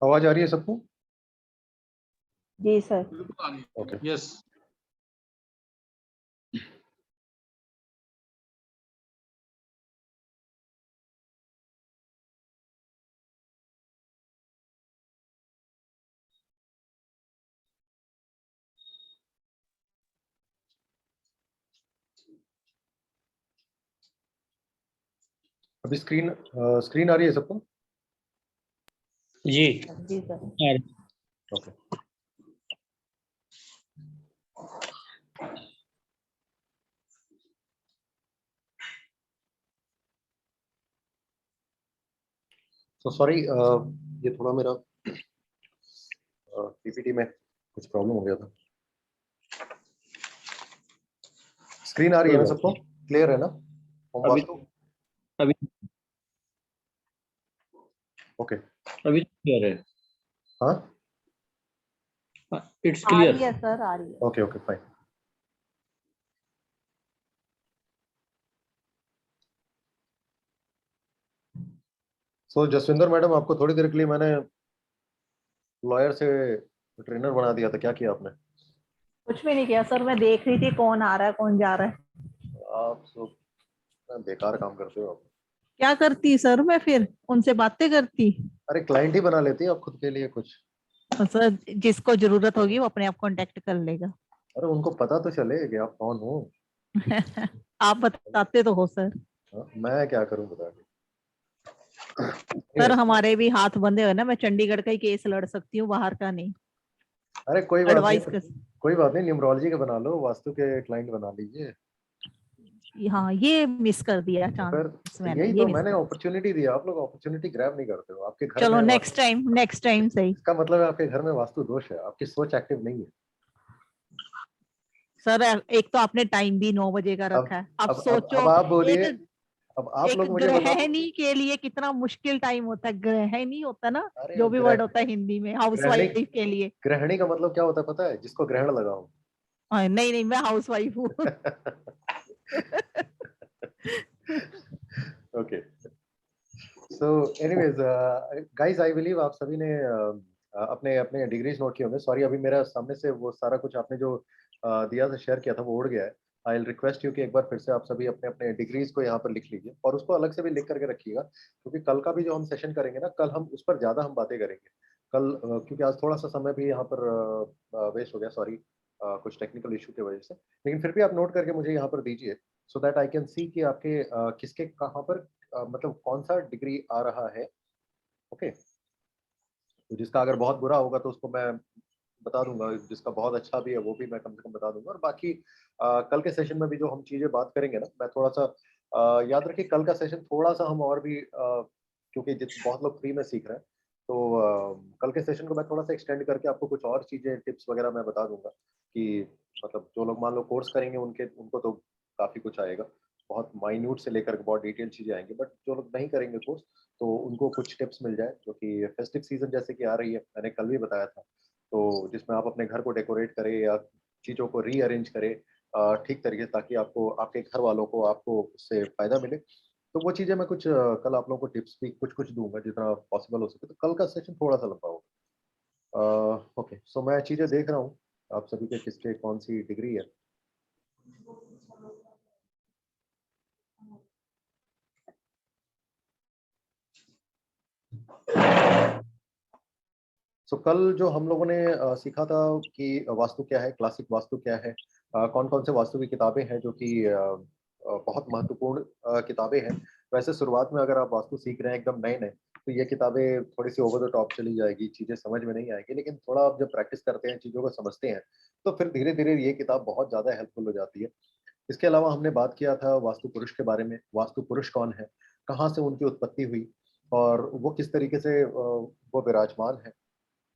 आवाज आ रही है सबको? जी सर। बिल्कुल आ रही है। ओके। यस। अभी स्क्रीन आ रही है सबको? जी जी सर। ओके। तो सॉरी, ये थोड़ा मेरा पीपीटी में कुछ प्रॉब्लम हो गया था। स्क्रीन आ रही है ना सबको? क्लियर है ना? अभी अभी ओके। अभी क्लियर है। हाँ, इट्स आ क्लियर। रही है सर, आ रही है। Okay okay fine. So Jaswinder madam, आपको थोड़ी देर के लिए मैंने लॉयर से ट्रेनर बना दिया था, क्या किया आपने? कुछ भी नहीं किया सर, मैं देख रही थी कौन आ रहा है कौन जा रहा है। आप सब बेकार काम करते हो आप। क्या करती सर मैं, फिर उनसे बातें करती। अरे क्लाइंट ही बना लेती है आप खुद के लिए कुछ। सर जिसको जरूरत होगी वो अपने आप कांटेक्ट कर लेगा। अरे उनको पता तो चले कि आप कौन हो। आप बताते तो हो सर। हाँ, मैं क्या करूं बता के। सर हमारे भी हाथ बंधे हुए ना, मैं चंडीगढ़ का ही केस लड़ सकती हूँ, बाहर का नहीं। अरे कोई बात एडवाइस नहीं, कर। कोई बात नहीं, न्यूमरोलॉजी का बना लो, वास्तु के क्लाइंट बना लीजिए। हाँ ये मिस कर दिया तो फिर चांस मैंने, यही ये तो मिस मैंने कर। अपॉर्चुनिटी दी, आप लोग अपॉर्चुनिटी ग्रैब नहीं करते हो। आपके घर चलो में नेक्स्ट टाइम सही। इसका मतलब है आपके घर में वास्तु दोष है, आपकी सोच एक्टिव नहीं है। सर एक तो आपने टाइम भी 9 बजे का रखा है, अब सोचो। अब आप बोलिए। एक अब आप एक लोग मुझे बताओ। गृहिणी के लिए कितना मुश्किल टाइम होता है, गृहिणी होता है ना, अरे जो भी वर्ड होता है हिंदी में, गृहिणी, हाउसवाइफ के लिए। गृहिणी का मतलब क्या होता है पता है? जिसको ग्रहण लगा हो। नहीं नहीं, मैं हाउसवाइफ हूँ। Okay. So anyways guys, I believe आप सभी ने अपने अपने डिग्रीज नोट किए होंगे। सॉरी, अभी मेरा सामने से वो सारा कुछ आपने जो दिया था, शेयर किया था, वो उड़ गया है। आई विल रिक्वेस्ट यू कि एक बार फिर से आप सभी अपने अपने डिग्रीज को यहाँ पर लिख लीजिए, और उसको अलग से भी लिख करके रखिएगा, क्योंकि कल का भी जो हम सेशन करेंगे ना, कल हम उस पर ज्यादा हम बातें करेंगे। कल क्योंकि आज थोड़ा सा समय भी यहाँ पर वेस्ट हो गया, सॉरी, कुछ टेक्निकल इशू की वजह से। लेकिन फिर भी आप नोट करके मुझे यहाँ पर दीजिए, so that I can see कि आपके किसके कहाँ पर मतलब कौन सा डिग्री आ रहा है। ओके। तो जिसका अगर बहुत बुरा होगा तो उसको मैं बता दूंगा, जिसका बहुत अच्छा भी है वो भी मैं कम से कम बता दूंगा। और बाकी कल के सेशन में भी जो हम चीजें बात करेंगे ना, मैं थोड़ा सा याद रखिए, कल का सेशन थोड़ा सा हम और भी क्योंकि बहुत लोग फ्री में सीख रहे हैं, तो कल के सेशन को मैं थोड़ा सा एक्सटेंड करके आपको कुछ और चीजें, टिप्स वगैरह मैं बता दूंगा कि मतलब जो लोग मान लो कोर्स करेंगे उनको तो काफी कुछ आएगा, बहुत माइन्यूट से लेकर बहुत डिटेल चीजें आएंगी। बट जो लोग नहीं करेंगे कोर्स, तो उनको कुछ टिप्स मिल जाए, जो कि फेस्टिव सीजन जैसे कि आ रही है, मैंने कल भी बताया था, तो जिसमें आप अपने घर को डेकोरेट करें या चीज़ों को रीअरेंज करें ठीक तरीके से, ताकि आपको, आपके घर वालों को, आपको उससे फायदा मिले। तो वो चीज़ें मैं कुछ कल आप लोगों को टिप्स भी कुछ कुछ दूंगा जितना पॉसिबल हो सके। तो कल का सेशन थोड़ा सा लंबा होगा। ओके, सो मैं चीज़ें देख रहा हूँ आप सभी के किसके कौन सी डिग्री है। सो कल जो हम लोगों ने सीखा था कि वास्तु क्या है, क्लासिक वास्तु क्या है, कौन कौन से वास्तु की किताबें हैं जो कि बहुत महत्वपूर्ण किताबें हैं। वैसे शुरुआत में अगर आप वास्तु सीख रहे हैं एकदम नए नए, तो ये किताबें थोड़ी सी ओवर द टॉप चली जाएगी, चीज़ें समझ में नहीं आएगी। लेकिन थोड़ा आप जब प्रैक्टिस करते हैं, चीज़ों को समझते हैं, तो फिर धीरे धीरे ये किताब बहुत ज़्यादा हेल्पफुल हो जाती है। इसके अलावा हमने बात किया था वास्तु पुरुष के बारे में, वास्तु पुरुष कौन है, कहाँ से उनकी उत्पत्ति हुई, और वो किस तरीके से वो विराजमान है,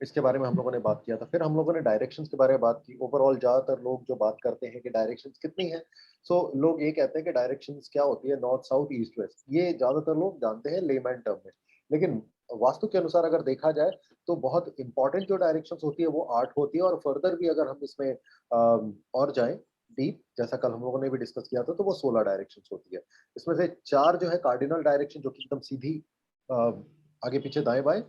इसके बारे में हम लोगों ने बात किया था। फिर हम लोगों ने डायरेक्शंस के बारे में बात की। ओवरऑल ज्यादातर लोग जो बात करते हैं कि डायरेक्शंस कितनी है, सो लोग ये कहते हैं कि डायरेक्शंस क्या होती है, नॉर्थ साउथ ईस्ट वेस्ट, ये ज्यादातर लोग जानते हैं लेमैन टर्म में। लेकिन वास्तु के अनुसार अगर देखा जाए, तो बहुत इंपॉर्टेंट जो डायरेक्शंस होती है वो 8 होती है, और फर्दर भी अगर हम इसमें और जाएं डीप, जैसा कल हम लोगों ने भी डिस्कस किया था, तो वो 16 डायरेक्शंस होती है। इसमें से 4 जो है कार्डिनल डायरेक्शन, जो कि एकदम सीधी आगे पीछे दाएं बाएं,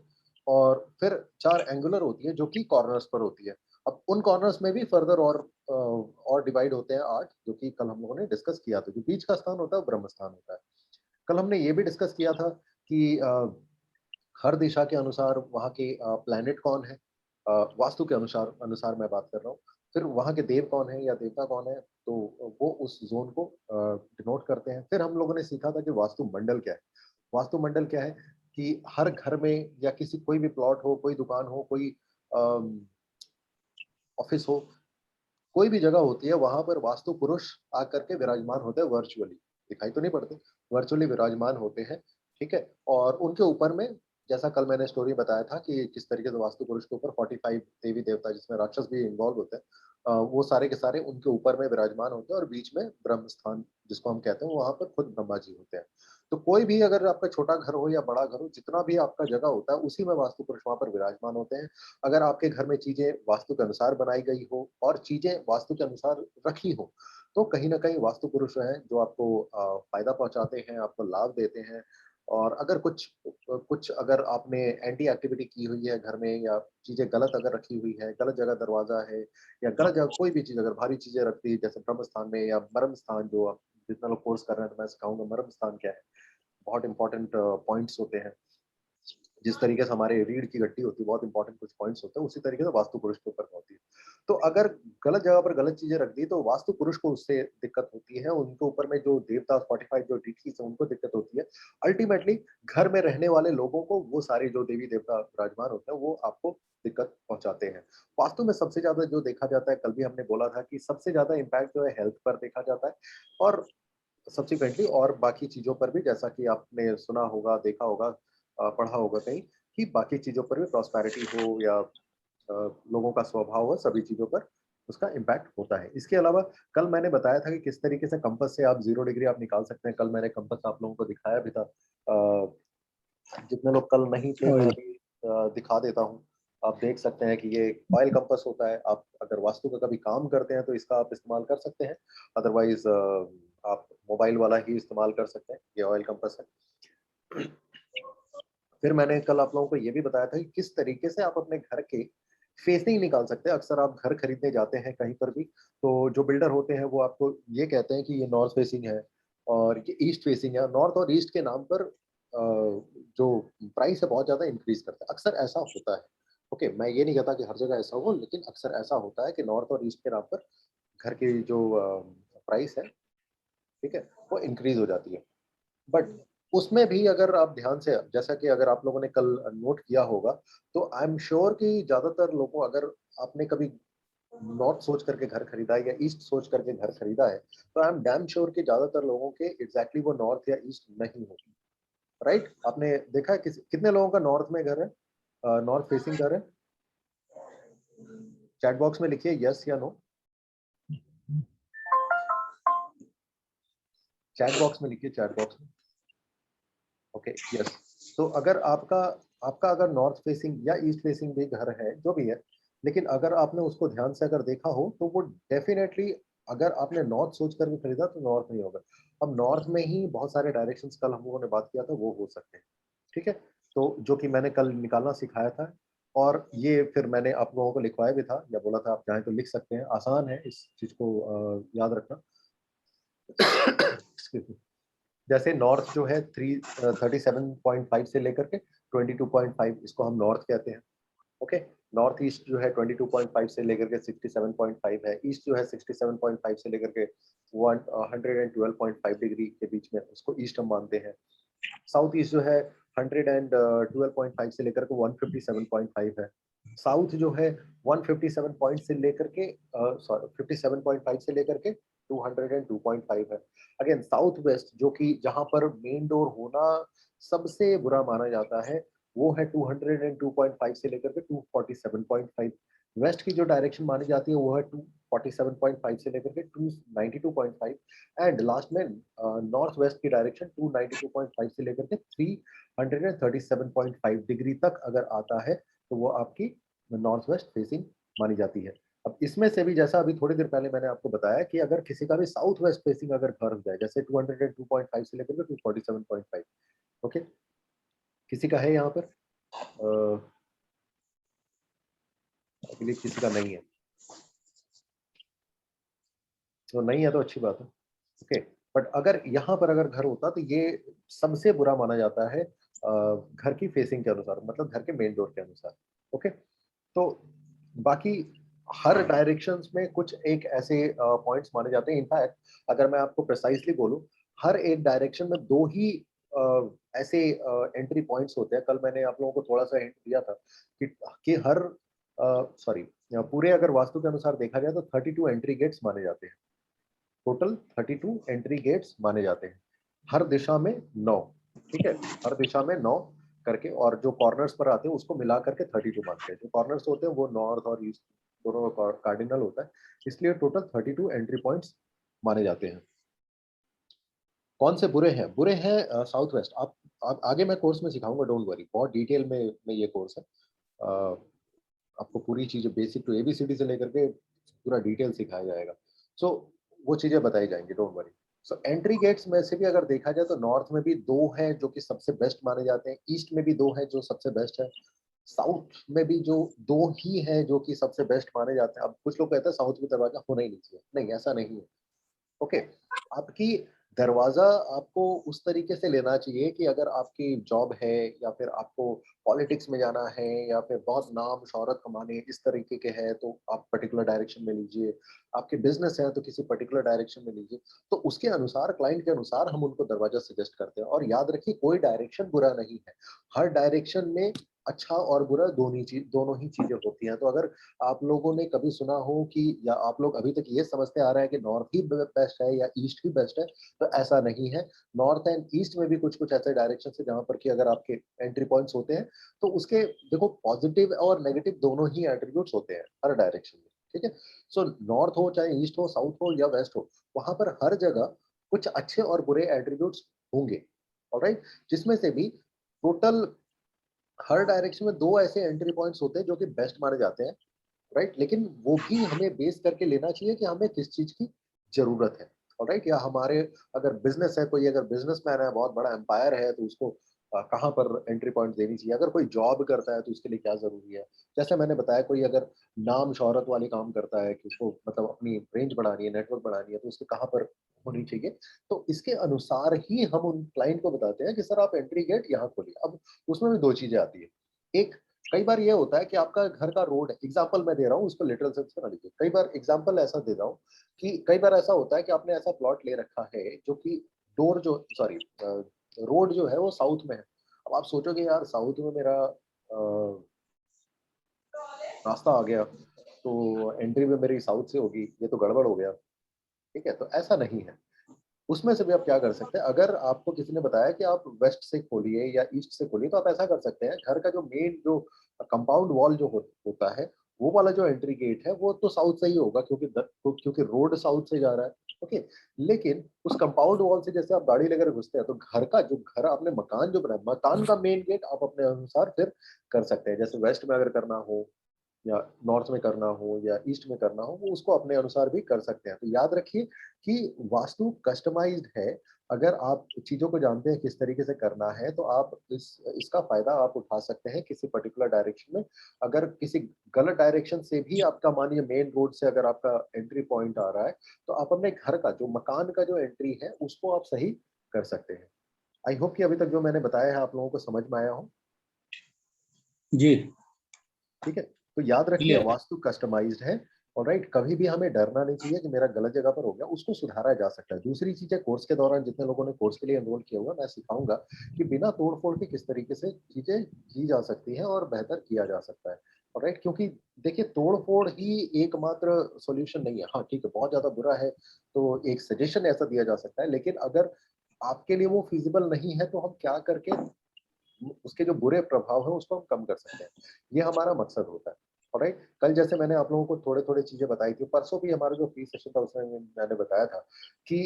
और फिर 4 एंगुलर होती है जो कि कॉर्नर्स पर होती है। अब उन कॉर्नर्स में भी फर्दर और डिवाइड होते हैं 8 जो कि कल हम लोगों ने डिस्कस किया था। जो बीच का स्थान होता है वो ब्रह्म स्थान होता है। कल हमने ये भी डिस्कस किया था कि हर दिशा के अनुसार वहाँ के प्लैनेट कौन है, वास्तु के अनुसार अनुसार मैं बात कर रहा हूँ। फिर वहाँ के देव कौन है या देवता कौन है, तो वो उस ज़ोन को डिनोट करते हैं। फिर हम लोगों ने सीखा था कि वास्तु मंडल क्या है। वास्तु मंडल क्या है कि हर घर में या किसी कोई भी प्लॉट हो, कोई दुकान हो, कोई अम, ऑफिस हो, कोई भी जगह होती है, वहाँ पर वास्तु पुरुष आकर के विराजमान होते हैं वर्चुअली। दिखाई तो नहीं पड़ते, वर्चुअली विराजमान होते हैं, ठीक है? और उनके ऊपर में जैसा कल मैंने स्टोरी बताया था कि किस तरीके से वास्तु पुरुष के ऊपर 45 देवी-देवता जिसमें राक्षस भी इन्वॉल्व होते हैं, वो सारे के सारे उनके ऊपर में विराजमान होते हैं और बीच में ब्रह्म स्थान जिसको हम कहते हैं, वहाँ पर खुद ब्रह्मा जी होते हैं। तो कोई भी अगर आपका छोटा घर हो या बड़ा घर हो, जितना भी आपका जगह होता है, उसी में वास्तु पुरुष वहाँ पर विराजमान होते हैं। अगर आपके घर में चीजें वास्तु के अनुसार बनाई गई हो और चीजें वास्तु के अनुसार रखी हो, तो कहीं न कहीं वास्तु पुरुष हैं जो आपको फ़ायदा पहुँचाते हैं, आपको लाभ देते हैं। और अगर कुछ अगर आपने एंटी एक्टिविटी की हुई है घर में या चीज़ें गलत अगर रखी हुई है, गलत जगह दरवाज़ा है या गलत जगह कोई भी चीज़ अगर भारी चीज़ें रख दी जैसे ब्रह्म स्थान में या मर्म स्थान जो आप जितना लोग कोर्स कर रहे हैं तो मैं सिखाऊँगा मर्म स्थान क्या है। बहुत इम्पोर्टेंट पॉइंट्स होते हैं। जिस तरीके से हमारे रीढ़ की हड्डी होती है, बहुत इंपॉर्टेंट कुछ पॉइंट्स होते हैं, उसी तरीके से वास्तु पुरुष के ऊपर होती है। तो अगर गलत जगह पर गलत चीज़ें रख दी, तो वास्तु पुरुष को उससे दिक्कत होती है, उनके ऊपर में जो देवता 45 जो डीटीज़ हैं, उनको दिक्कत होती है। अल्टीमेटली घर में रहने वाले लोगों को वो सारे जो देवी-देवता विराजमान होते हैं, वो आपको दिक्कत पहुँचाते हैं। वास्तु में सबसे ज़्यादा जो देखा जाता है, कल भी हमने बोला था कि सबसे ज़्यादा इम्पैक्ट जो है हेल्थ पर देखा जाता है और सब्सिक्वेंटली और बाकी चीज़ों पर भी जैसा कि आपने सुना होगा, देखा होगा, पढ़ा होगा कहीं कि बाकी चीज़ों पर भी प्रॉस्पेरिटी हो या लोगों का स्वभाव हो, सभी चीज़ों पर उसका इम्पैक्ट होता है। इसके अलावा कल मैंने बताया था कि किस तरीके से कंपास से आप 0 डिग्री आप निकाल सकते हैं। कल मैंने कंपास आप लोगों को दिखाया भी था। जितने लोग कल नहीं थे मैं ऑयल अभी दिखा देता हूँ। आप देख सकते हैं कि ये ऑयल कंपास होता है। आप अगर वास्तु का कभी काम करते हैं तो इसका आप इस्तेमाल कर सकते हैं। अदरवाइज़ आप मोबाइल वाला ही इस्तेमाल कर सकते हैं। ये ऑयल कंपास है। फिर मैंने कल आप लोगों को ये भी बताया था कि किस तरीके से आप अपने घर के फेसिंग निकाल सकते हैं। अक्सर आप घर खरीदने जाते हैं कहीं पर भी, तो जो बिल्डर होते हैं वो आपको ये कहते हैं कि ये नॉर्थ फेसिंग है और ये ईस्ट फेसिंग है। नॉर्थ और ईस्ट के नाम पर जो प्राइस है बहुत ज़्यादा इंक्रीज़ करता है। अक्सर ऐसा होता है। ओके, मैं ये नहीं कहता कि हर जगह ऐसा हो, लेकिन अक्सर ऐसा होता है कि नॉर्थ और ईस्ट के नाम पर घर की जो प्राइस है, ठीक है, वो इंक्रीज़ हो जाती है। बट उसमें भी अगर आप ध्यान से जैसा कि अगर आप लोगों ने कल नोट किया होगा, तो आई एम श्योर कि ज़्यादातर लोगों अगर आपने कभी नॉर्थ सोच करके घर खरीदा है या ईस्ट सोच करके घर खरीदा है, तो आई एम डैम श्योर कि ज़्यादातर लोगों के एग्ज़ैक्टली वो नॉर्थ या ईस्ट नहीं होगी, राइट? आपने देखा है कितने लोगों का नॉर्थ में घर है? नॉर्थ फेसिंग घर है? चैट बॉक्स में लिखिए येस या नो। चैट बॉक्स में लिखिए चैट बॉक्स में। Okay, yes. तो अगर आपका आपका अगर नॉर्थ फेसिंग या ईस्ट फेसिंग भी घर है, जो भी है, लेकिन अगर आपने उसको ध्यान से अगर देखा हो, तो वो डेफ़िनेटली अगर आपने नॉर्थ सोच कर के खरीदा तो नॉर्थ नहीं होगा। अब नॉर्थ में ही बहुत सारे डायरेक्शंस कल हम लोगों ने बात किया था, वो हो सकते हैं, ठीक है? तो जो कि मैंने कल निकालना सिखाया था और ये फिर मैंने आप लोगों को लिखवाया भी था या बोला था आप चाहें तो लिख सकते हैं, आसान है इस चीज़ को याद रखना। Excuse me. जैसे नॉर्थ जो है 37.5 से लेकर के 22.5 इसको हम नॉर्थ कहते हैं, ओके? नॉर्थ ईस्ट जो है 22.5 से लेकर के 67.5 है, ईस्ट जो है 67.5 से लेकर के 112.5 डिग्री के बीच में उसको ईस्ट हम मानते हैं। साउथ ईस्ट जो है 112.5 से लेकर के 157.5 है। साउथ जो है 157 पॉइंट से लेकर के सॉरी 57.5 से लेकर के 202.5 है। अगेन साउथ वेस्ट जो कि जहाँ पर मेन डोर होना सबसे बुरा माना जाता है, वो है 202.5 से लेकर के 247.5। वेस्ट की जो डायरेक्शन मानी जाती है वो है 247.5 से लेकर के 292.5 एंड लास्ट में नॉर्थ वेस्ट की डायरेक्शन 292.5 से लेकर के 337.5 डिग्री तक अगर आता है तो वो आपकी नॉर्थ वेस्ट फेसिंग मानी जाती है। अब इसमें से भी जैसा अभी थोड़ी देर पहले मैंने आपको बताया कि अगर किसी का भी साउथ वेस्ट फेसिंग अगर घर हो जाए जैसे 202.5 से लेकर के 247.5, ओके, किसी का है यहाँ पर आई बिलीव किसी का नहीं है, तो नहीं है तो अच्छी बात है। ओके, बट अगर यहाँ पर अगर घर होता तो ये सबसे बुरा माना जाता है घर की फेसिंग के अनुसार, मतलब घर के मेन डोर के अनुसार। ओके, तो बाकी हर डायरेक्शंस में कुछ एक ऐसे पॉइंट्स माने जाते हैं। इनफैक्ट अगर मैं आपको प्रिसाइजली बोलूं, हर एक डायरेक्शन में दो ही ऐसे एंट्री पॉइंट्स होते हैं। कल मैंने आप लोगों को थोड़ा सा हिंट दिया था कि हर सॉरी पूरे अगर वास्तु के अनुसार देखा जाए तो 32 एंट्री गेट्स माने जाते हैं। टोटल 32 एंट्री गेट्स माने जाते हैं, हर दिशा में 9। ठीक है, हर दिशा में 9 करके, और जो कॉर्नर्स पर आते हैं उसको मिला करके 32 मानते हैं। जो कॉर्नर्स होते हैं वो नॉर्थ और ईस्ट दोनों का कार्डिनल होता है, इसलिए टोटल 32 एंट्री पॉइंट्स माने जाते हैं। कौन से बुरे हैं? बुरे हैं साउथ वेस्ट। आप आगे मैं कोर्स में सिखाऊंगा, डोंट वरी, बहुत डिटेल में ये कोर्स है। अ, आपको पूरी चीजें बेसिक टू एबीसीडी से लेकर के पूरा डिटेल सिखाया जाएगा। सो वो चीजें बताई जाएंगी, don't worry. So entry gates में से भी अगर देखा जाए तो नॉर्थ में भी 2 हैं जो कि सबसे बेस्ट माने जाते हैं, ईस्ट में भी 2 हैं जो सबसे बेस्ट है, साउथ में भी जो 2 ही हैं जो कि सबसे बेस्ट माने जाते हैं। अब कुछ लोग कहते हैं साउथ में दरवाजा होना ही नहीं चाहिए, नहीं ऐसा नहीं है। ओके, आपकी दरवाजा आपको उस तरीके से लेना चाहिए कि अगर आपकी जॉब है या फिर आपको पॉलिटिक्स में जाना है या फिर बहुत नाम शोहरत कमाने इस तरीके के है तो आप पर्टिकुलर डायरेक्शन में लीजिए। आपके बिजनेस है तो किसी पर्टिकुलर डायरेक्शन में लीजिए। तो उसके अनुसार, क्लाइंट के अनुसार हम उनको दरवाजा सजेस्ट करते हैं। और याद रखिए, कोई डायरेक्शन बुरा नहीं है, हर डायरेक्शन में अच्छा और बुरा दोनों ही चीजें होती हैं। तो अगर आप लोगों ने कभी सुना हो कि, या आप लोग अभी तक ये समझते आ रहे हैं कि नॉर्थ ही बेस्ट है या ईस्ट ही बेस्ट है, तो ऐसा नहीं है। नॉर्थ एंड ईस्ट में भी कुछ कुछ ऐसे डायरेक्शन है जहां पर कि अगर आपके एंट्री पॉइंट्स होते हैं तो उसके देखो पॉजिटिव और नेगेटिव दोनों ही एट्रीब्यूट्स होते हैं हर डायरेक्शन में। ठीक है, सो नॉर्थ हो चाहे ईस्ट हो, साउथ हो या वेस्ट हो, वहां पर हर जगह कुछ अच्छे और बुरे एट्रीब्यूट्स होंगे। ऑलराइट, जिसमें से भी टोटल हर डायरेक्शन में 2 ऐसे एंट्री पॉइंट्स होते हैं जो कि बेस्ट माने जाते हैं। राइट, लेकिन वो भी हमें बेस करके लेना चाहिए कि हमें किस चीज की जरूरत है। राइट, या हमारे अगर बिजनेस है, कोई अगर बिजनेसमैन है, बहुत बड़ा एम्पायर है, तो उसको कहाँ पर एंट्री पॉइंट देनी चाहिए। अगर कोई जॉब करता है तो उसके लिए क्या जरूरी है। जैसे मैंने बताया, कोई अगर नाम शोहरत वाले काम करता है कि उसको मतलब अपनी रेंज बढ़ानी है, नेटवर्क बढ़ानी है, तो उसके कहाँ पर होनी चाहिए। तो इसके अनुसार ही हम उन क्लाइंट को बताते हैं कि सर आप एंट्री गेट यहाँ खोलिए। अब उसमें भी 2 चीजें आती है। एक, कई बार ये होता है कि आपका घर का रोड, एग्जांपल मैं दे रहा हूँ, उसको लिटरल सेंस में ना लीजिए। कई बार एग्जांपल ऐसा दे रहा हूँ कि कई बार ऐसा होता है कि आपने ऐसा प्लॉट ले रखा है जो कि डोर जो सॉरी रोड जो है वो साउथ में है। अब आप सोचोगे यार साउथ में मेरा रास्ता आ गया तो एंट्री में मेरी साउथ से होगी, ये तो गड़बड़ हो गया। ठीक है, तो ऐसा नहीं है। उसमें से भी आप क्या कर सकते हैं, अगर आपको किसी ने बताया कि आप वेस्ट से खोलिए या ईस्ट से खोलिए, तो आप ऐसा कर सकते हैं, घर का जो मेन जो कंपाउंड वॉल जो होता है, वो वाला जो एंट्री गेट है वो तो साउथ से ही होगा, क्योंकि रोड साउथ से जा रहा है। ओके, लेकिन उस कंपाउंड वॉल से जैसे आप गाड़ी लेकर घुसते हैं, तो घर आपने मकान जो बनाया, मकान का मेन गेट आप अपने अनुसार फिर कर सकते हैं। जैसे वेस्ट में अगर करना हो या नॉर्थ में करना हो या ईस्ट में करना हो, वो उसको अपने अनुसार भी कर सकते हैं। तो याद रखिए कि वास्तु कस्टमाइज्ड है। अगर आप चीजों को जानते हैं किस तरीके से करना है, तो आप इसका फायदा आप उठा सकते हैं किसी पर्टिकुलर डायरेक्शन में। अगर किसी गलत डायरेक्शन से भी आपका, मानिए मेन रोड से अगर आपका एंट्री पॉइंट आ रहा है, तो आप अपने घर का जो मकान का जो एंट्री है उसको आप सही कर सकते हैं। आई होप कि अभी तक जो मैंने बताया है आप लोगों को समझ में आया हो। जी, ठीक है, तो याद रखिए क्लियर। वास्तु कस्टमाइज्ड है। ऑलराइट, कभी भी हमें डरना नहीं चाहिए कि मेरा गलत जगह पर हो गया, उसको सुधारा जा सकता है। दूसरी चीज है, कोर्स के दौरान जितने लोगों ने कोर्स के लिए एनरोल किया हुआ, मैं सिखाऊंगा कि बिना तोड़-फोड़ के किस तरीके से चीजें की जा सकती हैं और बेहतर किया जा सकता है। ऑलराइट, क्योंकि देखिए तोड़-फोड़ ही एकमात्र सॉल्यूशन नहीं है। हाँ, ठीक है, बहुत ज्यादा बुरा है तो एक सजेशन ऐसा दिया जा सकता है, लेकिन अगर आपके लिए वो फिजिबल नहीं है तो हम क्या करके उसके जो बुरे प्रभाव हैं उसको हम कम कर सकते हैं। ये हमारा मकसद होता है। ऑलराइट, कल जैसे मैंने आप लोगों को थोड़े-थोड़े चीजें बताई थी, परसों भी हमारा जो फ्री सेशन था उसमें मैंने बताया था कि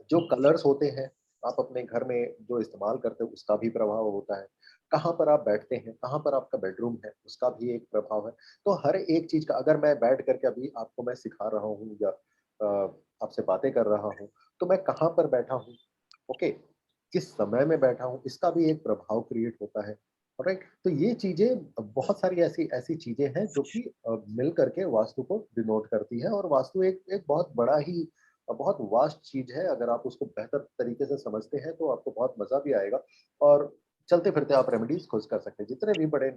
जो कलर्स होते हैं, आप अपने घर में जो इस्तेमाल करते हो उसका भी प्रभाव होता है। कहाँ पर आप बैठते हैं, कहाँ पर आपका बेडरूम है, उसका भी एक प्रभाव है। तो हर एक चीज़ का, अगर मैं बैठ करके अभी आपको मैं सिखा रहा हूँ या आपसे बातें कर रहा हूँ, तो मैं कहाँ पर बैठा हूँ, ओके, किस समय में बैठा हूँ, इसका भी एक प्रभाव क्रिएट होता है। राइट। तो ये चीजें, बहुत सारी ऐसी ऐसी चीजें हैं जो कि मिल करके वास्तु को डिनोट करती है। और वास्तु एक एक बहुत बड़ा ही बहुत वास्ट चीज है। अगर आप उसको बेहतर तरीके से समझते हैं तो आपको बहुत मजा भी आएगा। और चलते फिरते आप रेमेडीज खोज कर सकते हैं। जितने भी बड़े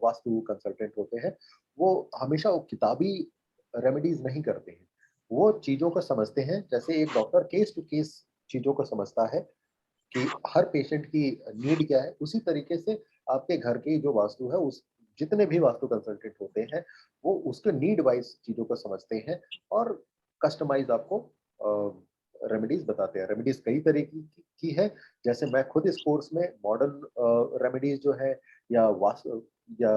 वास्तु कंसल्टेंट होते हैं वो हमेशा वो किताबी रेमेडीज नहीं करते हैं। वो चीजों को समझते हैं, जैसे एक डॉक्टर केस टू केस चीजों को समझता है कि हर पेशेंट की नीड क्या है। उसी तरीके से आपके घर की जो वास्तु है, उस जितने भी वास्तु कंसल्टेंट होते हैं वो उसके नीड वाइज चीजों को समझते हैं और कस्टमाइज आपको रेमेडीज बताते हैं। रेमेडीज कई तरीके की है। जैसे मैं खुद इस कोर्स में मॉडर्न रेमेडीज जो है, या वास्तु, या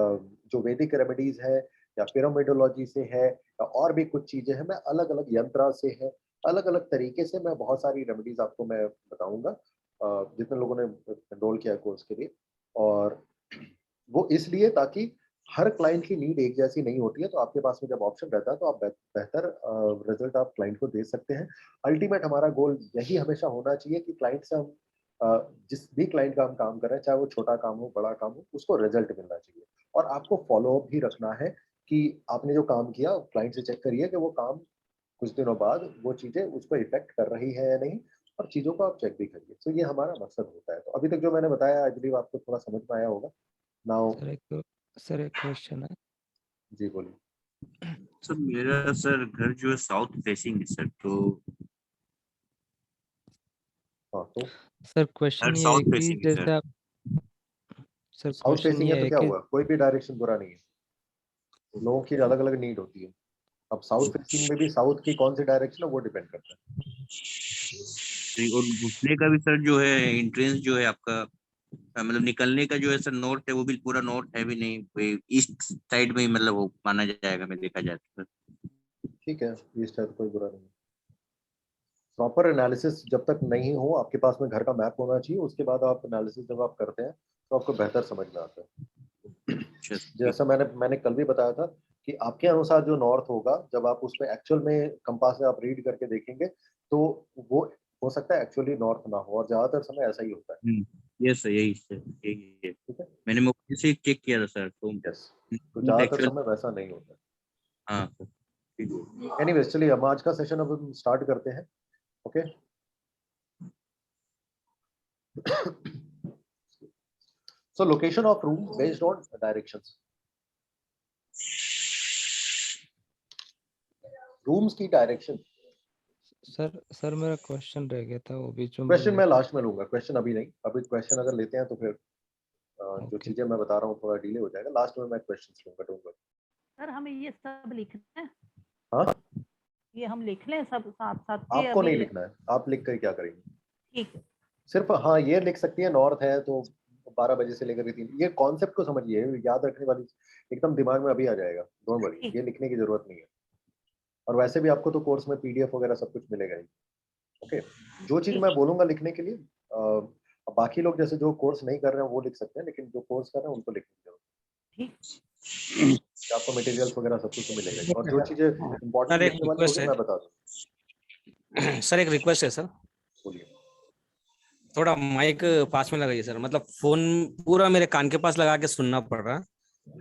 जो वैदिक रेमेडीज है, या पिरामिडोलॉजी से है, या और भी कुछ चीजें हैं, मैं अलग अलग यंत्रा से है, अलग अलग तरीके से मैं बहुत सारी रेमेडीज आपको मैं बताऊंगा जितने लोगों ने एनरोल किया कोर्स के लिए। और वो इसलिए ताकि हर क्लाइंट की नीड एक जैसी नहीं होती है। तो आपके पास में जब ऑप्शन रहता है तो आप बेहतर रिजल्ट आप क्लाइंट को दे सकते हैं। अल्टीमेट हमारा गोल यही हमेशा होना चाहिए कि क्लाइंट से हम जिस भी क्लाइंट का हम काम कर रहे हैं, चाहे वो छोटा काम हो बड़ा काम हो, उसको रिजल्ट मिलना चाहिए। और आपको फॉलो अप भी रखना है कि आपने जो काम किया क्लाइंट से चेक करिए कि वो काम कुछ दिनों बाद वो चीजें उसको इफेक्ट कर रही है या नहीं। और चीजों को आप चेक भी करिए। तो ये हमारा मकसद होता है। तो अभी तक जो मैंने बताया आई बिलीव आपको थोड़ा समझ में आया होगा। नाउ सर एक क्वेश्चन है। जी बोलिए। सर मेरा सर घर जो है साउथ फेसिंग है सर, तो हाँ तो सर घर क्वेश्चन ये है साउथ कि फेसिंग है जैसे सर। आप सर साउथ क्वेश्चन फेसिंग है ये तो है क्या कि हुआ, कोई भी डायरेक्शन बुरा नहीं है। लोगों की अलग अलग नीड होती है। अब साउथ फेसिंग में भी साउथ की कौन सी डायरेक्शन है वो डिपेंड करता है। और घुसने का भी सर जो है एंट्रेंस जो है आपका, मतलब निकलने का जो है सर नॉर्थ है, वो भी पूरा नॉर्थ है भी नहीं, कोई ईस्ट साइड में ही मतलब वो माना जाएगा, मैं देखा जाए तो सर। ठीक है, ईस्ट है तो कोई बुरा नहीं है। प्रॉपर एनालिसिस जब तक नहीं हो, आपके पास में घर का मैप होना चाहिए। उसके बाद आप एनालिसिस जब आप करते हैं तो आपको बेहतर समझ में आता है। अच्छा, जैसा मैंने मैंने कल भी बताया था कि आपके अनुसार जो नॉर्थ होगा, जब आप उस पर एक्चुअल में कंपास से आप रीड करके देखेंगे तो वो हो सकता है एक्चुअली नॉर्थ ना हो। और ज्यादातर समय ऐसा ही होता है। ये सर यही सर यही है। ठीक है। मैंने मोबाइल से चेक किया था सर, तो यस। तो ज्यादातर एक्चुअल, समय वैसा नहीं होता हाँ सर ठीक है। है। एनीवेज चलिए हम आज का सेशन अब हम स्टार्ट करते हैं। Okay. So location of room based on directions. Rooms की डायरेक्शन। सर मेरा क्वेश्चन रह गया था वो बीच में क्वेश्चन बोलने मैं का। लास्ट में लूंगा। क्वेश्चन अभी नहीं। अभी क्वेश्चन अगर लेते हैं तो फिर जो ओके चीजें मैं बता रहा हूँ थोड़ा डिले हो जाएगा। लास्ट में मैं क्वेश्चन लूंगा। Don't worry. सर हमें ये सब लिखना है, हाँ, ये हम लिख लें सब साथ साथ के आपको अभी। नहीं लिखना है। आप लिख कर क्या करेंगे? ठीक है। सिर्फ हाँ ये लिख सकती है नॉर्थ है तो 12 बजे से लेकर के 3। ये कॉन्सेप्ट को समझिए, याद रखने वाली एकदम दिमाग में अभी आ जाएगा। डोंट वरी, ठीक। ये लिखने की जरूरत नहीं है। और वैसे भी आपको तो कोर्स में पीडीएफ वगैरह सब कुछ मिलेगा ही। ओके। जो चीज मैं बोलूंगा लिखने के लिए, अब बाकी लोग जैसे जो कोर्स नहीं कर रहे हैं वो लिख सकते हैं, लेकिन जो कोर्स कर रहे हैं उनको लिखने की जरूरत ठीक। है। आपको मटेरियल्स वगैरह सब कुछ तो मिलेगा ही। और जो चीजें इंपॉर्टेंट सर एक लिखने वाली रिक्वेस्ट होगी है। मैं बता दूँ। सर एक रिक्वेस्ट है सर, बोलिए। थोड़ा माइक पास में लगाइए सर, मतलब फोन पूरा मेरे कान के पास लगा के सुनना पड़ रहा है।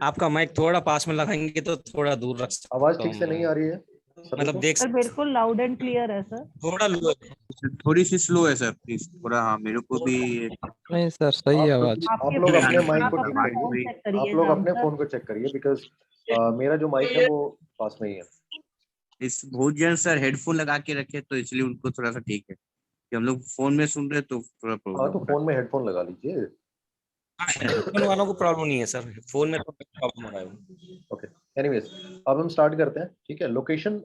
आपका माइक थोड़ा पास में लगाएंगे तो थोड़ा दूर रख आवाज सकता ठीक हूँ से नहीं मैं, आ रही है सभी मतलब को? देख सर बिल्कुल लाउड एंड क्लियर है सर। थोड़ा लो। थोड़ी सी स्लो है सर, प्लीज थोड़ा, हाँ मेरे को भी नहीं सर सही है आवाज। आप आपके लोग फोन अपने ध्यान माइक आप को रखना ठीक अपना आवाज फोन करिए। चेक आप करिए लोग राम अपने सर। फोन को चेक करिए बिकॉज मेरा जो माइक है वो पास में ही है। इस बहुत जन सर हेडफोन लगा के रखे तो इसलिए उनको थोड़ा सा ठीक है, कि हम लोग फोन में सुन रहे तो थोड़ा हाँ प्रॉब्लम तो हो रहा फोन में हेडफोन लगा लीजिए। हेडफोन वालों को प्रॉब्लम नहीं है सर, फोन में तो प्रॉब्लम हो रहा है। ओके। एनीवेज अब हम स्टार्ट करते हैं। ठीक है। Location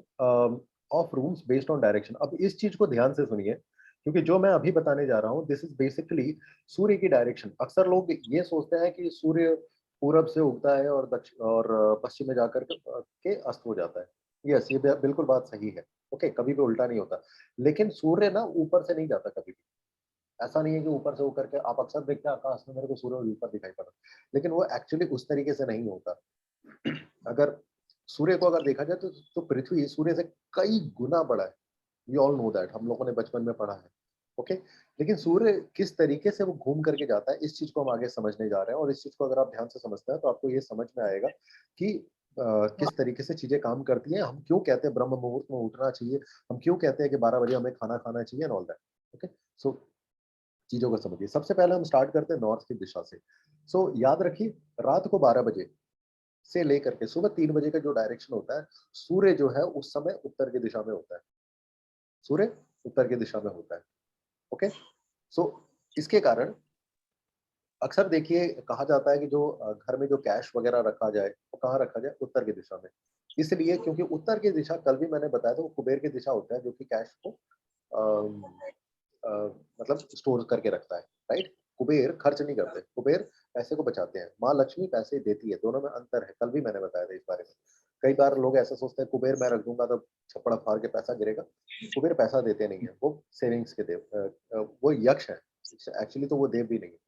of rooms based on direction. अब इस चीज को ध्यान से सुनिए क्योंकि जो मैं अभी बताने जा रहा हूँ दिस इज बेसिकली सूर्य की डायरेक्शन। अक्सर लोग ये सोचते हैं कि सूर्य पूरब से उगता है और दक्षिण और पश्चिम में जाकर के अस्त हो जाता है। यस, ये बिल्कुल बात सही है। ओके, कभी भी उल्टा नहीं होता। लेकिन सूर्य ना ऊपर से नहीं जाता कभी भी। ऐसा नहीं है कि ऊपर से होकर के आप अक्सर देखते हैं आकाश में मेरे को सूर्य ऊपर दिखाई पड़ा, लेकिन वो एक्चुअली उस तरीके से नहीं होता। अगर सूर्य को अगर देखा जाए तो पृथ्वी सूर्य से कई गुना बड़ा है। वी ऑल नो दैट, हम लोगों ने बचपन में पढ़ा है। ओके। लेकिन सूर्य किस तरीके से वो घूम करके जाता है, इस चीज को हम आगे समझने जा रहे हैं, और इस चीज को अगर आप ध्यान से समझते हैं तो आपको ये समझ में आएगा कि किस तरीके से चीजें काम करती हैं, हम क्यों कहते हैं ब्रह्म मुहूर्त में उठना चाहिए, हम क्यों कहते हैं कि 12 बजे हमें खाना खाना चाहिए एंड ऑल दैट। ओके, सो चीजों को समझिए। सबसे पहले हम स्टार्ट करते हैं नॉर्थ की दिशा से। सो याद रखिए, रात को 12 बजे से लेकर के सुबह 3 बजे का जो डायरेक्शन होता है, सूर्य जो है उस समय उत्तर की दिशा में होता है। सूर्य उत्तर की दिशा में होता है। ओके, सो इसके कारण अक्सर देखिए कहा जाता है कि जो घर में जो कैश वगैरह रखा जाए वो कहाँ रखा जाए, उत्तर की दिशा में। इसलिए क्योंकि उत्तर की दिशा, कल भी मैंने बताया था, वो कुबेर की दिशा होता है, जो कि कैश को अम, अ, मतलब स्टोर करके रखता है, राइट। कुबेर खर्च नहीं करते, कुबेर पैसे को बचाते हैं, माँ लक्ष्मी पैसे देती है, दोनों में अंतर है, कल भी मैंने बताया था इस बारे में। कई बार लोग ऐसा सोचते हैं कुबेर मैं रख दूंगा तो छप्पड़ फाड़ के पैसा गिरेगा। कुबेर पैसा देते नहीं है, वो सेविंग्स के देव, वो यक्ष है, एक्चुअली तो वो देव भी नहीं है।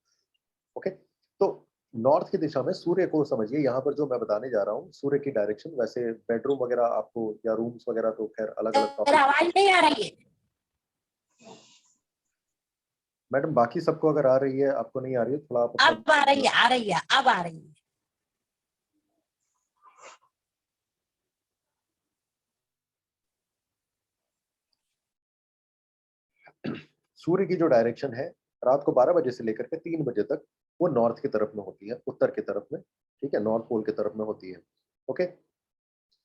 ओके, तो नॉर्थ की दिशा में सूर्य को समझिए। यहाँ पर जो मैं बताने जा रहा हूँ सूर्य की डायरेक्शन, वैसे बेडरूम वगैरह आपको या रूम्स वगैरह तो खैर अलग अलग टॉपिक। आवाज नहीं आ रही है मैडम बाकी सबको अगर आ रही है, आपको नहीं आ रही है, थोड़ा आप अब आ रही है, आ रही है, अब आ रही है। सूर्य की जो डायरेक्शन है रात को 12 बजे से लेकर के 3 बजे तक, वो नॉर्थ की तरफ में होती है, उत्तर की तरफ में, ठीक है, नॉर्थ पोल की तरफ में होती है। ओके,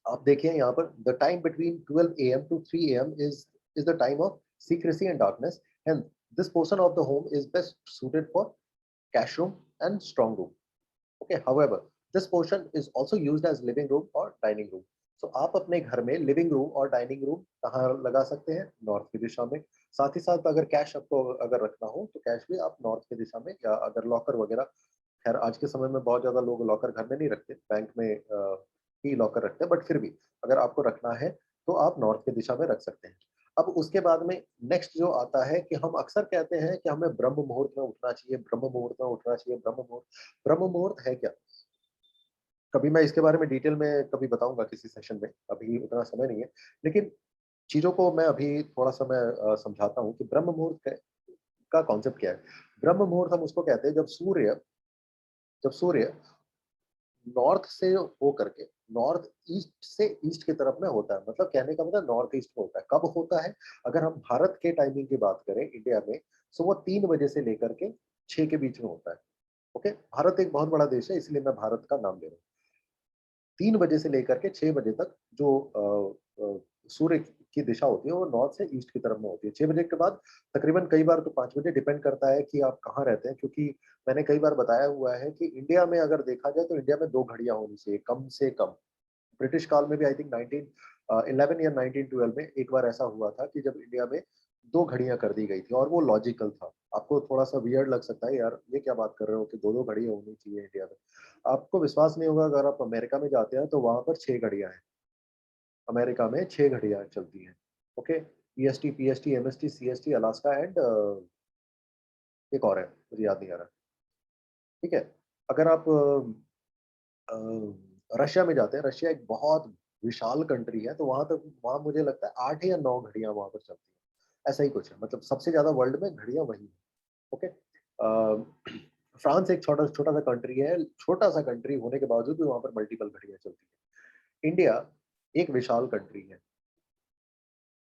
आप देखिए यहाँ पर the time between 12 AM to 3 AM is the time of secrecy and darkness, and this portion of the home is best suited for cash room and strong room. Okay, however, this portion is also used as living room or dining room. So आप अपने घर में living room और dining room कहाँ लगा सकते हैं, north की दिशा में। साथ ही साथ अगर कैश आपको अगर रखना हो तो कैश भी आप नॉर्थ की दिशा में, या अगर लॉकर वगैरह, खैर आज के समय में बहुत ज्यादा लोग लॉकर घर में नहीं रखते, बैंक में ही लॉकर रखते हैं, बट फिर भी अगर आपको रखना है तो आप नॉर्थ की दिशा में रख सकते हैं। अब उसके बाद में नेक्स्ट जो आता है कि हम अक्सर कहते हैं कि हमें ब्रह्म मुहूर्त में उठना चाहिए, ब्रह्म मुहूर्त में उठना चाहिए, ब्रह्म मुहूर्त। ब्रह्म मुहूर्त है क्या? कभी मैं इसके बारे में डिटेल में कभी बताऊंगा किसी सेशन में, अभी उतना समय नहीं है, लेकिन चीजों को मैं अभी थोड़ा सा मैं समझाता हूँ कि ब्रह्म मुहूर्त का कॉन्सेप्ट क्या है। ब्रह्म मुहूर्त हम उसको कहते हैं जब सूर्य नॉर्थ से हो करके नॉर्थ ईस्ट से ईस्ट की तरफ में होता है, मतलब कहने का मतलब नॉर्थ ईस्ट में होता है। कब होता है? अगर हम भारत के टाइमिंग की बात करें इंडिया में, तो वो 3 बजे से लेकर के 6 के बीच में होता है। ओके, भारत एक बहुत बड़ा देश है, इसलिए मैं भारत का नाम ले रहा हूँ। 3 बजे से लेकर के 6 बजे तक जो सूर्य की दिशा होती है वो नॉर्थ से ईस्ट की तरफ में होती है। 6 बजे के बाद तकरीबन कई बार तो 5 बजे, डिपेंड करता है कि आप कहाँ रहते हैं, क्योंकि मैंने कई बार बताया हुआ है कि इंडिया में अगर देखा जाए तो इंडिया में 2 घड़ियां होनी चाहिए कम से कम। ब्रिटिश काल में भी आई थिंक 1911 या 1912 में एक बार ऐसा हुआ था कि जब इंडिया में 2 घड़ियां कर दी गई थी, और वो लॉजिकल था। आपको थोड़ा सा वियर्ड लग सकता है, यार ये क्या बात कर रहे हो कि 2-2 घड़ियां होनी चाहिए इंडिया में। आपको विश्वास नहीं होगा, अगर आप अमेरिका में जाते हैं तो वहां पर 6 घड़ियां हैं। अमेरिका में 6 घड़ियां चलती हैं। Okay, EST, PST, MST, CST, Alaska and एक और है, मुझे याद नहीं आ रहा। ठीक है, अगर आप रशिया में जाते हैं, रशिया एक बहुत विशाल कंट्री है, तो वहां मुझे लगता है 8 या 9 घड़ियां वहां पर चलती हैं, ऐसा ही कुछ है, मतलब सबसे ज्यादा वर्ल्ड में घड़ियां वही है। ओके, फ्रांस एक छोटा छोटा सा कंट्री है, छोटा सा कंट्री होने के बावजूद भी वहां पर मल्टीपल घड़ियां चलती है। इंडिया एक विशाल कंट्री है,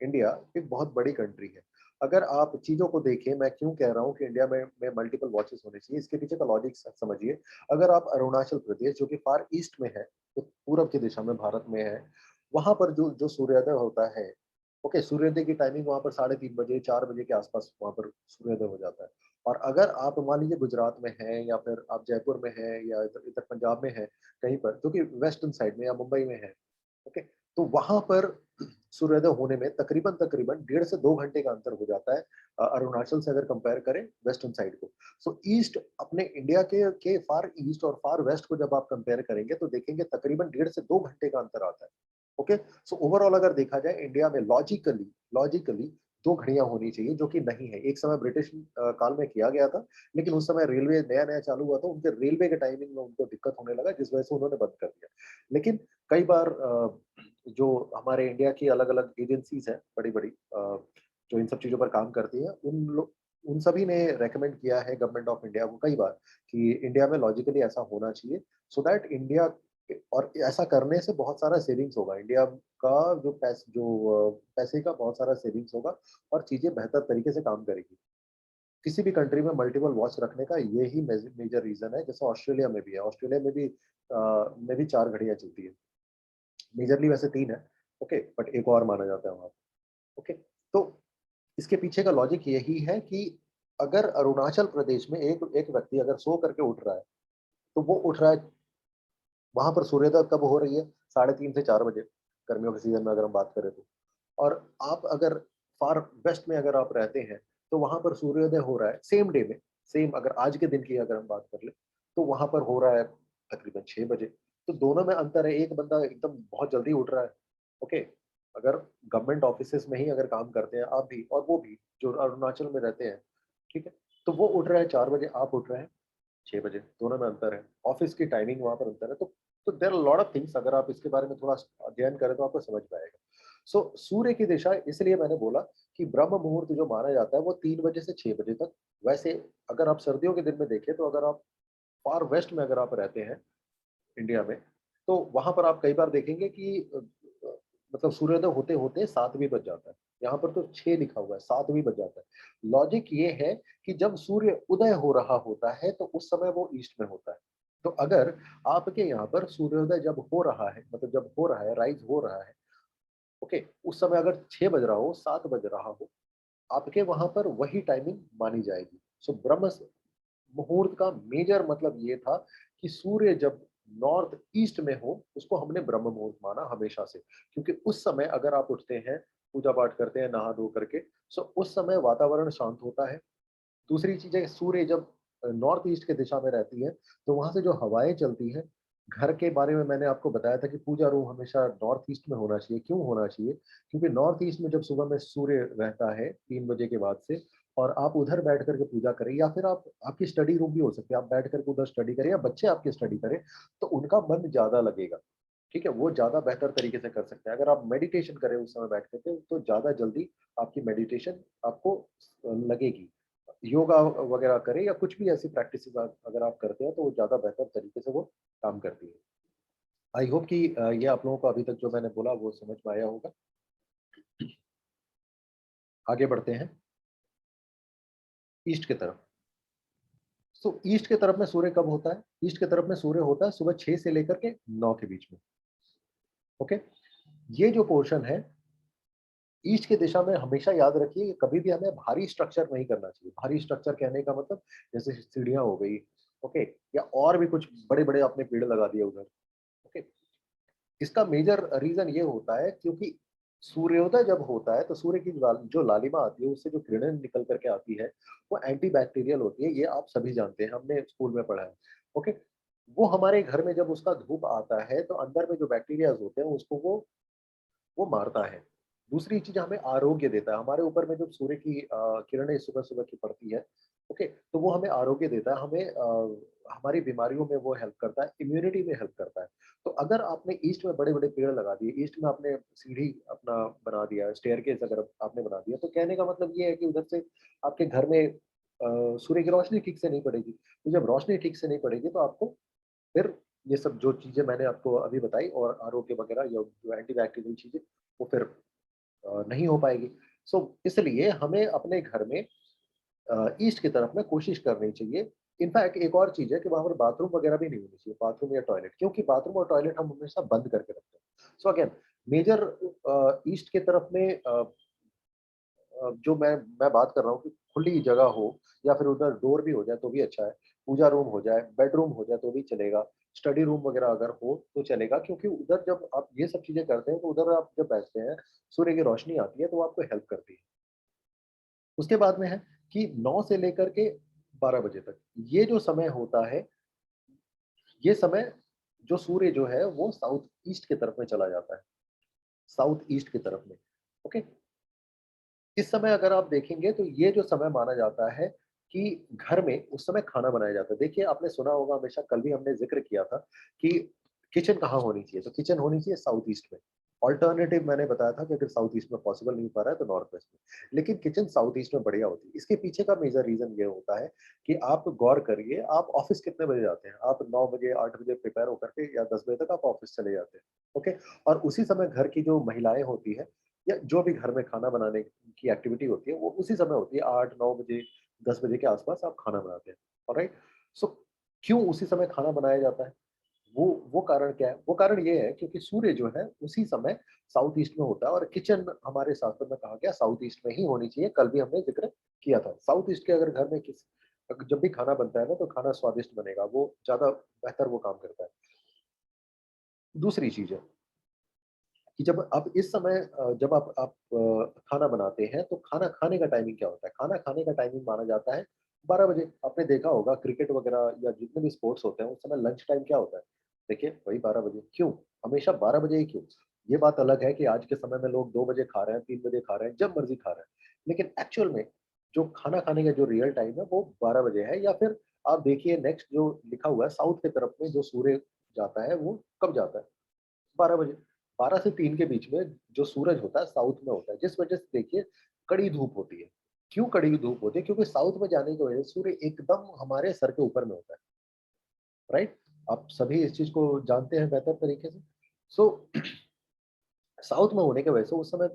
इंडिया एक बहुत बड़ी कंट्री है। अगर आप चीजों को देखें, मैं क्यों कह रहा हूँ कि इंडिया में मल्टीपल वॉचेस होने चाहिए, इसके पीछे का लॉजिक समझिए। अगर आप अरुणाचल प्रदेश, जो कि फार ईस्ट में है, तो पूरब की दिशा में भारत में है, वहां पर जो जो सूर्योदय होता है, ओके, सूर्योदय की टाइमिंग वहां पर 3:30 बजे 4 बजे के आसपास वहां पर सूर्योदय हो जाता है। और अगर आप मान लीजिए गुजरात में हैं, या फिर आप जयपुर में हैं, या इधर इधर पंजाब में है कहीं पर, जो कि वेस्टर्न साइड में या मुंबई में है, ओके, तो वहां पर सूर्योदय होने में तकरीबन तकरीबन 1.5 से 2 घंटे का अंतर हो जाता है, अरुणाचल से अगर कंपेयर करें वेस्टर्न साइड को। सो ईस्ट, अपने इंडिया के फार ईस्ट और फार वेस्ट को जब आप कंपेयर करेंगे तो देखेंगे तकरीबन 1.5 से 2 घंटे का अंतर आता है। ओके, सो ओवरऑल अगर देखा जाए इंडिया में लॉजिकली 2 घड़ियां होनी चाहिए, जो कि नहीं है। एक समय ब्रिटिश काल में किया गया था, लेकिन उस समय रेलवे नया नया चालू हुआ था, उनके रेलवे के टाइमिंग में उनको दिक्कत होने लगा, जिस वजह से उन्होंने बंद कर दिया। लेकिन कई बार जो हमारे इंडिया की अलग अलग एजेंसीज हैं, बड़ी बड़ी जो इन सब चीज़ों पर काम करती है, उन सभी ने रेकमेंड किया है गवर्नमेंट ऑफ इंडिया को कई बार कि इंडिया में लॉजिकली ऐसा होना चाहिए, सो दैट इंडिया, और ऐसा करने से बहुत सारा सेविंग्स होगा इंडिया का, पैसे का बहुत सारा सेविंग्स होगा और चीज़ें बेहतर तरीके से काम करेगी। किसी भी कंट्री में मल्टीपल वॉच रखने का यही मेजर रीजन है। जैसे ऑस्ट्रेलिया में भी है, ऑस्ट्रेलिया में भी 4 घड़ियां चलती है, मेजरली वैसे 3 है, ओके, बट एक और माना जाता है वहाँ, ओके। तो इसके पीछे का लॉजिक यही है कि अगर अरुणाचल प्रदेश में एक एक व्यक्ति अगर सो करके उठ रहा है, तो वो उठ रहा है, वहां पर सूर्योदय कब हो रही है, 3:30 से 4 बजे, गर्मियों के सीजन में अगर हम बात करें तो। और आप अगर फार वेस्ट में अगर आप रहते हैं, तो वहां पर सूर्योदय हो रहा है सेम डे में, सेम अगर आज के दिन की अगर हम बात कर ले, तो वहां पर हो रहा है तकरीबन 6 बजे। तो दोनों में अंतर है, एक बंदा एकदम बहुत जल्दी उठ रहा है, ओके। अगर गवर्नमेंट ऑफिस में ही अगर काम करते हैं आप भी और वो भी जो अरुणाचल में रहते हैं, ठीक है, तो वो उठ रहा है 4 बजे, आप उठ रहे हैं 6 बजे, दोनों में अंतर है, ऑफिस की टाइमिंग वहां पर अंतर है। तो there are lot of things, अगर आप इसके बारे में थोड़ा अध्ययन करें तो आपको समझ में आएगा। सो सूर्य की दिशा, इसलिए मैंने बोला कि ब्रह्म मुहूर्त जो माना जाता है वो 3 बजे से 6 बजे तक। वैसे अगर आप सर्दियों के दिन में देखें, तो अगर आप फार वेस्ट में अगर आप रहते हैं इंडिया में, तो वहां पर आप कई बार देखेंगे कि मतलब सूर्योदय होते होते 7 भी बज जाता है। यहाँ पर तो 6 लिखा हुआ है, 7 भी बज जाता है। लॉजिक ये है कि जब सूर्य उदय हो रहा होता है, तो उस समय वो ईस्ट में होता है। तो अगर आपके यहाँ पर सूर्योदय जब हो रहा है, मतलब जब हो रहा है, राइज हो रहा है, ओके, उस समय अगर 6 बज रहा हो, 7 बज रहा हो, आपके वहां पर वही टाइमिंग मानी जाएगी। सो ब्रह्म मुहूर्त का मेजर मतलब ये था कि सूर्य जब नॉर्थ ईस्ट में हो, उसको हमने ब्रह्म मुहूर्त माना हमेशा से, क्योंकि उस समय अगर आप उठते हैं, पूजा पाठ करते हैं नहा धो करके, सो उस समय वातावरण शांत होता है। दूसरी चीज है, सूर्य जब नॉर्थ ईस्ट के दिशा में रहती है, तो वहां से जो हवाएं चलती हैं, घर के बारे में मैंने आपको बताया था कि पूजा रूम हमेशा नॉर्थ ईस्ट में होना चाहिए। क्यों होना चाहिए? क्योंकि नॉर्थ ईस्ट में जब सुबह में सूर्य रहता है 3 बजे के बाद से, और आप उधर बैठ करके पूजा करें, या फिर आप, आपकी स्टडी रूम भी हो सकती है, आप बैठ करके उधर स्टडी करें, या बच्चे आपके स्टडी करें, तो उनका मन ज्यादा लगेगा, ठीक है, वो ज्यादा बेहतर तरीके से कर सकते हैं। अगर आप मेडिटेशन करें उस समय बैठ करके, तो ज्यादा जल्दी आपकी मेडिटेशन आपको लगेगी। योगा वगैरह करें या कुछ भी ऐसी प्रैक्टिस अगर आप करते हैं, तो वो ज्यादा बेहतर तरीके से वो काम करती है। आई होप कि ये आप लोगों को अभी तक जो मैंने बोला वो समझ में आया होगा। आगे बढ़ते हैं ईस्ट की तरफ। सो ईस्ट की तरफ में सूर्य कब होता है? ईस्ट की तरफ में सूर्य होता है सुबह 6 से लेकर के 9 के बीच में, ओके। ये जो पोर्शन है ईस्ट की दिशा में, हमेशा याद रखिए कि कभी भी हमें भारी स्ट्रक्चर नहीं करना चाहिए। भारी स्ट्रक्चर कहने का मतलब जैसे सीढ़ियां हो गई, ओके, या और भी कुछ बड़े बड़े आपने पेड़ लगा दिए उधर, ओके। इसका मेजर रीजन ये होता है क्योंकि सूर्योदय जब होता है, तो सूर्य की जो लालिमा आती है, उससे जो किरणें निकल करके आती है, वो एंटी बैक्टीरियल होती है। ये आप सभी जानते हैं, हमने स्कूल में पढ़ा है, ओके। वो हमारे घर में जब उसका धूप आता है, तो अंदर में जो बैक्टीरिया होते हैं उसको वो मारता है। दूसरी चीज हमें आरोग्य देता है। हमारे ऊपर में जब सूर्य की किरणें सुबह सुबह की पड़ती है, ओके, तो वो हमें आरोग्य देता है, हमें हमारी बीमारियों में वो हेल्प करता है, इम्यूनिटी में हेल्प करता है। तो अगर आपने ईस्ट में बड़े बड़े पेड़ लगा दिए, ईस्ट में आपने सीढ़ी अपना बना दिया, स्टेयरकेस अगर आपने बना दिया, तो कहने का मतलब ये है कि उधर से आपके घर में सूर्य की रोशनी ठीक से नहीं पड़ेगी। तो जब रोशनी ठीक से नहीं पड़ेगी, तो आपको फिर ये सब जो चीजें मैंने आपको अभी बताई, और आरोग्य वगैरह या जो एंटीबैक्टीरियल चीजें, वो फिर नहीं हो पाएगी। सो इसलिए हमें अपने घर में ईस्ट की तरफ में कोशिश करनी चाहिए। इनफैक्ट एक और चीज है कि वहां पर बाथरूम वगैरह भी नहीं होनी चाहिए, बाथरूम या टॉयलेट, क्योंकि बाथरूम और टॉयलेट हम हमेशा बंद करके रखते हैं। सो अगेन, मेजर ईस्ट की तरफ में जो मैं बात कर रहा हूँ कि खुली जगह हो, या फिर उधर डोर भी हो जाए तो भी अच्छा है, पूजा रूम हो जाए, बेडरूम हो जाए तो भी चलेगा, स्टडी रूम वगैरह अगर हो तो चलेगा, क्योंकि उधर जब आप ये सब चीजें करते हैं, तो उधर आप जब बैठते हैं, सूर्य की रोशनी आती है, तो वो आपको हेल्प करती है। उसके बाद में है कि 9 से लेकर के 12 बजे तक ये जो समय होता है, ये समय जो सूर्य जो है वो साउथ ईस्ट की तरफ में चला जाता है, साउथ ईस्ट की तरफ में, ओके। इस समय अगर आप देखेंगे, तो ये जो समय माना जाता है कि घर में उस समय खाना बनाया जाता है। देखिए, आपने सुना होगा, हमेशा कल भी हमने जिक्र किया था कि किचन कहाँ होनी चाहिए, तो किचन होनी चाहिए साउथ ईस्ट में, ऑल्टरनेटिव मैंने बताया था कि अगर साउथ ईस्ट में पॉसिबल नहीं हो पा रहा है तो नॉर्थ वेस्ट में, लेकिन किचन साउथ ईस्ट में बढ़िया होती है। इसके पीछे का मेजर रीजन ये होता है कि आप गौर करिए, आप ऑफिस कितने बजे जाते हैं? आप 9 बजे 8 बजे प्रिपेयर होकर के या 10 बजे तक आप ऑफिस चले जाते हैं, ओके। और उसी समय घर की जो महिलाएं होती है या जो भी घर में खाना बनाने की एक्टिविटी होती है वो उसी समय होती है, 8-9 बजे 10 बजे के आसपास आप खाना बनाते हैं, ऑलराइट। सो क्यों उसी समय खाना बनाया जाता है? वो कारण क्या है? वो कारण ये है क्योंकि सूर्य जो है उसी समय साउथ ईस्ट में होता है और किचन हमारे शास्त्र में कहा गया साउथ ईस्ट में ही होनी चाहिए। कल भी हमने जिक्र किया था। साउथ ईस्ट के अगर घर में जब भी खाना बनता है ना तो खाना स्वादिष्ट बनेगा, वो ज्यादा बेहतर वो काम करता है। दूसरी चीज है कि जब आप इस समय जब आप खाना बनाते हैं तो खाना खाने का टाइमिंग क्या होता है? खाना खाने का टाइमिंग माना जाता है 12 बजे। आपने देखा होगा क्रिकेट वगैरह या जितने भी स्पोर्ट्स होते हैं उस समय लंच टाइम क्या होता है? देखिए वही 12 बजे। क्यों हमेशा 12 बजे ही क्यों? ये बात अलग है कि आज के समय में लोग 2 बजे खा रहे हैं, 3 बजे खा रहे हैं, जब मर्जी खा रहे हैं, लेकिन एक्चुअल में जो खाना खाने का जो रियल टाइम है वो 12 बजे है। या फिर आप देखिए नेक्स्ट जो लिखा हुआ है साउथ की तरफ में जो सूर्य जाता है वो कब जाता है? 12 बजे। 12 से 3 के बीच में जो सूरज होता है साउथ में होता है, जिस वजह से देखिए कड़ी धूप होती है। क्यों कड़ी धूप होती है? क्योंकि साउथ में जाने की वजह से सूर्य एकदम हमारे सर के ऊपर में होता है, राइट? आप सभी इस चीज को जानते हैं बेहतर तरीके से। सो साउथ में होने की वजह से उस समय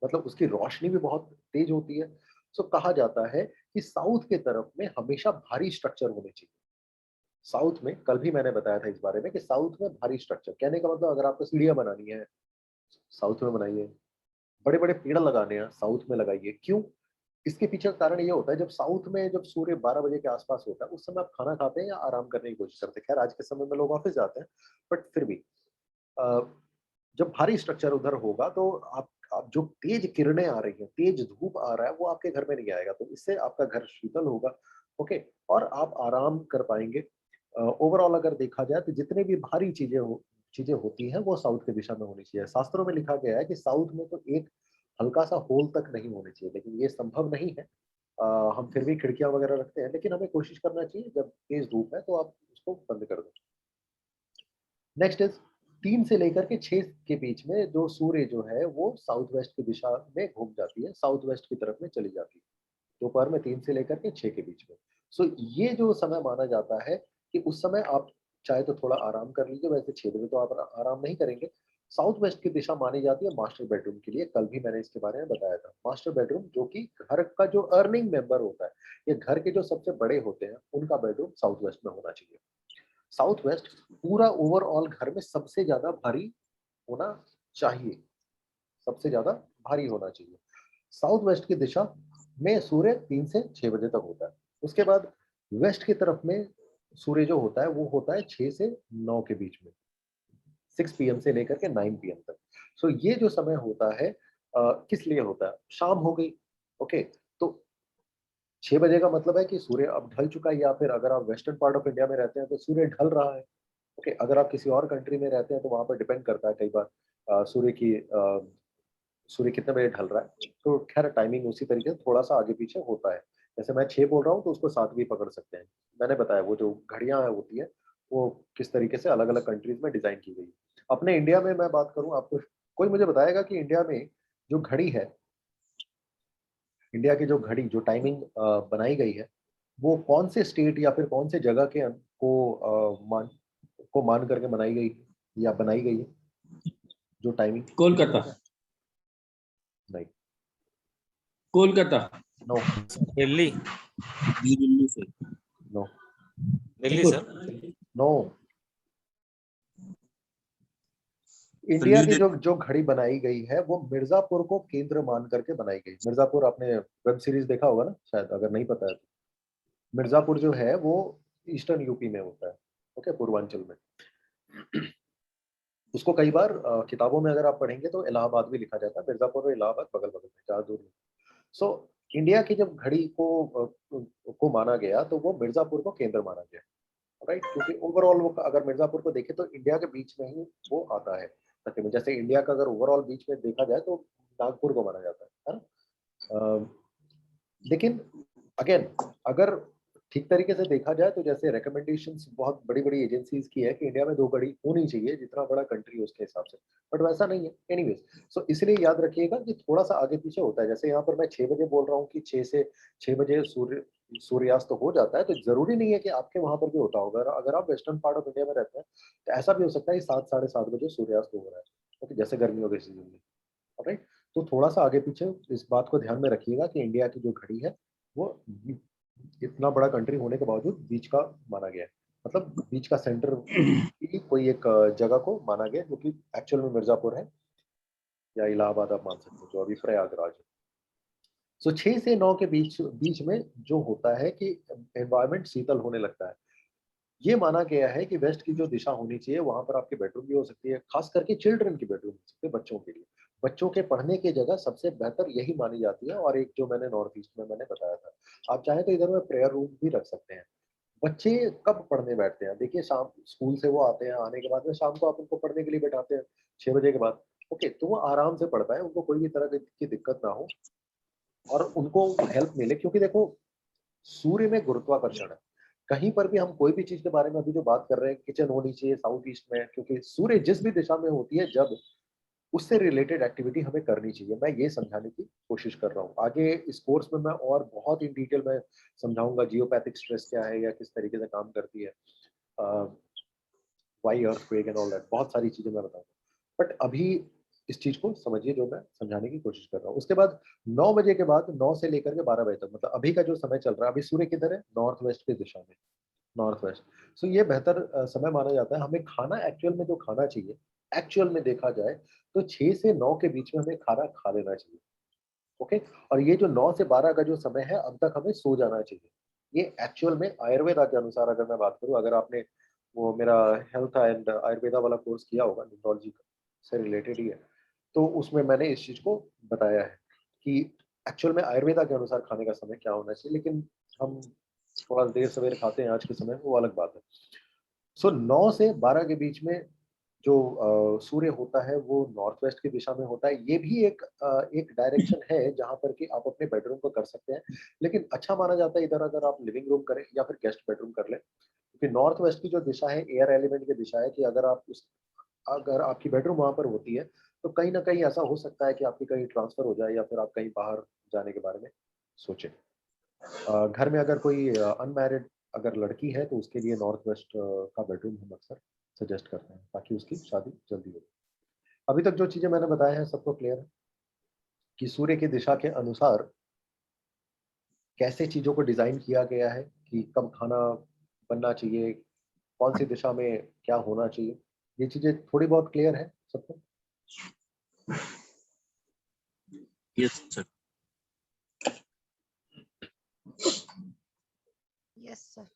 मतलब उसकी रोशनी भी बहुत तेज होती है। सो कहा जाता है कि साउथ के तरफ में हमेशा भारी स्ट्रक्चर होने चाहिए। साउथ में कल भी मैंने बताया था इस बारे में कि साउथ में भारी स्ट्रक्चर कहने का मतलब अगर आपको सीढ़ियां बनानी है साउथ में बनाइए, बड़े-बड़े पेड़ लगाने हैं साउथ में लगाइए। क्यों? इसके पीछे का कारण ये होता है जब साउथ में जब सूर्य 12 बजे के आस-पास होता है, उस समय आप खाना खाते हैं या आराम करने की कोशिश करते हैं? खैर आज के समय में लोग ऑफिस जाते हैं, बट फिर भी अ, जब भारी स्ट्रक्चर उधर होगा तो आप जो तेज किरणें आ रही हैं, तेज धूप आ रहा है, वो आपके घर में नहीं आएगा। तो इससे आपका घर शीतल होगा, ओके? और आप आराम कर पाएँगे। ओवरऑल अगर देखा जाए तो जितनी भी भारी चीज़ें होती हैं, वो साउथ की दिशा में होनी चाहिए। शास्त्रों में लिखा गया है कि साउथ में तो एक हल्का-सा होल तक नहीं होने चाहिए, लेकिन ये संभव नहीं है। हम फिर भी खिड़कियाँ वगैरह रखते हैं, लेकिन हमें कोशिश करना चाहिए जब तेज धूप है तो आप उसको बंद कर दो। नेक्स्ट इज़ 3 से लेकर के 6 के बीच में जो सूर्य जो है वो साउथ वेस्ट की दिशा में घूम जाती है, साउथ वेस्ट की तरफ में चली जाती है। दोपहर में 3 से लेकर के 6 के बीच में। सो ये जो समय माना जाता है कि उस समय आप चाहे तो थोड़ा आराम कर लीजिए, वैसे 6 बजे तो आप आराम नहीं करेंगे। साउथ वेस्ट की दिशा मानी जाती है मास्टर बेडरूम के लिए, कल भी मैंने इसके बारे में बताया था। मास्टर बेडरूम जो कि घर का जो अर्निंग मेंबर होता है, या घर के जो सबसे बड़े होते हैं, उनका बेडरूम साउथ वेस्ट में होना चाहिए। साउथ वेस्ट पूरा ओवरऑल घर में सबसे ज़्यादा भारी होना चाहिए, सबसे ज़्यादा भारी होना चाहिए। साउथ वेस्ट की दिशा में सूर्य 3 से 6 बजे तक होता है। उसके बाद वेस्ट की तरफ में सूर्य जो होता है वो होता है 6 से 9 के बीच में, 6 पीएम से लेकर के 9 पीएम तक। सो ये जो समय होता है किस लिए होता है? शाम हो गई, ओके। तो 6 बजे का मतलब है कि सूर्य अब ढल चुका है, या फिर अगर आप वेस्टर्न पार्ट ऑफ इंडिया में रहते हैं तो सूर्य ढल रहा है, ओके। अगर आप किसी और कंट्री में रहते हैं तो वहाँ पर डिपेंड करता है कई बार सूर्य कितने बजे ढल रहा है। तो खैर टाइमिंग उसी तरीके से थोड़ा-सा आगे-पीछे होता है। जैसे मैं 6 बोल रहा हूँ तो उसको 7 भी पकड़ सकते हैं। मैंने बताया वो जो घड़ियाँ होती हैं, वो किस तरीके से अलग-अलग कंट्रीज़ में डिज़ाइन की गई है। अपने इंडिया में मैं बात करूँ, आपको कोई मुझे बताएगा कि इंडिया में जो घड़ी है, इंडिया की जो घड़ी जो टाइमिंग बनाई गई है, वो कौन से स्टेट या फिर कौन से जगह के को मान करके बनाई गई या बनाई गई है? जो टाइमिंग कोलकाता। नहीं, कोलकाता। नो, दिल्ली। न्यू दिल्ली से। No, Delhi Jaipur. Sir. No. तो इंडिया न्यू की जो दिल्ली। जो घड़ी बनाई गई है वो मिर्जापुर को केंद्र मान करके बनाई गई। मिर्जापुर आपने वेब सीरीज देखा होगा ना शायद, अगर नहीं पता है तो। मिर्जापुर जो है वो ईस्टर्न यूपी में होता है, ओके, पूर्वांचल में। उसको कई बार किताबों में अगर आप पढ़ेंगे तो इलाहाबाद भी लिखा जाता है। मिर्जापुर और इलाहाबाद बगल-बगल में, ज़्यादा दूर नहीं। सो इंडिया की जब घड़ी को माना गया तो वो मिर्जापुर को केंद्र माना गया, राइट? क्योंकि ओवरऑल वो अगर मिर्जापुर को देखें तो इंडिया के बीच में ही वो आता है। तकरीबन जैसे इंडिया का अगर ओवरऑल बीच में देखा जाए तो नागपुर को माना जाता है ना? लेकिन अगेन अगर ठीक तरीके से देखा जाए तो जैसे रिकमेंडेशंस बहुत बड़ी-बड़ी एजेंसीज की है कि इंडिया में 2 घड़ी होनी चाहिए, जितना बड़ा कंट्री है उसके हिसाब से, बट वैसा नहीं है। एनीवेज़, सो इसलिए याद रखिएगा कि थोड़ा-सा आगे-पीछे होता है। जैसे यहाँ पर मैं 6 बजे बोल रहा हूँ कि 6 से 6 बजे सूर्यास्त हो जाता है, तो ज़रूरी नहीं है कि आपके वहाँ पर भी होता होगा। अगर आप वेस्टर्न पार्ट ऑफ इंडिया में रहते हैं, तो ऐसा भी हो सकता है कि 7 साढ़े 7 बजे सूर्यास्त हो रहा है, ओके, जैसे गर्मियों के सीज़न में, ऑलराइट? तो थोड़ा-सा आगे-पीछे इस बात को ध्यान में रखिएगा कि इंडिया की जो घड़ी है, वो इतना बड़ा कंट्री होने के बावजूद बीच का माना गया है। मतलब बीच का सेंटर की कोई एक जगह को माना गया है, जो कि एक्चुअल में मिर्ज़ापुर है या इलाहाबाद आप मान सकते हो, जो अभी प्रयागराज है। सो 6 से 9 के बीच बीच में जो होता है कि एनवायरनमेंट शीतल होने लगता है। ये माना गया है कि वेस्ट की जो दिशा होनी चाहिए, वहाँ पर आपकी बेडरूम भी हो सकती है, खास करके चिल्ड्रन की बेडरूम हो सकती है, बच्चों के लिए। बच्चों के पढ़ने की जगह सबसे बेहतर यही मानी जाती है, और एक जो मैंने नॉर्थ ईस्ट में मैंने बताया था। आप चाहें तो इधर में प्रेयर रूम भी रख सकते हैं। बच्चे कब पढ़ने बैठते हैं? देखिए, शाम स्कूल से वो आते हैं, आने के बाद में शाम को आप उनको पढ़ने के लिए बैठाते हैं, 6 बजे के बाद। ओके, तो वो आराम से पढ़ पाएँ, उनको कोई भी तरह की दिक्कत ना हो और उनको हेल्प मिले, क्योंकि देखो, सूर्य में गुरुत्वाकर्षण है। कहीं पर भी हम कोई भी चीज़ के बारे में अभी जो बात कर रहे हैं, किचन होनी चाहिए साउथ ईस्ट में, क्योंकि सूर्य जिस भी दिशा में होती है, जब उससे रिलेटेड एक्टिविटी हमें करनी चाहिए। मैं ये समझाने की कोशिश कर रहा हूँ। आगे इस कोर्स में मैं और बहुत इन डिटेल में समझाऊँगा जियोपैथिक स्ट्रेस क्या है या किस तरीके से काम करती है। Uh, why earthquake and all that, बहुत सारी चीज़ें मैं बताऊँगा। बट अभी इस चीज़ को समझिए जो मैं समझाने की कोशिश कर रहा हूँ। उसके बाद 9 बजे के बाद 9 से लेकर के 12 बजे तक, मतलब अभी का जो समय चल रहा है, अभी सूर्य किधर है? नॉर्थ वेस्ट की दिशा में, नॉर्थ वेस्ट। सो ये बेहतर समय माना जाता है। हमें खाना एक्चुअल में जो खाना चाहिए, एक्चुअल में देखा जाए तो 6 से 9 के बीच में हमें खाना खा लेना चाहिए, ओके? और ये जो 9 से 12 का जो समय है, अब तक हमें सो जाना चाहिए। ये एक्चुअल में आयुर्वेदा के अनुसार अगर मैं बात करूँ, अगर आपने वो मेरा हेल्थ एंड आयुर्वेदा वाला कोर्स किया होगा, न्यूरोलॉजी का से रिलेटेड ही है, तो उसमें मैंने इस चीज़ को बताया है कि एक्चुअल में आयुर्वेदा के अनुसार खाने का समय क्या होना चाहिए, लेकिन हम थोड़ा देर-सवेर खाते हैं आज के समय में, वो अलग बात है। सो 9 से 12 के बीच में जो सूर्य होता है, वो नॉर्थ वेस्ट की दिशा में होता है। ये भी एक डायरेक्शन है जहाँ पर कि आप अपने बेडरूम को कर सकते हैं। लेकिन अच्छा माना जाता है इधर अगर आप लिविंग रूम करें या फिर गेस्ट बेडरूम कर लें। क्योंकि नॉर्थ वेस्ट की जो दिशा है, एयर एलिमेंट की दिशा है, कि अगर आपकी बेडरूम वहाँ पर होती है, तो कहीं न कहीं ऐसा हो सकता है कि आपकी कहीं ट्रांसफ़र हो जाए या फिर आप कहीं बाहर जाने के बारे में सोचें। घर में अगर कोई अनमैरिड अगर लड़की है, तो उसके लिए नॉर्थ वेस्ट का बेडरूम हम अक्सर सजेस्ट करते हैं, ताकि उसकी शादी जल्दी हो। अभी तक जो चीज़ें मैंने बताया है, सबको क्लियर है कि सूर्य की दिशा के अनुसार कैसे चीज़ों को डिज़ाइन किया गया है, कि कब खाना बनना चाहिए, कौन-सी दिशा में क्या होना चाहिए। ये चीज़ें थोड़ी बहुत क्लियर है सबको? Yes sir. Yes sir.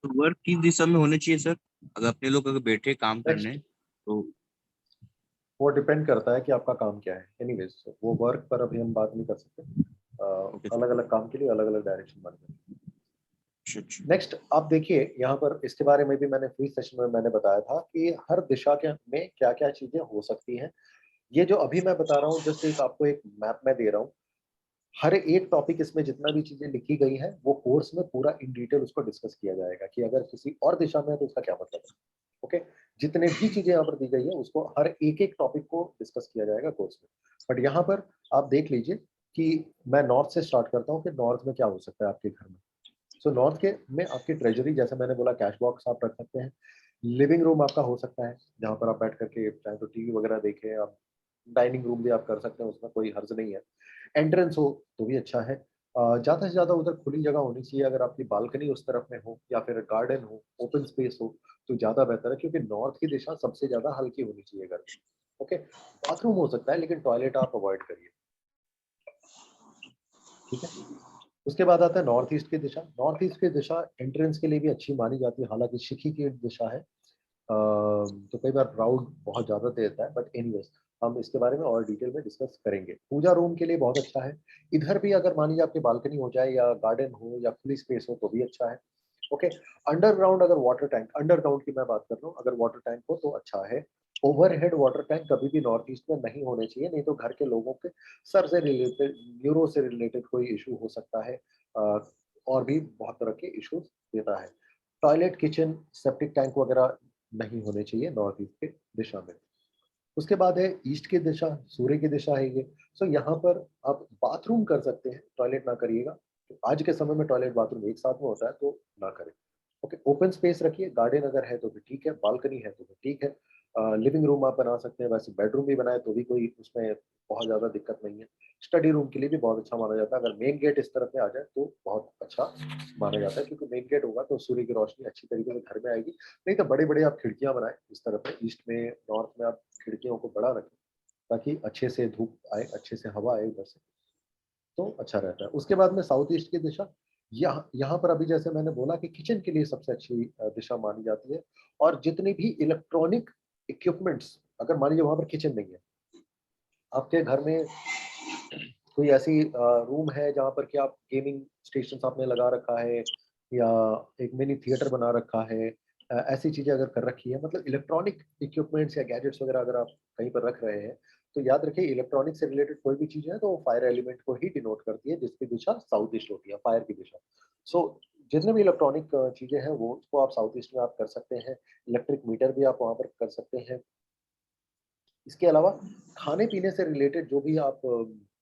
तो वर्क किस दिशा में होने चाहिए सर? अगर अपने लोग अगर बैठे काम करने, नेक्स्ट, तो वो डिपेंड करता है कि आपका काम क्या है। एनीवेज़, वो वर्क पर अभी हम बात नहीं कर सकते। Okay sir. अलग-अलग काम के लिए अलग-अलग डायरेक्शन बन गए। अच्छा, अच्छा। नेक्स्ट आप देखिए, यहाँ पर इसके बारे में भी मैंने फ्री सेशन में मैंने बताया था कि हर दिशा के में क्या-क्या चीज़ें हो सकती हैं। ये जो अभी मैं बता रहा हूँ, जस्ट एक आपको एक मैप मैं दे रहा हूँ। हर एक टॉपिक इसमें जितना भी चीज़ें लिखी गई हैं, वो कोर्स में पूरा इन डिटेल उसको डिस्कस किया जाएगा कि अगर किसी और दिशा में है तो उसका क्या मतलब है, ओके? जितने भी चीज़ें यहाँ पर दी गई है, उसको हर एक-एक टॉपिक को डिस्कस किया जाएगा कोर्स में। बट यहाँ पर आप देख लीजिए कि मैं नॉर्थ से स्टार्ट करता हूँ कि नॉर्थ में क्या हो सकता है आपके घर में। सो नॉर्थ के में आपकी ट्रेजरी, जैसे मैंने बोला, कैश बॉक्स आप रख सकते हैं। लिविंग रूम आपका हो सकता है, जहाँ पर आप बैठ कर के चाहे तो टीवी वगैरह देखें आप। डाइनिंग रूम भी आप कर सकते हैं, उसमें कोई हर्ज नहीं है। एंट्रेंस हो तो भी अच्छा है। ज़्यादा से ज़्यादा उधर खुली जगह होनी चाहिए, अगर आपकी बालकनी उस तरफ में हो या फिर गार्डन हो, ओपन स्पेस हो, तो ज़्यादा बेहतर है, क्योंकि नॉर्थ की दिशा सबसे ज़्यादा हल्की होनी चाहिए घर में, ओके? बाथरूम हो सकता है, लेकिन टॉयलेट आप अवॉइड करिए, ठीक है? उसके बाद आता है नॉर्थ ईस्ट की दिशा। नॉर्थ ईस्ट की दिशा एंट्रेंस के लिए भी अच्छी मानी जाती है, हालाँकि शिखी की दिशा है। तो कई बार क्राउड बहुत ज़्यादा देता है, बट एनीवेज़ हम इसके बारे में और डिटेल में डिस्कस करेंगे। पूजा रूम के लिए बहुत अच्छा है। इधर भी अगर मान लीजिए आपकी बालकनी हो जाए या गार्डन हो या खुली स्पेस हो, तो भी अच्छा है, ओके? अंडरग्राउंड अगर वाटर टैंक, अंडरग्राउंड की मैं बात कर रहा हूँ, अगर वाटर टैंक हो तो अच्छा है। ओवरहेड वाटर टैंक कभी भी नॉर्थ ईस्ट में नहीं होने चाहिए, नहीं तो घर के लोगों के सर से रिलेटेड, न्यूरो से रिलेटेड कोई इशू हो सकता है, और भी बहुत तरह के इश्यूज देता है। टॉयलेट, किचन, सेप्टिक टैंक वगैरह नहीं होने चाहिए नॉर्थ ईस्ट के दिशा में। उसके बाद है ईस्ट की दिशा, सूर्य की दिशा है ये। सो यहाँ पर आप बाथरूम कर सकते हैं, टॉयलेट ना करिएगा। आज के समय में टॉयलेट बाथरूम एक साथ में होता है, तो ना करें। ओके, ओपन स्पेस रखिए, गार्डन अगर है तो भी ठीक है, बालकनी है तो भी ठीक है। लिविंग रूम आप बना सकते हैं, वैसे बेडरूम भी बनाए तो भी कोई उसमें बहुत ज़्यादा दिक्कत नहीं है। स्टडी रूम के लिए भी बहुत अच्छा माना जाता है, अगर मेन गेट इस तरफ में आ जाए तो बहुत अच्छा माना जाता है, क्योंकि मेन गेट होगा तो सूर्य की रोशनी अच्छी तरीके से घर में आएगी। नहीं तो बड़े बड़े आप खिड़कियाँ बनाएं इस तरफ में, ईस्ट में, नॉर्थ में आप खिड़कियों को बड़ा रखें ताकि अच्छे से धूप आए, अच्छे से हवा आए उधर से, तो अच्छा रहता है। उसके बाद में साउथ ईस्ट की दिशा, यहाँ यहाँ पर अभी जैसे मैंने बोला कि किचन के लिए सबसे अच्छी दिशा मानी जाती है। और जितने भी इलेक्ट्रॉनिक इक्विपमेंट्स, अगर मान लीजिए वहां पर किचन नहीं है, आपके घर में कोई ऐसी रूम है जहाँ पर कि आप गेमिंग स्टेशन आपने लगा रखा है, या एक मिनी थिएटर बना रखा है, ऐसी चीजें अगर कर रखी है, मतलब इलेक्ट्रॉनिक इक्विपमेंट्स या गैजेट्स वगैरह अगर आप कहीं पर रख रहे हैं, तो याद रखिए इलेक्ट्रॉनिक से रिलेटेड कोई भी चीज है तो वो फायर एलिमेंट को ही डिनोट करती है, जिसकी दिशा साउथ ईस्ट होती है, फायर की दिशा। सो जितने भी इलेक्ट्रॉनिक चीजें हैं वो उसको आप साउथ ईस्ट में आप कर सकते हैं। इलेक्ट्रिक मीटर भी आप वहाँ पर कर सकते हैं। इसके अलावा खाने पीने से रिलेटेड जो भी आप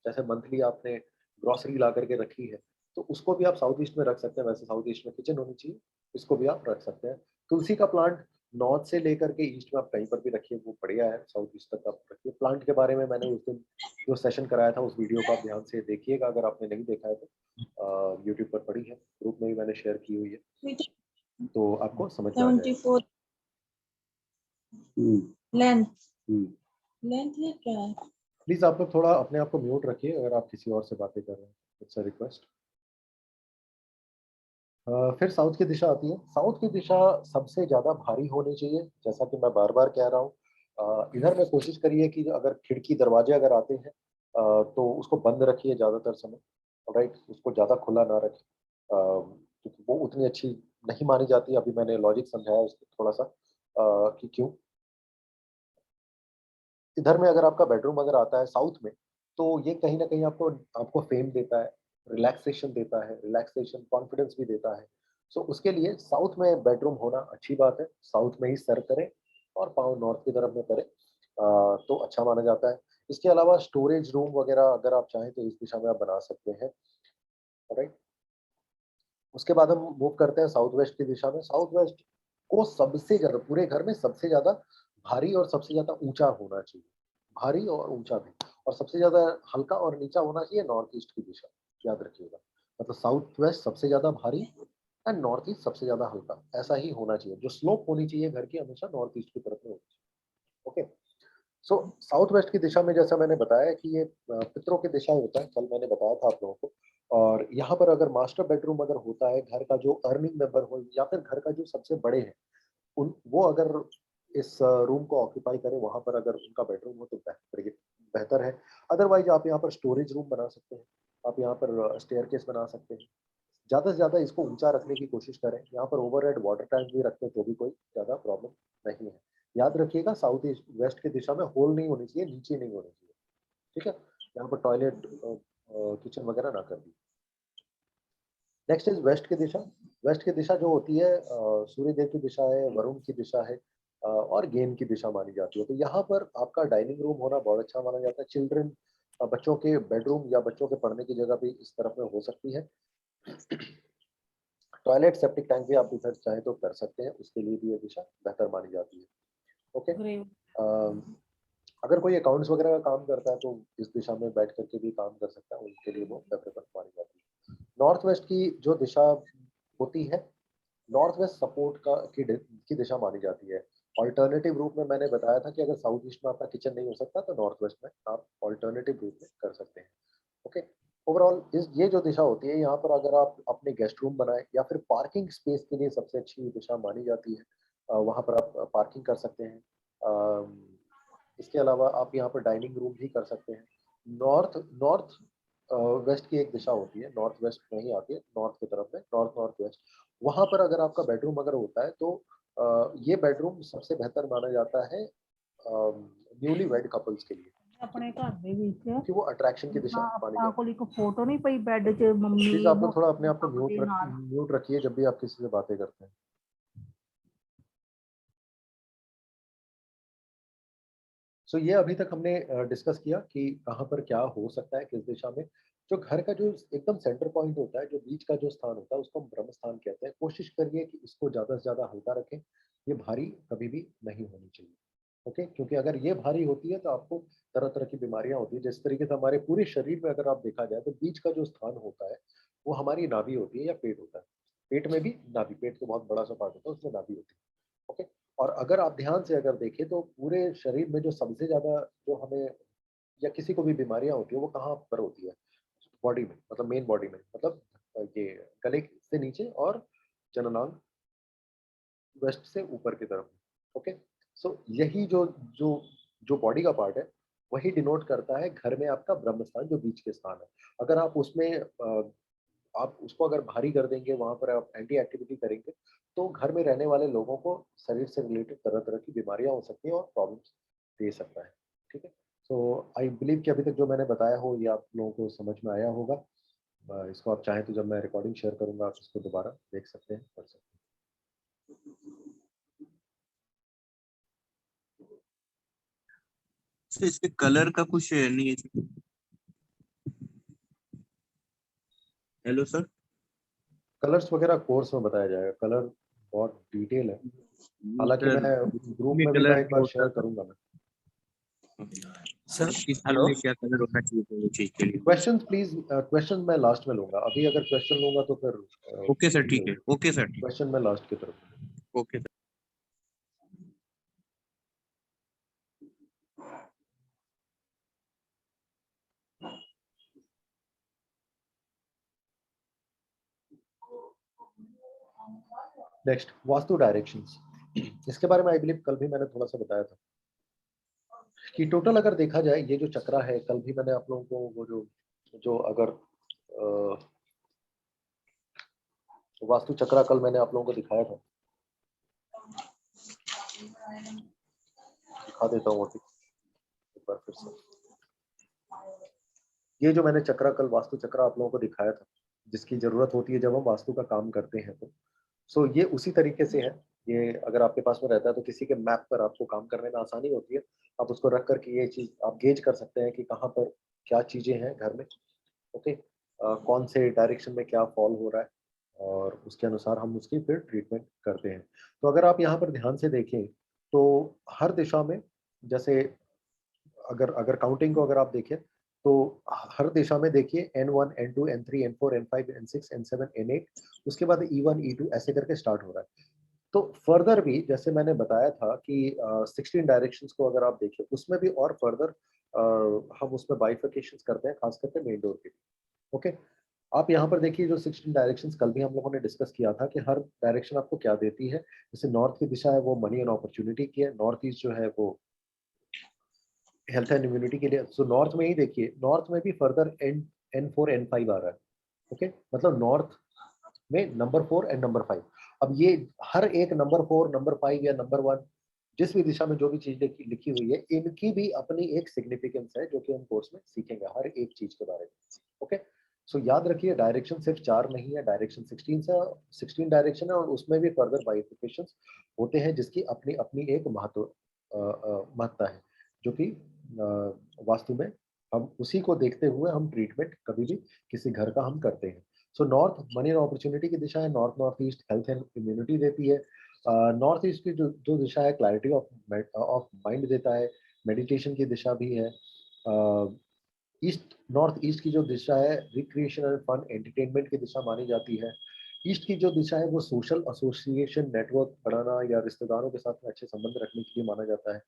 जैसे मंथली आपने ग्रोसरी ला करके रखी है, तो उसको भी आप साउथ ईस्ट में रख सकते हैं। वैसे साउथ ईस्ट में किचन होनी चाहिए, इसको भी आप रख सकते हैं। तुलसी का प्लांट नॉर्थ से लेकर के ईस्ट में आप कहीं पर भी रखिए, वो बढ़िया है। साउथ ईस्ट तक आप रखिए। प्लांट के बारे में मैंने उस दिन जो सेशन कराया था उस वीडियो को आप ध्यान से देखिएगा, अगर आपने नहीं देखा है तो यूट्यूब पर पड़ी है, ग्रुप में भी मैंने शेयर की हुई है, तो आपको समझ में आ जाएगा। 74 लेंथ लेंथ है क्या है? प्लीज आप लोग थोड़ा अपने आप को म्यूट रखिए अगर आप किसी और से बातें कर रहे हैं, इट्स अ रिक्वेस्ट। फिर साउथ की दिशा आती है। साउथ की दिशा सबसे ज्यादा भारी होनी चाहिए, जैसा कि मैं बार बार कह रहा हूँ। इधर में कोशिश करिए कि अगर खिड़की दरवाजे अगर आते हैं तो उसको बंद रखिए ज्यादातर समय, राइट, उसको ज्यादा खुला ना रखें, क्योंकि वो उतनी अच्छी नहीं मानी जाती। अभी मैंने लॉजिक समझाया उसको थोड़ा सा कि क्यों। इधर में अगर आपका बेडरूम अगर आता है साउथ में, तो ये कहीं ना कहीं आपको आपको फेम देता है, रिलैक्सेशन देता है, रिलैक्सेशन कॉन्फिडेंस भी देता है। सो उसके लिए साउथ में बेडरूम होना अच्छी बात है। साउथ में ही सर करें और पाँव नॉर्थ की तरफ में करें, तो अच्छा माना जाता है। इसके अलावा स्टोरेज रूम वगैरह अगर आप चाहें तो इस दिशा में आप बना सकते हैं, राइट। उसके बाद हम मूव करते हैं साउथ वेस्ट की दिशा में। साउथ वेस्ट को सबसे ज्यादा, पूरे घर में सबसे ज्यादा भारी और सबसे ज्यादा ऊंचा होना चाहिए, भारी और ऊंचा भी, और सबसे ज्यादा हल्का और नीचा होना चाहिए नॉर्थ ईस्ट की दिशा, याद रखिएगा। मतलब साउथ वेस्ट सबसे ज्यादा भारी एंड नॉर्थ ईस्ट सबसे ज्यादा हल्का, ऐसा ही होना चाहिए। जो स्लोप होनी चाहिए घर की हमेशा नॉर्थ ईस्ट की तरफ में होनी चाहिए। ओके, सो साउथ वेस्ट की दिशा में जैसा मैंने बताया कि ये पितरों की दिशा होता है, कल मैंने बताया था आप लोगों को। और यहाँ पर अगर मास्टर बेडरूम अगर होता है, घर का जो अर्निंग मेंबर हो या फिर घर का जो सबसे बड़े हैं, उन वो अगर इस रूम को ऑक्यूपाई करें, वहां पर अगर उनका बेडरूम हो तो बेहतर है। अदरवाइज आप यहाँ पर स्टोरेज रूम बना सकते हैं, आप यहाँ पर स्टेयर केस बना सकते हैं। ज्यादा से ज्यादा इसको ऊंचा रखने की कोशिश करें। यहाँ पर ओवरहेड वाटर टैंक भी रखते हैं तो भी कोई ज्यादा प्रॉब्लम नहीं है। याद रखिएगा साउथ ईस्ट वेस्ट की दिशा में होल नहीं होनी चाहिए, नीचे नहीं होनी चाहिए, ठीक है। यहाँ पर टॉयलेट किचन वगैरह ना कर दी। नेक्स्ट इज वेस्ट की दिशा। वेस्ट की दिशा जो होती है सूर्य देव की दिशा है, वरुण की दिशा है, और गेम की दिशा मानी जाती है। तो यहाँ पर आपका डाइनिंग रूम होना बहुत अच्छा माना जाता है। चिल्ड्रन, बच्चों के बेडरूम या बच्चों के पढ़ने की जगह भी इस तरफ में हो सकती है। टॉयलेट, सेप्टिक टैंक भी आप इधर चाहे तो कर सकते हैं, उसके लिए भी ये दिशा बेहतर मानी जाती है। ओके, अगर कोई अकाउंट्स वगैरह का काम करता है तो इस दिशा में बैठ करके भी काम कर सकता है, उनके लिए वो प्रेफरेबल मानी जाती है। नॉर्थ वेस्ट की जो दिशा होती है, नॉर्थ वेस्ट सपोर्ट की दिशा मानी जाती है। ऑल्टरनेटिव रूप में मैंने बताया था कि अगर साउथ ईस्ट में आपका किचन नहीं हो सकता तो नॉर्थ वेस्ट में आप ऑल्टरनेटिव रूप में कर सकते हैं। ओके, ओवरऑल इस ये जो दिशा होती है, यहाँ पर अगर आप अपने गेस्ट रूम बनाए या फिर पार्किंग स्पेस के लिए सबसे अच्छी दिशा मानी जाती है। वहाँ पर आप पार्किंग कर सकते हैं। इसके अलावा आप यहाँ पर डाइनिंग रूम भी कर सकते हैं। नॉर्थ नॉर्थ वेस्ट की एक दिशा होती है, नॉर्थ वेस्ट में ही आती है, नॉर्थ की तरफ में, नॉर्थ नॉर्थ वेस्ट। वहाँ पर अगर आपका बेडरूम अगर होता है तो ये बेडरूम सबसे बेहतर माना जाता है न्यूली वेड कपल्स के लिए, अपने घर ਦੇ ਵਿੱਚ कि वो अट्रैक्शन की दिशा मानी ਆਪਾਂ जाती ਕੋਲ ਇੱਕ ਫੋਟੋ ਨਹੀਂ ਪਈ ਬੈੱਡ 'ਚ है। ਮੰਮੀ प्लीज आप लोग थोड़ा अपने आप को ਦੇ ਨਾਲ म्यूट रखिए जब भी आप किसी से बातें करते हैं। सो ये अभी तक हमने डिस्कस किया कि कहाँ पर क्या हो सकता है, किस दिशा में। जो घर का जो एकदम सेंटर पॉइंट होता है, जो बीच का जो स्थान होता है, उसको हम ब्रह्म स्थान कहते हैं। कोशिश करिए कि इसको ज़्यादा से ज़्यादा हल्का रखें, ये भारी कभी भी नहीं होनी चाहिए। ओके, क्योंकि अगर ये भारी होती है तो आपको तरह तरह की बीमारियां होती है। जिस तरीके से हमारे पूरे शरीर में अगर आप देखा जाए तो बीच का जो स्थान होता है वो हमारी नाभि होती है या पेट होता है। पेट में भी नाभि, पेट तो बहुत बड़ा सा पार्ट होता है, उसमें नाभि होती है। ओके, और अगर आप ध्यान से अगर देखें तो पूरे शरीर में जो सबसे ज्यादा जो हमें या किसी को भी बीमारियां होती है वो कहाँ पर होती है? बॉडी में, मतलब मेन बॉडी में, मतलब ये गले से नीचे और जननांग वेस्ट से ऊपर की तरफ। ओके, सो यही जो जो जो बॉडी का पार्ट है वही डिनोट करता है घर में आपका ब्रह्म स्थान, जो बीच के स्थान है। अगर आप उसमें आप उसको अगर भारी कर देंगे, वहां पर आप एंटी एक्टिविटी करेंगे, तो घर में रहने वाले लोगों को शरीर से रिलेटेड तरह तरह की बीमारियां हो सकती हैं और प्रॉब्लम्स दे सकता है। ठीक है, सो आई बिलीव कि अभी तक जो मैंने बताया हो ये आप लोगों को समझ में आया होगा। इसको आप चाहें तो जब मैं रिकॉर्डिंग शेयर करूंगा आप इसको दोबारा देख सकते हैं, पढ़ सकते हैं। सर इसके कलर का कुछ नहीं है? Hello sir. कलर्स वगैरह कोर्स में बताया जाएगा, कलर बहुत डिटेल है। हालांकि सर मैं ग्रुप में भी मैं कलर एक बार शेयर करूंगा। मैं सर किस फूल हेलो में क्या कलर होना चाहिए वो चीज के लिए? क्वेश्चन प्लीज, क्वेश्चन मैं लास्ट में लूंगा। अभी अगर क्वेश्चन लूंगा तो फिर ओके सर, ठीक है। ओके सर, ठीक। क्वेश्चन मैं लास्ट की तरफ। Okay sir. Next, vastu directions. इसके बारे में आई बिलीव कल भी मैंने थोड़ा सा बताया था कि टोटल अगर देखा जाए ये जो चक्रा है, कल भी मैंने आप लोगों को वो जो जो अगर वास्तु चक्रा कल मैंने आप लोगों को दिखाया था, दिखा देता हूँ एक बार फिर से। ये जो मैंने चक्रा कल वास्तु चक्रा आप लोगों को दिखाया था, जिसकी जरूरत होती है जब हम वास्तु का काम करते हैं, तो सो ये उसी तरीके से है। ये अगर आपके पास में रहता है तो किसी के मैप पर आपको काम करने में आसानी होती है। आप उसको रख करके ये चीज आप गेज कर सकते हैं कि कहाँ पर क्या चीजें हैं घर में। ओके, कौन से डायरेक्शन में क्या फॉल हो रहा है, और उसके अनुसार हम उसकी फिर ट्रीटमेंट करते हैं। तो अगर आप यहाँ पर ध्यान से देखें तो हर दिशा में, जैसे अगर अगर काउंटिंग को अगर आप देखें तो हर दिशा में देखिए N1, N2, N3, N4, N5, N6, N7, N8, उसके बाद E1, E2 ऐसे करके स्टार्ट हो रहा है। तो फर्दर भी जैसे मैंने बताया था कि 16 डायरेक्शंस को अगर आप देखें उसमें भी और फर्दर हम उसमें बाइफिकेशंस करते हैं, खास करके मेन डोर के। ओके, आप यहाँ पर देखिए जो 16 डायरेक्शंस कल भी हम लोगों ने डिस्कस किया था कि हर डायरेक्शन आपको क्या देती है। जैसे नॉर्थ की दिशा है वो मनी एंड अपॉर्चुनिटी की है, नॉर्थ ईस्ट जो है वो हेल्थ एंड इम्यूनिटी के लिए। सो नॉर्थ में ही देखिए, नॉर्थ में भी फर्दर N4, N5 आ रहा है। ओके, मतलब नॉर्थ में नंबर 4 एंड नंबर 5। अब ये हर एक नंबर 4, नंबर 5 या नंबर 1, जिस भी दिशा में जो भी चीज लिखी हुई है, इनकी भी अपनी एक सिग्निफिकेंस है जो कि हम कोर्स में सीखेंगे हर एक चीज के बारे में। ओके, सो याद रखिए डायरेक्शन सिर्फ 4 नहीं है, डायरेक्शन 16 डायरेक्शन है, और उसमें भी फर्दर बाइफिकेशंस होते हैं जिसकी अपनी अपनी एक महत्ता है, जो कि वास्तु में हम उसी को देखते हुए हम ट्रीटमेंट कभी भी किसी घर का हम करते हैं। So north money and opportunity की दिशा है, north north east health and immunity देती है। नॉर्थ ईस्ट की जो दिशा है क्लैरिटी ऑफ माइंड देता है, मेडिटेशन की दिशा भी है। ईस्ट नॉर्थ ईस्ट की जो दिशा है रिक्रिएशन एंड फन एंटरटेनमेंट की दिशा मानी जाती है। ईस्ट की जो दिशा है वो सोशल एसोसिएशन नेटवर्क बढ़ाना या रिश्तेदारों के साथ में अच्छे संबंध रखने के लिए माना जाता है।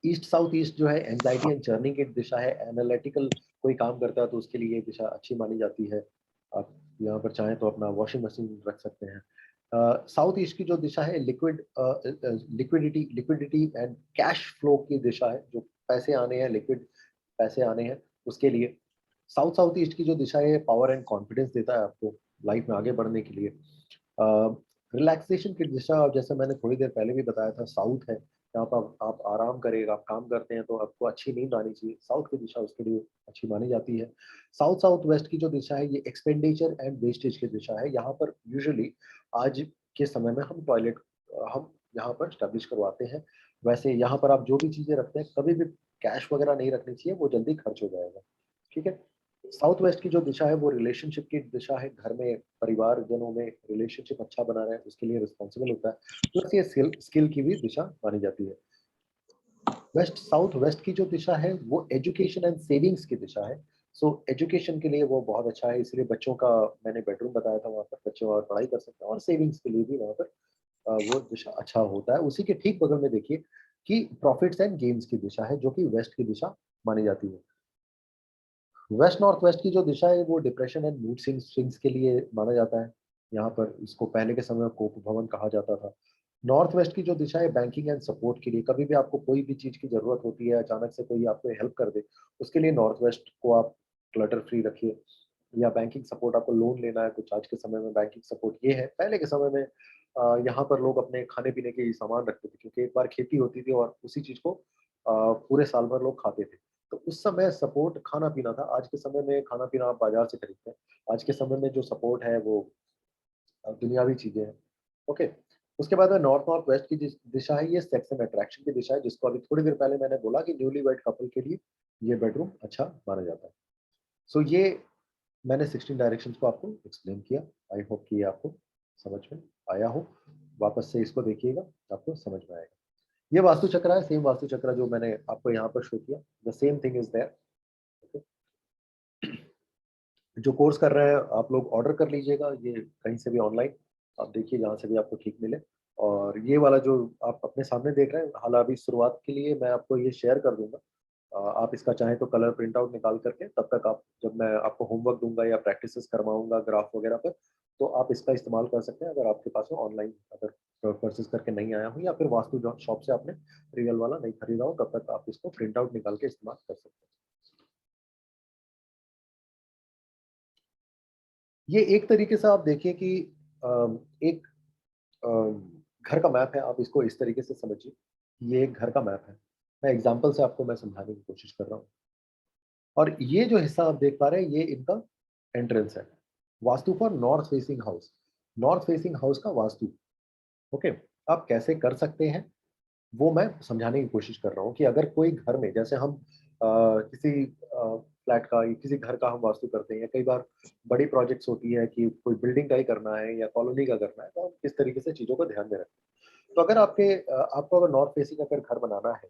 ईस्ट साउथ ईस्ट जो है एंजाइटी एंड जर्निंग की दिशा है, एनालिटिकल कोई काम करता है तो उसके लिए ये दिशा अच्छी मानी जाती है। आप यहाँ पर चाहें तो अपना वॉशिंग मशीन रख सकते हैं। साउथ ईस्ट की जो दिशा है लिक्विडिटी एंड कैश फ्लो की दिशा है, जो पैसे आने हैं, लिक्विड पैसे आने हैं उसके लिए। साउथ साउथ ईस्ट की जो दिशा है पावर एंड कॉन्फिडेंस देता है आपको लाइफ में आगे बढ़ने के लिए। रिलैक्सेशन की दिशा, जैसे मैंने थोड़ी देर पहले भी बताया था, साउथ है, जहाँ पर आप आराम करेगा, आप काम करते हैं तो आपको अच्छी नींद आनी चाहिए, साउथ की दिशा उसके लिए अच्छी मानी जाती है। साउथ साउथ वेस्ट की जो दिशा है ये एक्सपेंडिचर एंड वेस्टेज की दिशा है। यहाँ पर यूजुअली आज के समय में हम टॉयलेट हम यहाँ पर स्टैब्लिश करवाते हैं। वैसे यहाँ पर आप जो भी चीजें रखते हैं कभी भी कैश वगैरह नहीं रखनी चाहिए, वो जल्दी खर्च हो जाएगा। ठीक है। साउथ वेस्ट की जो दिशा है वो रिलेशनशिप की दिशा है, घर में परिवारजनों में रिलेशनशिप अच्छा बना रहे उसके लिए रिस्पॉन्सिबल होता है, प्लस ये स्किल की भी दिशा मानी जाती है। वेस्ट साउथ वेस्ट की जो दिशा है वो एजुकेशन एंड सेविंग्स की दिशा है। सो एजुकेशन के लिए वो बहुत अच्छा है, इसलिए बच्चों का मैंने बेडरूम बताया था, वहाँ पर बच्चे और पढ़ाई कर सकते हैं, और सेविंग्स के लिए भी वहाँ पर वो दिशा अच्छा होता है। उसी के ठीक बगल में देखिए कि प्रॉफिट्स एंड गेन्स की दिशा है, जो कि वेस्ट की दिशा मानी जाती है। वेस्ट नॉर्थ वेस्ट की जो दिशा है वो डिप्रेशन एंड मूड स्विंग्स के लिए माना जाता है। यहाँ पर इसको पहले के समय में कोप भवन कहा जाता था। नॉर्थ वेस्ट की जो दिशा है बैंकिंग एंड सपोर्ट के लिए, कभी भी आपको कोई भी चीज की जरूरत होती है, अचानक से कोई आपको हेल्प कर दे, उसके लिए नॉर्थ वेस्ट को आप क्लटर फ्री रखिए। या बैंकिंग सपोर्ट, आपको लोन लेना है कुछ, आज के समय में बैंकिंग सपोर्ट ये है। पहले के समय में यहाँ पर लोग अपने खाने पीने के सामान रखते थे, क्योंकि एक बार खेती होती थी और उसी चीज को पूरे साल भर लोग खाते थे। तो उस समय सपोर्ट खाना पीना था। आज के समय में खाना पीना आप बाजार से खरीदते हैं। आज के समय में जो सपोर्ट है वो दुनियावी चीजें हैं। ओके। उसके बाद में नॉर्थ नॉर्थ वेस्ट की दिशा है, ये सेक्स एंड अट्रैक्शन की दिशा है, जिसको अभी थोड़ी देर पहले मैंने बोला कि न्यूली वेड कपल के लिए ये बेडरूम अच्छा माना जाता है। सो ये मैंने 16 डायरेक्शंस को आपको एक्सप्लेन किया। आई होप कि ये आपको समझ में आया हो। वापस से इसको देखिएगा, आपको समझ में आएगा। ये वास्तु चक्र है, सेम वास्तु चक्र जो मैंने आपको यहाँ पर शो किया, the same thing is there. जो कोर्स कर रहे हैं आप लोग ऑर्डर कर लीजिएगा, ये कहीं से भी ऑनलाइन आप देखिए, जहाँ से भी आपको ठीक मिले। और ये वाला जो आप अपने सामने देख रहे हैं, हालांकि शुरुआत के लिए मैं आपको ये शेयर कर दूंगा। आप इसका चाहें तो कलर प्रिंट आउट निकाल करके, तब तक आप, जब मैं आपको होमवर्क दूंगा या प्रैक्टिसेस करवाऊंगा ग्राफ वगैरह पर, तो आप इसका इस्तेमाल कर सकते हैं, अगर आपके पास ऑनलाइन अगर परचेस करके नहीं आया हो, या फिर वास्तु शॉप से आपने रियल वाला नहीं खरीदा हो, तब तक आप इसको प्रिंट आउट निकाल के इस्तेमाल कर सकते हैं। ये एक तरीके से आप देखिए कि एक घर का मैप है, आप इसको इस तरीके से समझिए, ये एक घर का मैप है। मैं एग्जांपल से आपको मैं समझाने की कोशिश कर रहा हूँ। और ये जो हिस्सा आप देख पा रहे हैं, ये इनका एंट्रेंस है। Vastu for north facing house, north facing house का वास्तु। ओके। आप कैसे कर सकते हैं वो मैं समझाने की कोशिश कर रहा हूँ, कि अगर कोई घर में, जैसे हम किसी फ्लैट का या किसी घर का हम वास्तु करते हैं, या कई बार बड़ी प्रोजेक्ट्स होती है कि कोई बिल्डिंग का ही करना है या कॉलोनी का करना है, तो हम किस तरीके से चीजों को ध्यान में रखते हैं। तो अगर आपको अगर नॉर्थ फेसिंग अगर घर बनाना है,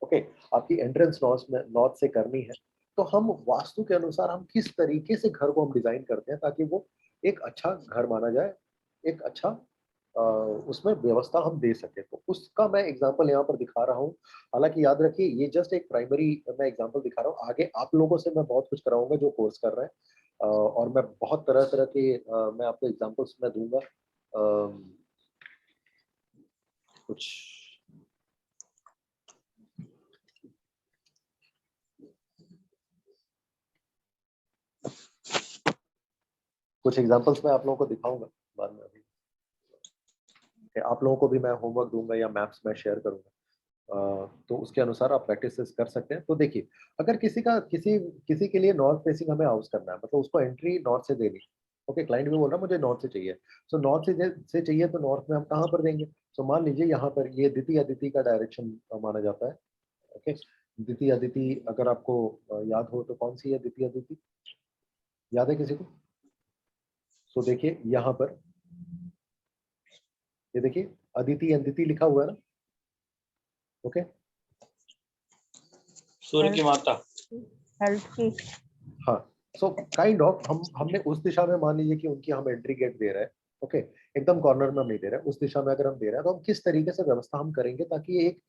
ओके, आपकी एंट्रेंस नॉर्थ से करनी है, तो हम वास्तु के अनुसार हम किस तरीके से घर को हम डिजाइन करते हैं ताकि वो एक अच्छा घर माना जाए, एक अच्छा उसमें व्यवस्था हम दे सके। तो उसका मैं एग्जांपल यहाँ पर दिखा रहा हूँ। हालांकि याद रखिए ये जस्ट एक प्राइमरी मैं एग्जांपल दिखा रहा हूँ, आगे आप लोगों से मैं बहुत कुछ कराऊंगा जो कोर्स कर रहे हैं। और मैं बहुत तरह तरह के मैं आपको एग्जांपल्स मैं दूंगा। कुछ कुछ एग्जांपल्स मैं आप लोगों को दिखाऊंगा बाद में। अभी आप लोगों को भी मैं होमवर्क दूंगा या मैप्स मैं शेयर करूंगा, तो उसके अनुसार आप प्रैक्टिस कर सकते हैं। तो देखिए, अगर किसी के लिए नॉर्थ फेसिंग हमें हाउस करना है, मतलब उसको एंट्री नॉर्थ से देनी, ओके, क्लाइंट भी बोल रहा है मुझे नॉर्थ से चाहिए, सो नॉर्थ से चाहिए, तो नॉर्थ में हम कहाँ पर देंगे? सो मान लीजिए यहाँ पर ये द्वितीय अदिति का डायरेक्शन माना जाता है। ओके। द्वितीय अदिति अगर आपको याद हो तो कौन सी है द्वितीय अदिति, याद है किसी को? सो देखिए यहाँ पर, ये देखिए अदिति अदिति लिखा हुआ है ना। ओके। सूर्य की माता, हेल्थ की। हाँ। सो काइंड ऑफ हमने उस दिशा में मान लीजिए कि उनकी हम एंट्री गेट दे रहे हैं। ओके। एकदम कॉर्नर में हम नहीं दे रहे हैं, उस दिशा में अगर हम दे रहे हैं तो हम किस तरीके से व्यवस्था हम करेंगे ताकि एक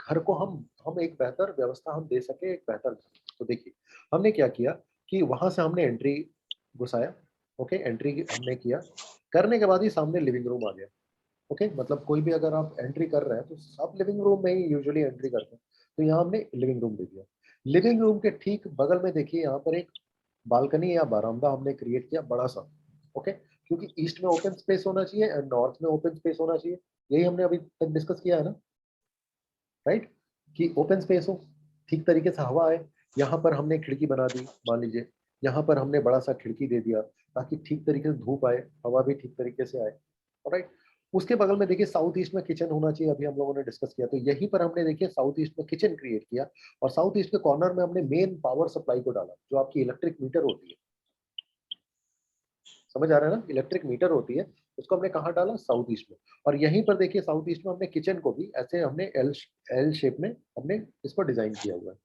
घर को हम एक बेहतर व्यवस्था हम दे सके, एक बेहतर घर। तो देखिए हमने क्या किया कि वहां से हमने एंट्री घुसाया। ओके। एंट्री हमने किया, करने के बाद ही सामने लिविंग रूम आ गया। ओके। मतलब कोई भी अगर आप एंट्री कर रहे हैं तो सब लिविंग रूम में ही यूजुअली एंट्री करते हैं, तो यहाँ हमने लिविंग रूम दे दिया। लिविंग रूम के ठीक बगल में देखिए यहाँ पर एक बालकनी या बरामदा हमने क्रिएट किया बड़ा सा। ओके। क्योंकि ईस्ट में ओपन स्पेस होना चाहिए एंड नॉर्थ में ओपन स्पेस होना चाहिए। यही हमने अभी तक डिस्कस किया है ना, राइट, कि ओपन स्पेस हो, ठीक तरीके से हवा आए। यहाँ पर हमने खिड़की बना दी, मान लीजिए यहाँ पर हमने बड़ा सा खिड़की दे दिया ताकि ठीक तरीके से धूप आए, हवा भी ठीक तरीके से आए, राइट। उसके बगल में देखिए साउथ ईस्ट में किचन होना चाहिए, अभी हम लोगों ने डिस्कस किया। तो यहीं पर हमने देखिए साउथ ईस्ट में किचन क्रिएट किया और साउथ ईस्ट के कॉर्नर में हमने मेन पावर सप्लाई को डाला, जो आपकी इलेक्ट्रिक मीटर होती है, समझ आ रहा है ना, इलेक्ट्रिक मीटर होती है, उसको हमने कहाँ डाला, साउथ ईस्ट में। और यहीं पर देखिए साउथ ईस्ट में हमने किचन को भी ऐसे हमने एल शेप में हमने इसको डिजाइन किया हुआ है,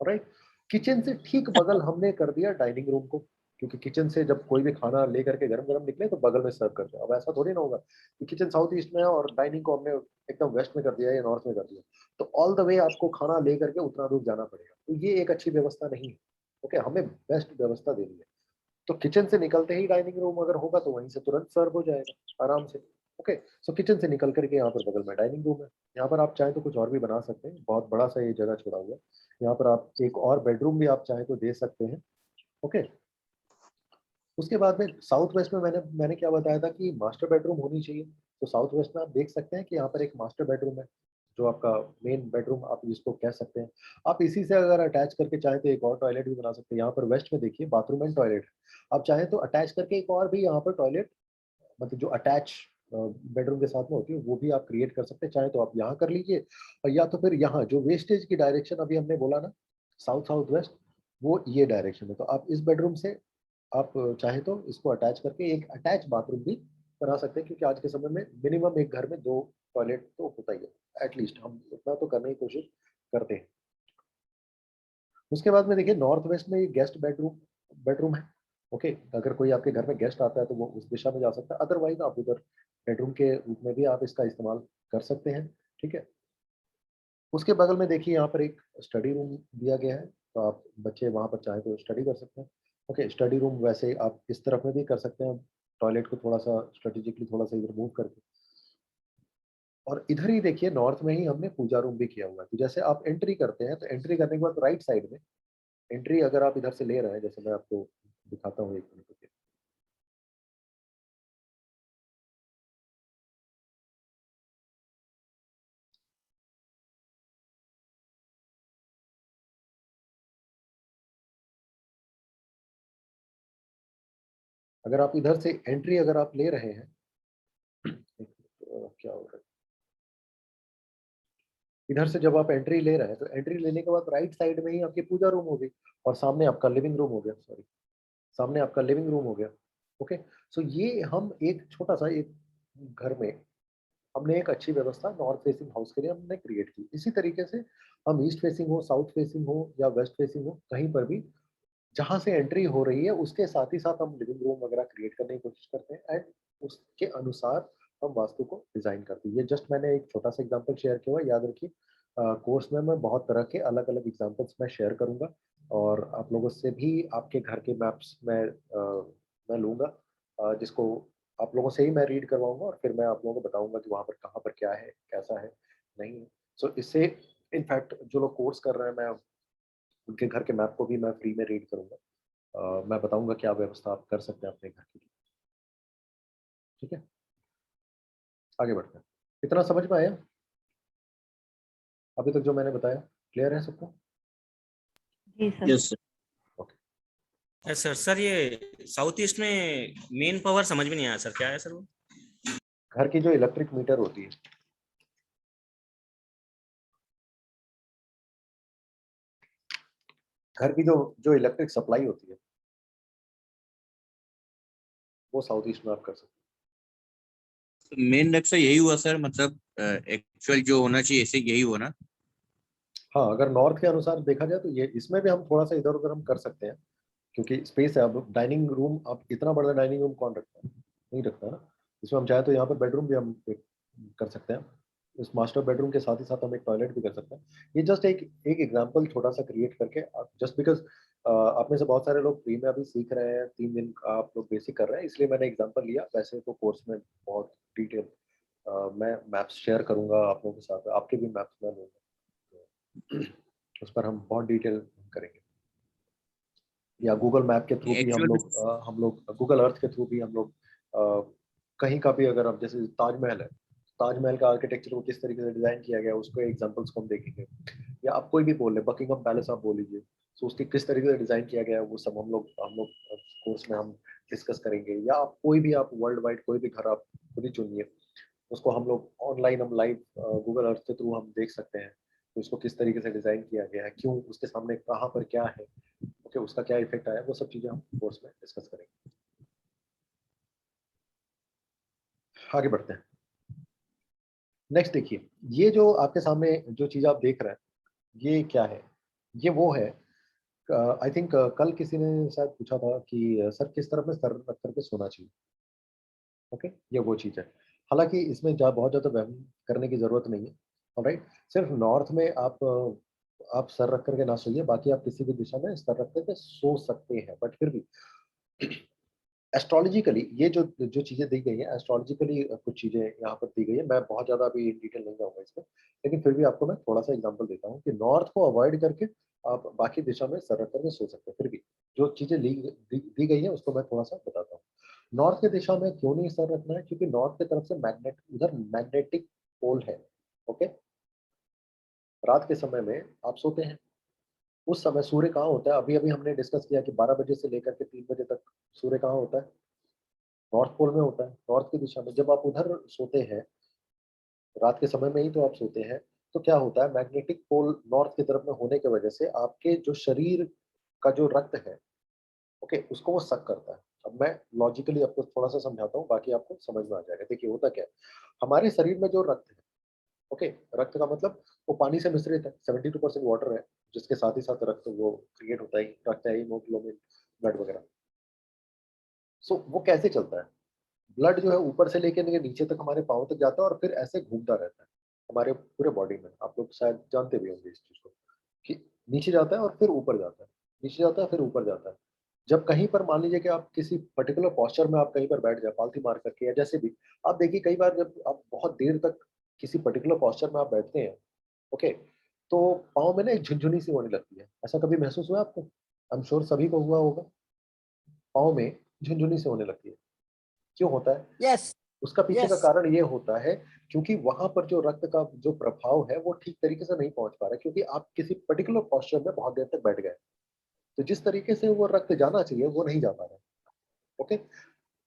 राइट। किचन से ठीक बगल हमने कर दिया डाइनिंग रूम को, क्योंकि किचन से जब कोई भी खाना लेकर के गरम गरम निकले तो बगल में सर्व करते हैं। अब ऐसा थोड़ी ना होगा कि किचन साउथ ईस्ट में है और डाइनिंग को हमने एकदम वेस्ट में कर दिया या नॉर्थ में कर दिया, तो ऑल द वे आपको खाना लेकर के उतना दूर जाना पड़ेगा। तो ये एक अच्छी व्यवस्था नहीं है। ओके, हमें बेस्ट व्यवस्था देनी है। तो किचन से निकलते ही डाइनिंग रूम अगर होगा तो वहीं से तुरंत सर्व हो जाएगा आराम से। ओके, सो किचन से निकल करके यहाँ पर बगल में डाइनिंग रूम है। यहाँ पर आप चाहें तो कुछ और भी बना सकते हैं, बहुत बड़ा सा ये जगह छोड़ा हुआ है। यहाँ पर आप एक और बेडरूम भी आप चाहें तो दे सकते हैं। ओके, उसके बाद में साउथ वेस्ट में मैंने क्या बताया था कि मास्टर बेडरूम होनी चाहिए। तो साउथ वेस्ट में आप देख सकते हैं कि यहाँ पर एक मास्टर बेडरूम है, जो आपका मेन बेडरूम आप जिसको कह सकते हैं। आप इसी से अगर अटैच करके चाहें तो एक और टॉयलेट भी बना सकते हैं। यहाँ पर वेस्ट में देखिए बाथरूम एंड टॉयलेट, आप चाहें तो अटैच करके एक और भी यहाँ पर टॉयलेट, मतलब जो अटैच बेडरूम के साथ में होती है, वो भी आप क्रिएट कर सकते हैं। चाहे तो आप यहाँ कर लीजिए, और या तो फिर यहाँ जो वेस्टेज की डायरेक्शन अभी हमने बोला ना, साउथ साउथ वेस्ट, वो ये डायरेक्शन है। तो आप इस बेडरूम से आप चाहे तो इसको अटैच करके एक अटैच बाथरूम भी बना सकते हैं, क्योंकि आज के समय में मिनिमम एक घर में 2 टॉयलेट तो होता ही है, एटलीस्ट हम उतना तो करने की कोशिश करते हैं। उसके बाद में देखिए नॉर्थ वेस्ट में गेस्ट बेडरूम बेडरूम है। ओके, अगर कोई आपके घर में गेस्ट आता है तो वो उस दिशा में जा सकता है, अदरवाइज आप उधर बेडरूम के रूप में भी आप इसका इस्तेमाल कर सकते हैं। ठीक है, उसके बगल में देखिए यहाँ पर एक स्टडी रूम दिया गया है, तो आप बच्चे वहाँ पर चाहे तो स्टडी कर सकते हैं। ओके, स्टडी रूम वैसे आप इस तरफ में भी कर सकते हैं, टॉयलेट को थोड़ा सा स्ट्रेटेजिकली थोड़ा सा इधर मूव करके। और इधर ही देखिए नॉर्थ में ही हमने पूजा रूम भी किया हुआ है। तो जैसे आप एंट्री करते हैं तो एंट्री करने के बाद राइट साइड में एंट्री अगर आप इधर से ले रहे हैं, जैसे मैं आपको दिखाता हूँ, एक मिनट रुकिए। अगर आप इधर से एंट्री अगर आप ले रहे हैं, क्या हो रहा है, इधर से जब आप एंट्री ले रहे हैं तो एंट्री लेने के बाद राइट साइड में ही आपकी पूजा रूम होगी और सामने आपका लिविंग रूम हो गया, सॉरी, सामने आपका लिविंग रूम हो गया। ओके, सो ये हम एक छोटा सा एक घर में हमने एक अच्छी व्यवस्था नॉर्थ फेसिंग हाउस के लिए हमने क्रिएट की। इसी तरीके से हम ईस्ट फेसिंग हो, साउथ फेसिंग हो या वेस्ट फेसिंग हो, कहीं पर भी जहाँ से एंट्री हो रही है उसके साथ ही साथ हम लिविंग रूम वगैरह क्रिएट करने की कोशिश करते हैं एंड उसके अनुसार हम वास्तु को डिजाइन करते हैं। ये जस्ट मैंने एक छोटा सा एग्जांपल शेयर किया हुआ है, याद रखिए कोर्स में मैं बहुत तरह के अलग अलग एग्जांपल्स मैं शेयर करूंगा और आप लोगों से भी आपके घर के मैप्स मैं लूंगा, जिसको आप लोगों से ही मैं रीड करवाऊंगा और फिर मैं आप लोगों को बताऊंगा कि वहाँ पर कहाँ पर क्या है, कैसा है, नहीं है। सो इससे इनफैक्ट जो लोग कोर्स कर रहे हैं, मैं उनके घर के मैप को भी मैं फ्री में रीड करूंगा। मैं बताऊंगा क्या व्यवस्था आप कर सकते हैं अपने घर के लिए। ठीक है, आगे बढ़ते हैं। इतना समझ में आया अभी तक जो मैंने बताया? क्लियर है सबको? जी sir. Yes sir. Sir sir ये साउथ ईस्ट में मेन पावर समझ में नहीं आया सर, क्या है सर वो? घर की जो इलेक्ट्रिक मीटर होती है, घर की जो जो इलेक्ट्रिक सप्लाई होती है, वो साउथ ईस्ट में आप कर सकते मेन नक्शा यही हुआ सर, मतलब एक्चुअल जो होना चाहिए ऐसे यही हुआ ना? हैं। हाँ, अगर नॉर्थ के अनुसार देखा जाए तो ये इसमें भी हम थोड़ा सा इधर उधर हम कर सकते हैं, क्योंकि स्पेस है। अब डाइनिंग रूम, अब इतना बड़ा डाइनिंग रूम कौन रखता है, नहीं रखता ना। इसमें हम चाहे तो यहाँ पर बेडरूम भी हम एक कर सकते हैं। इस मास्टर बेडरूम के साथ ही साथ हम एक टॉयलेट भी कर सकते हैं। ये जस्ट एक एक एग्जांपल छोटा सा क्रिएट करके, जस्ट बिकॉज आप में से बहुत सारे लोग फ्री में अभी सीख रहे हैं, 3 दिन का आप लोग बेसिक कर रहे हैं, इसलिए मैंने एग्जांपल लिया। वैसे तो कोर्स में बहुत डिटेल मैं मैप्स शेयर करूंगा आप लोगों के साथ, आपके भी मैप्स मैं लूंगा, उस पर हम बहुत डिटेल करेंगे। या गूगल मैप के थ्रू भी एक्चुअल हम लोग गूगल अर्थ के थ्रू भी हम लोग कहीं का भी अगर आप जैसे ताजमहल है, ताजमहल का आर्किटेक्चर को किस तरीके से डिजाइन किया गया है उसको एग्जांपल्स को हम देखेंगे, या आप कोई भी बोल रहे बकिंगम पैलेस आप बोल लीजिए, तो उसकी किस तरीके से डिजाइन किया गया है वो सब हम लोग कोर्स में हम डिस्कस करेंगे। या आप कोई भी आप वर्ल्ड वाइड कोई भी घर आप खुद ही चुनिए, उसको हम लोग ऑनलाइन हम लाइव गूगल अर्थ के थ्रू हम देख सकते हैं कि उसको किस तरीके से डिजाइन किया गया है, क्यों उसके सामने कहाँ पर क्या है, ओके, उसका क्या इफेक्ट आया, वो सब चीजें हम कोर्स में डिस्कस करेंगे। आगे बढ़ते हैं। नेक्स्ट देखिए, ये जो आपके सामने जो चीज आप देख रहे हैं ये क्या है, ये वो है, आई थिंक कल किसी ने शायद पूछा था कि सर किस तरफ में सर रख करके सोना चाहिए, ओके, ये वो चीज है। हालांकि इसमें बहुत ज्यादा वहम करने की जरूरत नहीं है, ऑलराइट। सिर्फ नॉर्थ में आप सर रख करके ना सोइए, बाकी आप किसी भी दिशा में सर रख करके सो सकते हैं, बट फिर भी एस्ट्रोलॉजिकली ये जो जो चीजें दी गई हैं, एस्ट्रोलॉजिकली कुछ चीजें यहाँ पर दी गई है, मैं बहुत ज्यादा अभी डिटेल नहीं जाऊंगा इसमें, लेकिन फिर भी आपको मैं थोड़ा सा एग्जांपल देता हूँ कि नॉर्थ को अवॉइड करके आप बाकी दिशा में सर रख करके सो सकते हैं। फिर भी जो चीजें दी गई है उसको मैं थोड़ा सा बताता हूँ। नॉर्थ की दिशा में क्यों नहीं सर रखना है, क्योंकि नॉर्थ की तरफ से उधर मैग्नेटिक पोल है, ओके। रात के समय में आप सोते हैं, उस समय सूर्य कहाँ होता है, अभी अभी हमने डिस्कस किया कि 12 बजे से लेकर के 3 बजे तक सूर्य कहाँ होता है, नॉर्थ पोल में होता है, नॉर्थ की दिशा में। जब आप उधर सोते हैं रात के समय में ही तो आप सोते हैं, तो क्या होता है, मैग्नेटिक पोल नॉर्थ की तरफ में होने की वजह से आपके जो शरीर का जो रक्त है, ओके, उसको वो सक करता है। अब मैं लॉजिकली आपको थोड़ा सा समझाता हूँ, बाकी आपको समझ में आ जाएगा। देखिए होता क्या है, हमारे शरीर में जो रक्त है, ओके, रक्त का मतलब वो पानी से मिश्रित है, 72% वाटर है, जिसके साथ ही साथ रक्त वो क्रिएट होता है, रक्त है हीमोग्लोबिन, ब्लड वगैरह। सो वो कैसे चलता है, ब्लड जो है ऊपर से लेके नीचे तक हमारे पाँव तक जाता है और फिर ऐसे घूमता रहता है हमारे पूरे बॉडी में। आप लोग शायद जानते भी होंगे इस चीज को कि नीचे जाता है और फिर ऊपर जाता है, नीचे जाता है फिर ऊपर जाता है। जब कहीं पर मान लीजिए कि आप किसी पर्टिकुलर पोस्चर में आप कहीं पर बैठ जाए पालथी मार करके या जैसे भी, आप देखिए कई बार जब आप बहुत देर तक किसी पर्टिकुलर पोस्चर में आप बैठते हैं, ओके, तो पाँव में ना एक झुनझुनी सी होने लगती है। ऐसा कभी महसूस हुआ आपको? आई एम श्योर सभी को हुआ होगा, पाँव में झुनझुनी से होने लगती है। क्यों होता है? यस उसका पीछे का यस कारण ये होता है क्योंकि वहां पर जो रक्त का जो प्रभाव है वो ठीक तरीके से नहीं पहुंच पा रहा है, क्योंकि आप किसी पर्टिकुलर पोस्चर में बहुत देर तक बैठ गए, तो जिस तरीके से वो रक्त जाना चाहिए वो नहीं जा पा रहा है, ओके।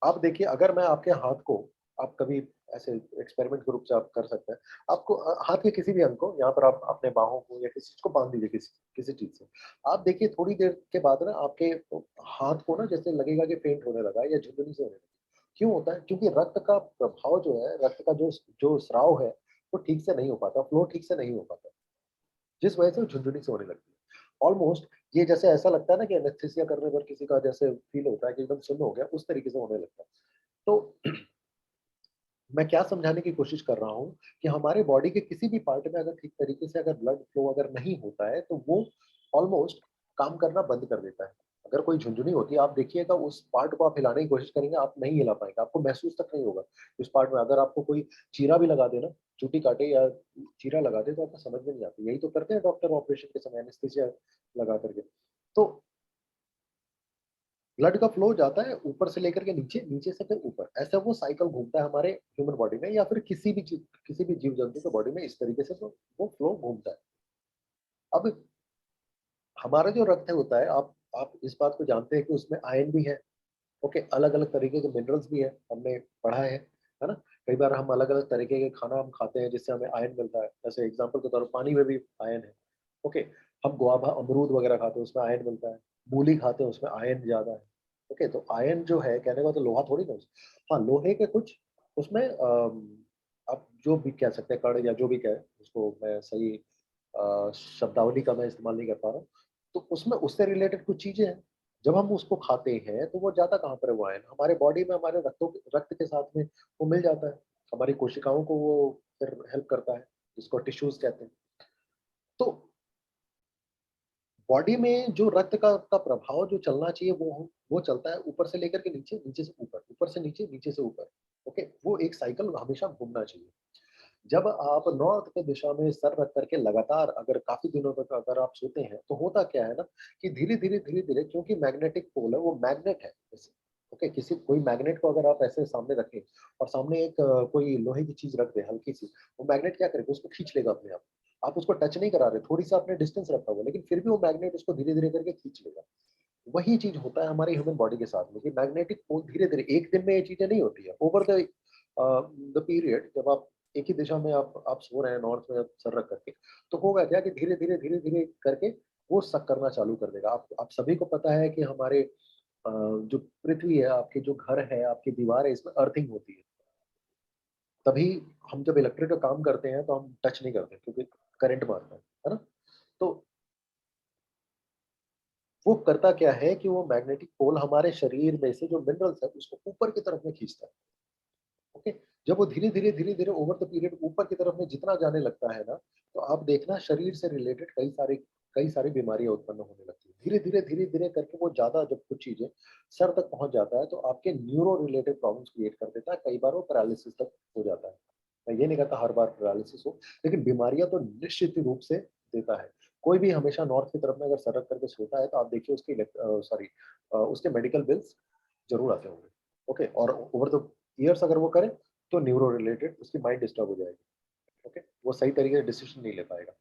आप देखिए, अगर मैं आपके हाथ को, आप कभी ऐसे एक्सपेरिमेंट के रूप से आप कर सकते हैं, आपको हाथ के किसी भी अंग को यहाँ पर आप अपने बाहों को या किसी चीज को बांध दीजिए, किसी किसी चीज से। आप देखिए थोड़ी देर के बाद ना आपके हाथ को ना जैसे लगेगा कि फेंट होने लगा है या झुंझुनी से होने लगा। क्यों होता है? क्योंकि रक्त का प्रभाव जो है, रक्त का जो जो स्राव है वो ठीक से नहीं हो पाता, फ्लो ठीक से नहीं हो पाता, जिस वजह से वो झुंझुनी से होने लगती है। ऑलमोस्ट ये जैसे ऐसा लगता है ना कि एनेस्थीसिया करने पर किसी का जैसे फील होता है कि एकदम सुन्न हो गया, उस तरीके से होने लगता है। तो मैं क्या समझाने की कोशिश कर रहा हूँ कि हमारे बॉडी के किसी भी पार्ट में अगर ठीक तरीके से अगर ब्लड फ्लो अगर नहीं होता है तो वो ऑलमोस्ट काम करना बंद कर देता है। अगर कोई झुंझुनी होती है, आप देखिएगा उस पार्ट को आप हिलाने की कोशिश करेंगे, आप नहीं हिला पाएंगे, आपको महसूस तक नहीं होगा उस पार्ट में। अगर आपको कोई चीरा भी लगा दे ना, चूटी काटे या चीरा लगा दे, तो आपको समझ में नहीं आती। यही तो करते हैं डॉक्टर ऑपरेशन के समय, एनेस्थीसिया लगा करके। तो ब्लड का फ्लो जाता है ऊपर से लेकर के नीचे, नीचे से फिर ऊपर, ऐसा वो साइकिल घूमता है हमारे ह्यूमन बॉडी में या फिर किसी भी जीव जंतु के बॉडी में, इस तरीके से वो फ्लो घूमता है। अब हमारा जो रक्त होता है, आप इस बात को जानते हैं कि उसमें आयन भी है, ओके, अलग अलग तरीके के मिनरल्स भी है, हमने पढ़ा है ना। कई बार हम अलग अलग तरीके के खाना हम खाते हैं जिससे हमें आयन मिलता है, जैसे एग्जाम्पल के तौर पर पानी में भी आयन है, ओके। हम गुआभा अमरूद वगैरह खाते हैं उसमें आयन मिलता है, मूली खाते हैं उसमें आयन ज्यादा है, ओके। तो आयन जो है, कहने का तो लोहा थोड़ी ना हाँ, लोहे के कुछ उसमें आप जो भी कह सकते हैं, कण या जो भी कहे, उसको मैं सही शब्दावली का मैं इस्तेमाल नहीं कर पा रहा हूँ, तो उसमें उससे रिलेटेड कुछ चीजें हैं। जब हम उसको खाते हैं तो वो जाता कहाँ पर है, वो आयन हमारे बॉडी में हमारे रक्त के साथ में वो मिल जाता है, हमारी कोशिकाओं को वो फिर हेल्प करता है, जिसको टिश्यूज कहते हैं। तो बॉडी में जो रक्त का प्रभाव जो चलना चाहिए वो चलता है ऊपर से लेकर के नीचे, नीचे से ऊपर, ऊपर से नीचे, नीचे से ऊपर, ओके। वो एक साइकिल हमेशा घूमना चाहिए। जब आप नॉर्थ के दिशा में सर रख करके लगातार अगर काफी दिनों तक अगर आप सोते हैं, तो होता क्या है ना कि धीरे धीरे धीरे धीरे, क्योंकि मैग्नेटिक पोल है, वो मैग्नेट है, जैसे ओके, किसी कोई मैग्नेट को अगर आप ऐसे सामने रखें और सामने एक कोई लोहे की चीज रख दे हल्की सी, वो मैग्नेट क्या करेगा, उसको खींच लेगा अपने आप उसको टच नहीं करा रहे, थोड़ी सा अपने डिस्टेंस रखा हुआ, लेकिन फिर भी वो मैग्नेट उसको धीरे धीरे करके खींच लेगा। वही चीज होता है हमारे ह्यूमन बॉडी के साथ में कि मैग्नेटिक पोल धीरे धीरे, एक दिन में ये चीजें नहीं होती है, ओवर द पीरियड, जब आप एक ही दिशा में आप सो रहे हैं नॉर्थ में सर रख करके, तो होगा क्या कि धीरे धीरे करके वो सक करना चालू कर देगा। आप सभी को पता है कि हमारे जो पृथ्वी है, आपके जो घर है, आपकी दीवार है, इसमें अर्थिंग होती है। तभी हम जब इलेक्ट्रिक का काम करते हैं तो हम टच नहीं करते क्योंकि करंट मारता है ना। तो वो करता क्या है कि वो मैग्नेटिक पोल हमारे शरीर में से जो मिनरल्स है उसको ऊपर की तरफ में खींचता है। ओके, जब वो धीरे धीरे ओवर द पीरियड ऊपर की तरफ में जितना जाने लगता है ना, तो आप देखना शरीर से रिलेटेड कई सारी बीमारियां उत्पन्न होने लगती है। धीरे धीरे करके वो ज्यादा जब कुछ चीजें सर तक पहुंच जाता है तो आपके न्यूरो रिलेटेड प्रॉब्लम्स क्रिएट कर देता है, कई बार वो पैरालिसिस तक हो जाता है। मैं ये नहीं कहता हर बार पैरालिसिस हो, लेकिन बीमारियां तो निश्चित रूप से देता है। कोई भी हमेशा नॉर्थ की तरफ में अगर सर रख करके सोता है तो आप देखिए उसके मेडिकल बिल्स जरूर आते होंगे। ओके, और ओवर द ईयर्स अगर वो करे तो न्यूरो रिलेटेड उसकी माइंड डिस्टर्ब हो जाएगी। ओके, वो सही तरीके से डिसीजन नहीं ले पाएगा।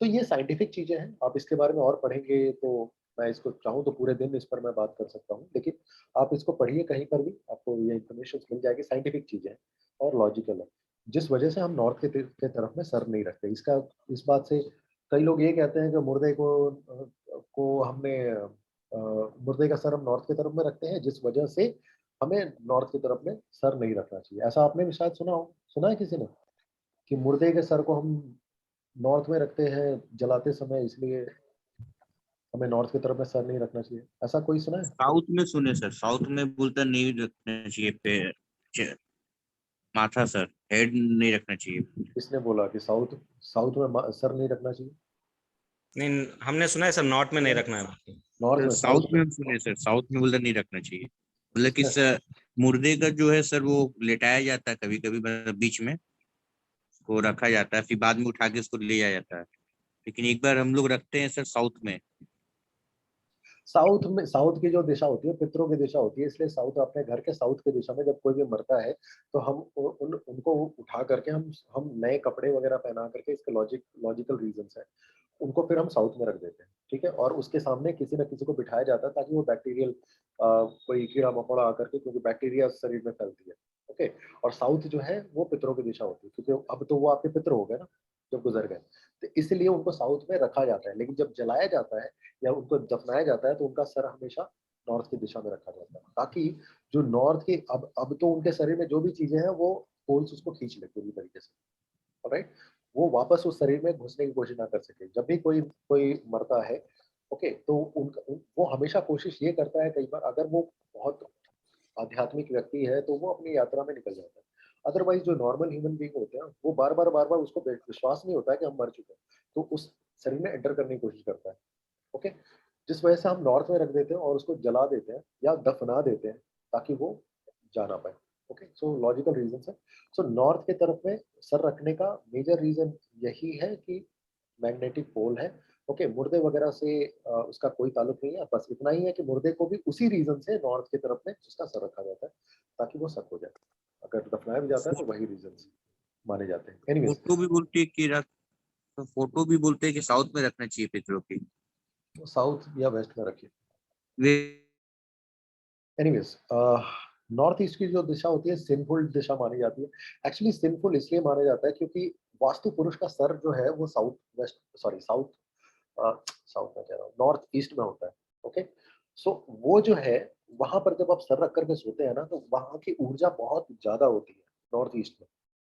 तो ये साइंटिफिक चीजें हैं, आप इसके बारे में और पढ़ेंगे तो मैं इसको चाहूँ तो पूरे दिन इस पर मैं बात कर सकता हूँ, लेकिन आप इसको पढ़िए कहीं पर भी, आपको ये इन्फॉर्मेशन मिल जाएगी। साइंटिफिक चीजें हैं और लॉजिकल है, जिस वजह से हम नॉर्थ के तरफ में सर नहीं रखते। इस बात से कई लोग ये कहते हैं कि मुर्दे का सर हम नॉर्थ की तरफ में रखते हैं, जिस वजह से हमें नॉर्थ की तरफ में सर नहीं रखना चाहिए। ऐसा आपने भी शायद सुना है किसी ने कि मुर्दे के सर को हम नॉर्थ में रखते हैं जलाते समय, इसलिए हमें नॉर्थ की तरफ में सर नहीं रखना चाहिए। ऐसा कोई सुना है? साउथ में सुने सर, साउथ में बोलता नहीं रखना चाहिए पे माथा सर, हेड नहीं रखना चाहिए। किसने बोला कि साउथ साउथ में सर नहीं रखना चाहिए? नहीं, हमने सुना है सर नॉर्थ में नहीं रखना है। नॉर्थ सर में, साउथ साउथ में में हम सुने सर, साउथ में बोलता नहीं रखना चाहिए। मतलब कि किसने? सर मुर्दे का जो है सर वो लेटाया जाता है कभी कभी, मतलब बीच में को रखा जाता है, फिर बाद में उठा के उसको ले जाया जाता है। लेकिन एक बार हम लोग रखते हैं सर साउथ में। साउथ की जो दिशा होती है पितरों की दिशा होती है, इसलिए साउथ, अपने घर के साउथ की दिशा में जब कोई भी मरता है तो हम उनको उठा करके हम नए कपड़े वगैरह पहना करके, इसके लॉजिकल रीजंस है, उनको फिर हम साउथ में रख देते हैं। ठीक है, और उसके सामने किसी न किसी को बिठाया जाता है ताकि वो बैक्टीरियल कोई कीड़ा मकोड़ा आकर के, क्योंकि बैक्टीरिया शरीर में फैलती है। ओके, और साउथ जो है वो पितरों की दिशा होती है, क्योंकि अब तो वो आपके पितर हो गए ना जब गुजर गए, तो इसलिए उनको साउथ में रखा जाता है। लेकिन जब जलाया जाता है या उनको दफनाया जाता है तो उनका सर हमेशा नॉर्थ की दिशा में रखा जाता है, ताकि जो नॉर्थ की, अब तो उनके शरीर में जो भी चीजें हैं वो पोल्स उसको खींच ले पूरी तरीके से, राइट, वो वापस उस शरीर में घुसने की कोशिश ना कर सके। जब भी कोई कोई मरता है, ओके, तो वो हमेशा कोशिश ये करता है, कई बार अगर वो बहुत आध्यात्मिक व्यक्ति है तो वो अपनी यात्रा में निकल जाता है। अदरवाइज जो नॉर्मल ह्यूमन बीइंग होते हैं वो बार बार उसको विश्वास नहीं होता है कि हम मर चुके हैं, तो उस शरीर में एंटर करने की कोशिश करता है। ओके, जिस वजह से हम नॉर्थ में रख देते हैं और उसको जला देते हैं या दफना देते हैं ताकि वो जा ना पाए। ओके, सो लॉजिकल रीजन है। सो नॉर्थ के तरफ में सर रखने का मेजर रीजन यही है कि मैग्नेटिक पोल है। ओके, मुर्दे वगैरह से उसका कोई ताल्लुक नहीं है, बस इतना ही है कि मुर्दे को भी उसी रीजन से नॉर्थ की तरफ में उसका सर रखा जाता है ताकि वो सक हो जाए। अगर दफनाया भी जाता है तो वही रीजन माने जाते हैं। एनीवेज, फोटो भी बोलते हैं कि फोटो भी बोलते हैं कि साउथ में रखना चाहिए पितरों की। साउथ या वेस्ट में रखिए। वे एनीवेज, नॉर्थ ईस्ट की जो दिशा होती है सिंफुल दिशा मानी जाती है। एक्चुअली सिंफुल इसलिए माना जाता है क्योंकि वास्तु पुरुष का सर जो है वो साउथ में कह रहा हूँ, नॉर्थ ईस्ट में होता है। ओके, सो वो जो है, वहां पर जब आप सर रख करके सोते हैं ना तो वहां की ऊर्जा बहुत ज्यादा होती है नॉर्थ ईस्ट में।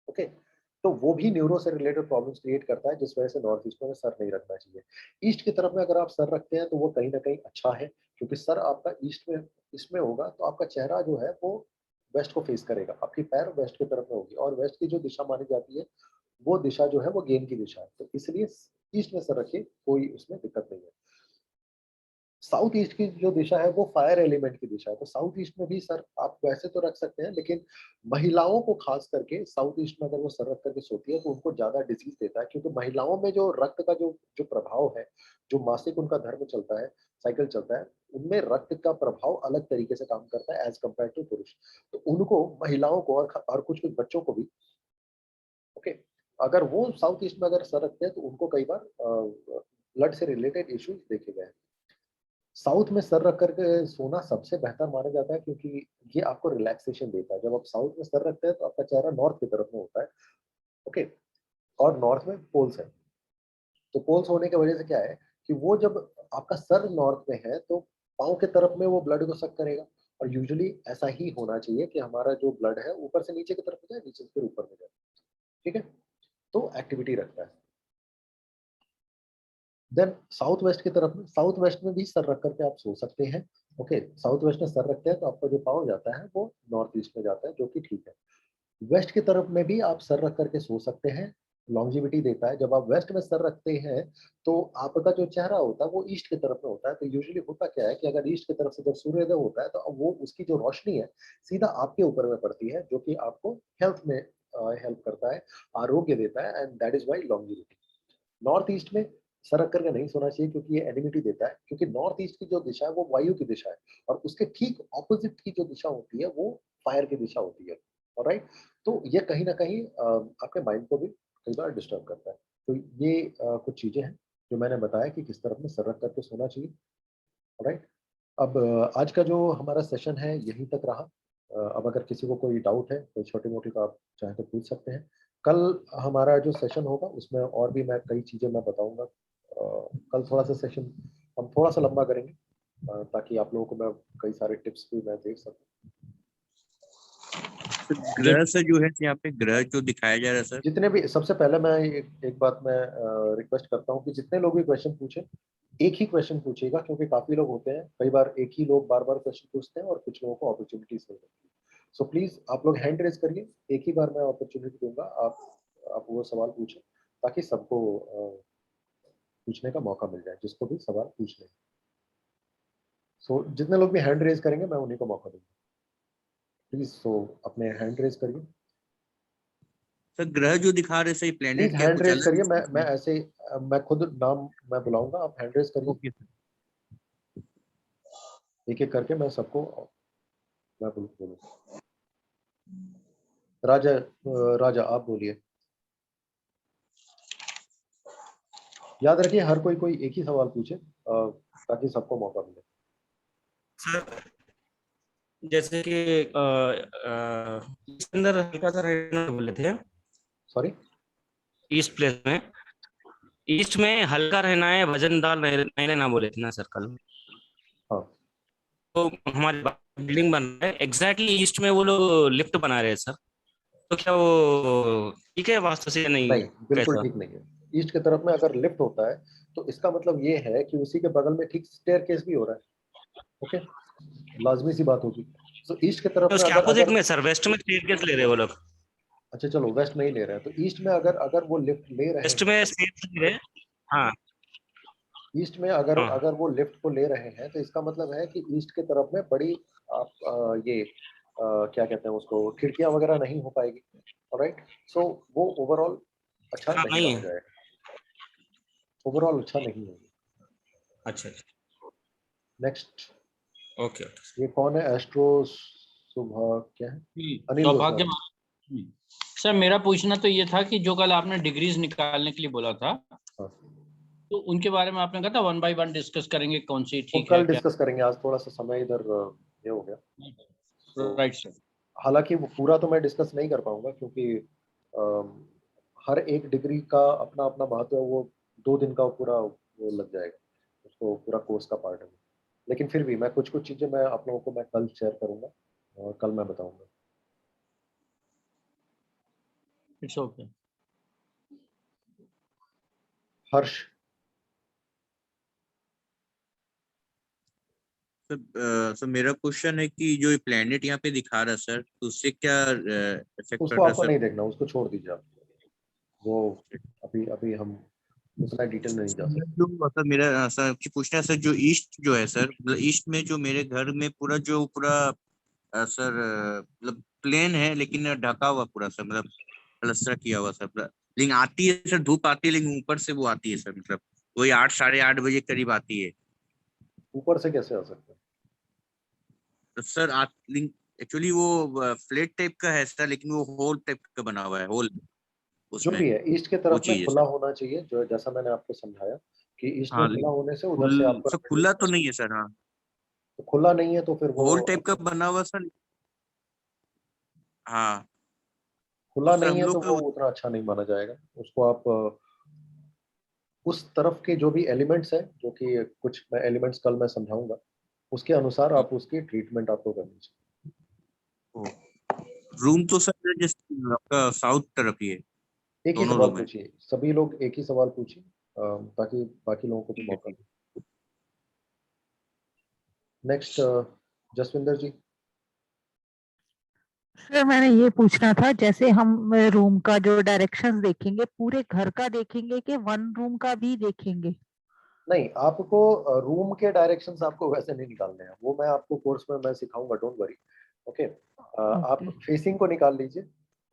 ओके, तो वो भी न्यूरो से रिलेटेड प्रॉब्लम्स क्रिएट करता है, जिस वजह से नॉर्थ ईस्ट में सर नहीं रखना चाहिए। ईस्ट की तरफ में अगर आप सर रखते हैं तो वो कहीं ना कहीं अच्छा है, क्योंकि सर आपका ईस्ट में इसमें होगा तो आपका चेहरा जो है वो वेस्ट को फेस करेगा, आपकी पैर वेस्ट की तरफ में होगी, और वेस्ट की जो दिशा मानी जाती है वो दिशा जो है वो गेन की दिशा है, तो इसलिए ईस्ट में सर रखिए, कोई उसमें दिक्कत नहीं है। साउथ ईस्ट की जो दिशा है वो फायर एलिमेंट की दिशा है, तो साउथ ईस्ट में भी सर आप वैसे तो रख सकते हैं, लेकिन महिलाओं को खास करके साउथ ईस्ट में अगर वो सर रख करके सोती है तो उनको ज्यादा डिजीज देता है, क्योंकि महिलाओं में जो रक्त का जो जो प्रभाव है, जो मासिक उनका धर्म चलता है, साइकिल चलता है, उनमें रक्त का प्रभाव अलग तरीके से काम करता है एज कम्पेयर टू पुरुष। तो उनको, महिलाओं को और कुछ कुछ बच्चों को भी, ओके, अगर वो साउथ ईस्ट में अगर सर रखते हैं तो उनको कई बार ब्लड से रिलेटेड इश्यूज देखे गए हैं। साउथ में सर रख करके सोना सबसे बेहतर माना जाता है, क्योंकि ये आपको रिलैक्सेशन देता है। जब आप साउथ में सर रखते हैं तो आपका चेहरा नॉर्थ की तरफ में होता है, ओके, और नॉर्थ में पोल्स है। तो पोल्स होने की वजह से क्या है कि वो जब आपका सर नॉर्थ में है तो पाँव के तरफ में वो ब्लड को सक करेगा, और यूजुअली ऐसा ही होना चाहिए कि हमारा जो ब्लड है ऊपर से नीचे की तरफ में जाए, नीचे से फिर ऊपर में जाए, ठीक है, तो एक्टिविटी रखता है। देन साउथ वेस्ट की तरफ में, साउथ वेस्ट में भी सर रख करके आप सो सकते हैं, ओके। साउथ वेस्ट में सर रखते हैं तो आपका जो पाँव जाता है वो नॉर्थ ईस्ट में जाता है, जो कि ठीक है। वेस्ट की तरफ में भी आप सर रख करके सो सकते हैं, लॉन्जिविटी देता है। जब आप वेस्ट में सर रखते हैं तो आपका जो चेहरा होता है वो ईस्ट की तरफ में होता है। तो यूजुअली होता क्या है कि अगर ईस्ट की तरफ से जब सूर्योदय होता है तो अब वो उसकी जो रोशनी है सीधा आपके ऊपर में पड़ती है, जो कि आपको हेल्थ में हेल्प करता है, आरोग्य देता है, and that is why longevity. North east में सर रख करके नहीं सोना चाहिए, क्योंकि ये एनिमिटी देता है, क्योंकि नॉर्थ ईस्ट की जो दिशा है वो वायु की दिशा है, और उसके ठीक ऑपोजिट की जो दिशा होती है वो फायर की दिशा होती है, ऑलराइट। तो ये कहीं ना कहीं आपके माइंड को भी कई बार डिस्टर्ब करता है। तो ये कुछ चीजें हैं जो मैंने बताया कि किस तरफ में सर रख करके सोना चाहिए, ऑलराइट। अब आज का जो हमारा सेशन है यहीं तक रहा। अब अगर किसी को कोई डाउट है, कोई छोटी मोटी, तो आप चाहें तो पूछ सकते हैं। कल हमारा जो सेशन होगा उसमें और भी मैं कई चीज़ें मैं बताऊंगा। कल थोड़ा सा सेशन हम थोड़ा सा लंबा करेंगे, ताकि आप लोगों को मैं कई सारे टिप्स भी मैं दे सकूं। तो ग्रह से जो है यहाँ पे ग्रह जो दिखाया जा रहा है सर, जितने भी, सबसे पहले मैं एक बात मैं रिक्वेस्ट करता हूँ कि जितने लोग भी क्वेश्चन पूछे, एक ही क्वेश्चन पूछिएगा, क्योंकि काफी लोग होते हैं, कई बार एक ही लोग बार बार क्वेश्चन पूछते हैं और कुछ लोगों को अपॉर्चुनिटीज नहीं मिलती। सो प्लीज आप लोग हैंड रेज करिए, एक ही बार मैं अपॉर्चुनिटी दूंगा, आप वो सवाल पूछें, ताकि सबको पूछने का मौका मिल जाए, जिसको भी सवाल पूछने। सो जितने लोग भी हैंड रेज करेंगे मैं उन्हीं को मौका दूंगा, प्लीज। सो अपने हैंड रेज करिए, सर ग्रह जो दिखा रहे सही प्लीज प्लेनेट क्या हैंड कुछ रेज अलग करिए। है? मैं ऐसे मैं खुद नाम मैं बुलाऊंगा, आप हैंड रेज करिए, ओके सर। एक एक करके मैं सबको मैं बोलूँ। राजा, राजा आप बोलिए। याद रखिए हर कोई कोई एक ही सवाल पूछे, ताकि सबको मौका मिले। सर जैसे कि इसके अंदर हल्का सा रहना बोले थे, सॉरी, ईस्ट प्लेस में, ईस्ट में हल्का रहना है, वजनदार नहीं रहना बोले थे ना सर कल। हाँ तो हमारे बिल्डिंग बन रहा है एग्जैक्टली ईस्ट में, वो लोग लिफ्ट बना रहे हैं सर, तो क्या वो ठीक है वास्तु से या नहीं, नहीं, बिल्कुल कैसा? ठीक नहीं है। ईस्ट की तरफ में अगर लिफ्ट होता है तो इसका मतलब ये है कि उसी के बगल में ठीक स्टेयरकेस भी हो रहा है, ओके, लाजमी सी बात होगी। तो ईस्ट की तरफ तो में उसके अगर अपोजिट अगर में सर, वेस्ट में स्टेयरकेस ले रहे हैं वो लोग, अच्छा चलो वेस्ट में ही ले रहे हैं, तो ईस्ट में अगर अगर वो लिफ्ट ले रहे वेस्ट हैं, में स्टेयरकेस ले रहे हैं। हाँ ईस्ट में अगर हाँ अगर वो लिफ्ट को ले रहे हैं तो इसका मतलब है कि ईस्ट की तरफ में बड़ी आप ये क्या कहते हैं उसको, खिड़कियां वगैरह नहीं हो पाएगी, ऑलराइट। सो वो ओवरऑल अच्छा हाँ नहीं नहीं माना है। जाएगा, ओवरऑल अच्छा नहीं होगा। अच्छा अच्छा, नेक्स्ट, ओके ओके। ये कौन है, एस्ट्रो सुबह क्या है, अनिल सौभाग्य। गोस्वामी। सर मेरा पूछना तो ये था कि जो कल आपने डिग्रीज निकालने के लिए बोला था, हाँ, तो उनके बारे में आपने कहा था 1 बाय 1 डिस्कस करेंगे कौन सी वो ठीक है कल क्या। डिस्कस करेंगे, आज थोड़ा सा समय इधर ये हो गया। तो राइट सर। हालांकि वो पूरा तो मैं डिस्कस नहीं कर पाऊंगा, क्योंकि अम, हर एक डिग्री का अपना अपना महत्व है, वो 2 दिन का पूरा वो लग जाएगा, उसको पूरा कोर्स का पार्ट है। लेकिन फिर भी मैं कुछ कुछ चीज़ें मैं आप लोगों को मैं कल शेयर करूंगा, और कल मैं बताऊंगा। It's okay. हर्ष, सर मेरा क्वेश्चन है कि जो ये प्लेनेट यहाँ पे दिखा रहा है सर, तो उससे क्या इफेक्ट उसको पड़ रहा है आपको सर? नहीं देखना, उसको छोड़ दीजिए आप, वो अभी अभी हम उतना डिटेल में नहीं जा सकते। जो सर मेरा सर की पूछना है सर, जो ईस्ट जो है सर, मतलब ईस्ट में जो मेरे घर में पूरा सर मतलब प्लेन है, लेकिन ढका हुआ पूरा सर, मतलब प्लस्तर किया हुआ सर लेकिन आती है सर, धूप आती है, लेकिन ऊपर से वो आती है सर, मतलब वही 8 साढ़े 8 बजे करीब आती है। ऊपर से कैसे आ सकते हैं? तो सर एक्चुअली वो फ्लैट टाइप का है सर, लेकिन वो होल टाइप का बना हुआ है, होल जो उसमें भी है, ईस्ट के वो तरफ में चीज है खुला सर। होना चाहिए, जो जैसा मैंने आपको समझाया कि ईस्ट में हाँ खुला लेकिन होने से उधर से आपको खुला तो नहीं है सर। हाँ, तो खुला नहीं है तो फिर वो होल टाइप का बना हुआ सर। हाँ, तो खुला सर नहीं हम है तो लोग वो का उतना अच्छा नहीं माना जाएगा उसको। आप उस तरफ के जो भी एलिमेंट्स हैं, जो कि कुछ एलिमेंट्स कल मैं समझाऊंगा, उसके अनुसार आप उसकी ट्रीटमेंट आपको करनी चाहिए। रूम तो सर जैसे आपका साउथ तरफ ही है, एक ही दोनों सवाल रूम है। पूछिए, सभी लोग एक ही सवाल पूछिए, ताकि बाकी लोगों को भी ठीक है मौका ठीक मिले। नेक्स्ट, जसविंदर जी। सर मैंने ये पूछना था, जैसे हम रूम का जो डायरेक्शंस देखेंगे पूरे घर का देखेंगे कि वन रूम का भी देखेंगे? नहीं, आपको रूम के डायरेक्शंस आपको वैसे नहीं निकालने हैं, वो मैं आपको कोर्स में मैं सिखाऊंगा, डोंट वरी। ओके, आप ओके। फेसिंग को निकाल लीजिए।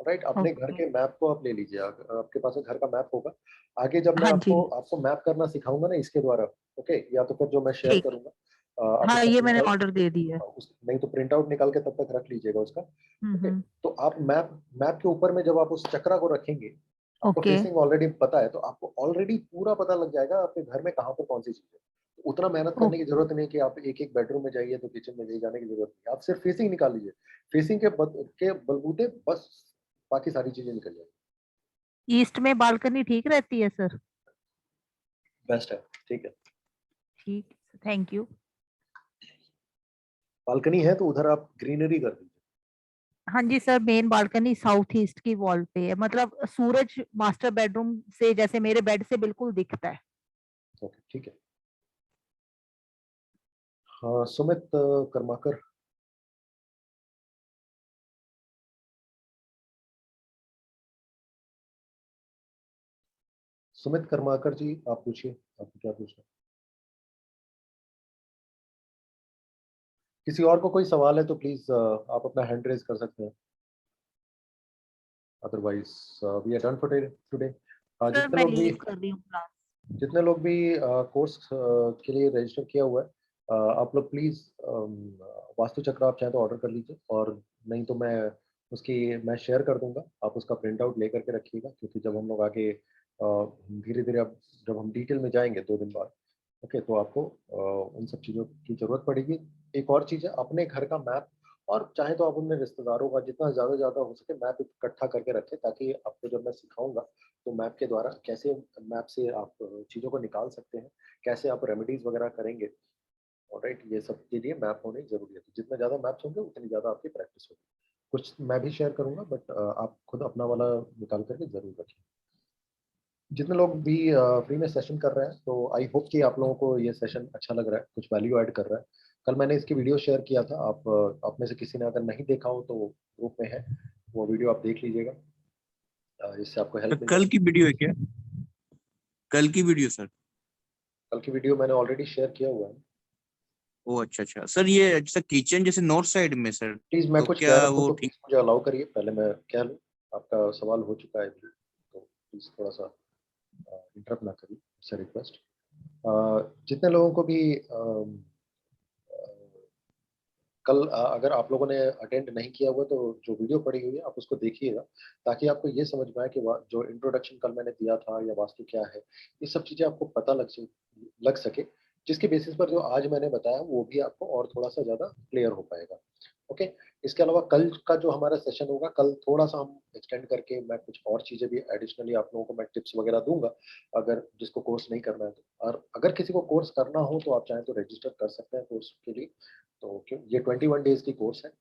राइट, अपने घर ओके। के मैप को आप ले लीजिए, आपके पास एक घर का मैप होगा। आगे जब मैं हाँ जी। आपको आपको मैप करना सिखाऊंगा ना इसके द्वारा, ओके, या तो फिर जो मैं शेयर ठीक। करूंगा, आप हाँ उसका ये प्रिंट मैंने आउट, ऑर्डर दे दिया है। नहीं तो प्रिंट आउट निकाल के तब तक रख लीजिएगा उसका। ओके, हम्म। तो आप मैप मैप के ऊपर में जब आप उस चक्रा को रखेंगे, आपको ओके। फेसिंग ऑलरेडी पता है, तो आपको ऑलरेडी पूरा पता लग जाएगा आपके घर में कहाँ पर कौन सी चीज है। तो उतना मेहनत करने की जरूरत नहीं है कि आप एक एक बेडरूम में जाइए तो किचन में जाइए, जाने की जरूरत नहीं है। आप सिर्फ फेसिंग निकाल लीजिए, फेसिंग के बलबूते बस बाकी सारी चीजें निकल जाएंगी। ईस्ट में बालकनी ठीक रहती है सर? बेस्ट है, ठीक है। ठीक। Thank you. बालकनी है तो उधर आप ग्रीनरी कर दीजिए। हाँ जी sir, main balcony south east की वॉल पे है, मतलब सूरज मास्टर बेडरूम से, जैसे मेरे बेड से बिल्कुल दिखता है। ओके, ठीक है। हाँ, सुमित कर्माकर। सुमित कर्माकर जी, आप पूछिए, आपको क्या पूछना है? किसी और को कोई सवाल है तो प्लीज आप अपना हैंड रेज कर सकते हैं, otherwise we are done for today. Sir जितने मैं लोग भी लीव कर रही हूँ क्लास। कोर्स के लिए रजिस्टर किया हुआ है, आप लोग प्लीज वास्तु चक्र आप चाहे तो ऑर्डर कर लीजिए, और नहीं तो मैं शेयर कर दूंगा, आप उसका प्रिंट आउट लेकर के रखिएगा, क्योंकि जब हम लोग आगे धीरे धीरे अब जब हम डिटेल में जाएंगे 2 दिन बाद, ओके, तो आपको उन सब चीज़ों की जरूरत पड़ेगी। एक और चीज़ है, अपने घर का मैप, और चाहे तो आप अपने रिश्तेदारों का जितना ज़्यादा हो सके मैप इकट्ठा करके रखें, ताकि आपको जब मैं सिखाऊंगा तो मैप के द्वारा कैसे मैप से आप चीज़ों को निकाल सकते हैं, कैसे आप रेमेडीज वगैरह करेंगे। ऑलराइट, ये सब के लिए मैप होने जरूरी है, तो जितने ज़्यादा मैप्स होंगे उतनी ज़्यादा आपकी प्रैक्टिस होगी। कुछ मैं भी शेयर करूंगा, बट आप खुद अपना वाला निकाल करके जरूर रखिए। जितने लोग भी फ्री में सेशन कर रहे हैं, तो आई होप कि आप लोगों को ये सेशन अच्छा लग रहा है, कुछ वैल्यू ऐड कर रहा है। कल मैंने इसकी वीडियो शेयर किया था, आप में से किसी ने अगर नहीं देखा हो तो ग्रुप में है, वो वीडियो आप देख लीजिएगा, इससे आपको तो हेल्प मिल कल जाएगी। की वीडियो है क्या? कल की वीडियो सर? कल की वीडियो मैंने ऑलरेडी शेयर किया हुआ है। ओ अच्छा अच्छा सर, ये जैसे किचन जैसे नॉर्थ साइड में सर, प्लीज, मैं तो कुछ कह क्या रहा हूँ वो तो ठीक? प्लीज मुझे अलाउ करिए, पहले मैं कह लूँ। आपका सवाल हो चुका है तो प्लीज थोड़ा सा इंटरप्ट ना करिए, इससे रिक्वेस्ट। जितने लोगों को भी कल अगर आप लोगों ने अटेंड नहीं किया हुआ तो जो वीडियो पड़ी हुई है आप उसको देखिएगा, ताकि आपको ये समझ में आए कि जो इंट्रोडक्शन कल मैंने दिया था या वास्तु क्या है, ये सब चीज़ें आपको पता लग सके, जिसके बेसिस पर जो आज मैंने बताया वो भी आपको और थोड़ा सा ज़्यादा क्लियर हो पाएगा। ओके, इसके अलावा कल का जो हमारा सेशन होगा, कल थोड़ा सा हम एक्सटेंड करके मैं कुछ और चीज़ें भी एडिशनली आप लोगों को मैं टिप्स वगैरह दूंगा, अगर जिसको कोर्स नहीं करना है तो। और अगर किसी को कोर्स करना हो तो आप चाहें तो रजिस्टर कर सकते हैं कोर्स के लिए। तो क्यों, ये 21 डेज की कोर्स है,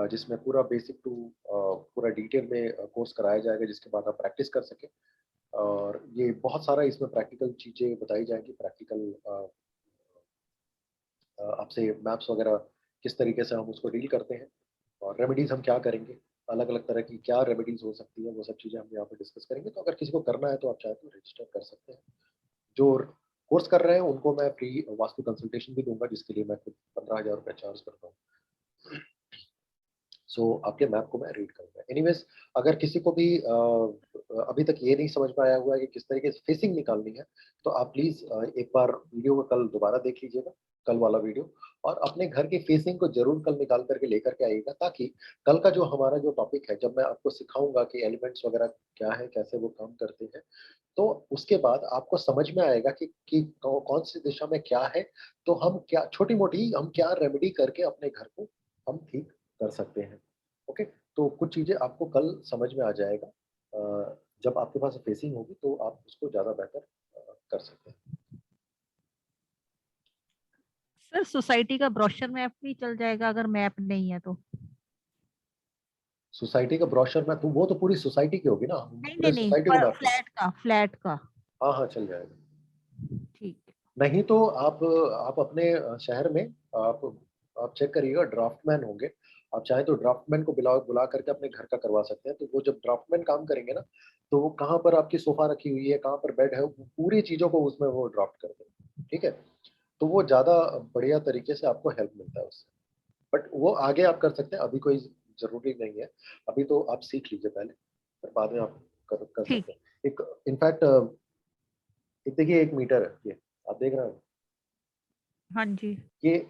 जिसमें पूरा बेसिक टू पूरा डिटेल में कोर्स कराया जाएगा, जिसके बाद आप प्रैक्टिस कर सकें। और ये बहुत सारा इसमें प्रैक्टिकल चीज़ें बताई जाएंगी, प्रैक्टिकल आपसे मैप्स वगैरह किस तरीके से हम उसको डील करते हैं, और रेमेडीज हम क्या करेंगे, अलग अलग तरह की क्या रेमेडीज हो सकती है, वो सब चीज़ें हम यहाँ पे डिस्कस करेंगे। तो अगर किसी को करना है तो आप चाहे तो रजिस्टर कर सकते हैं, जो कोर्स कर रहे हैं उनको मैं फ्री वास्तु कंसल्टेशन भी दूंगा, जिसके लिए मैं खुद 15,000 रुपये चार्ज करता हूँ। सो आपके मैप को मैं रीड करूंगा। एनीवेज, अगर किसी को भी अभी तक ये नहीं समझ में आया हुआ है कि किस तरीके से फेसिंग निकालनी है, तो आप प्लीज एक बार वीडियो को कल दोबारा देख लीजिएगा, कल वाला वीडियो, और अपने घर की फेसिंग को जरूर कल निकाल करके लेकर के आइएगा, ताकि कल का जो हमारा जो टॉपिक है, जब मैं आपको सिखाऊंगा कि एलिमेंट्स वगैरह क्या है, कैसे वो काम करते हैं, तो उसके बाद आपको समझ में आएगा कि कौन सी दिशा में क्या है, तो हम क्या छोटी मोटी हम क्या रेमेडी करके अपने घर को हम ठीक कर सकते हैं। ओके, तो कुछ चीजें आपको कल समझ में आ जाएगा। जब आपके पास फेसिंग होगी तो आप उसको ज्यादा बेहतर कर सकते हैं। सर सोसाइटी का ब्रोशर मैप भी चल जाएगा अगर मैप नहीं है तो? सोसाइटी का ब्रोशर में तो वो तो पूरी सोसाइटी की होगी ना, हम नहीं पूरे नहीं नहीं, सोसाइटी को मैप करेंगे। फ्लैट का। हाँ हाँ, चल जाएगा। ठीक है। नहीं तो आप अपने शहर में आप चेक करिएगा, ड्राफ्टमैन होंगे, आप चाहें तो ड्राफ्टमैन को बुला बुला करके अपने घर का करवा सकते हैं। तो वो जब ड्राफ्टमैन काम करेंगे ना, तो वो कहाँ पर आपकी सोफा रखी हुई है, कहाँ पर बेड है, वो पूरी चीजों को उसमें वो ड्राफ्ट करते हैं। ठीक है, तो वो ज्यादा बढ़िया तरीके से आपको हेल्प मिलता है उससे। बट वो आगे आप कर सकते हैं, अभी कोई जरूरी नहीं है। अभी तो आप सीख लीजिए पहले, फिर बाद में आप कर ठीक। सकते हैं। एक इनफैक्ट एक देखिए, 1 मीटर है ये, आप देख रहे हैं हाँ जी। ये।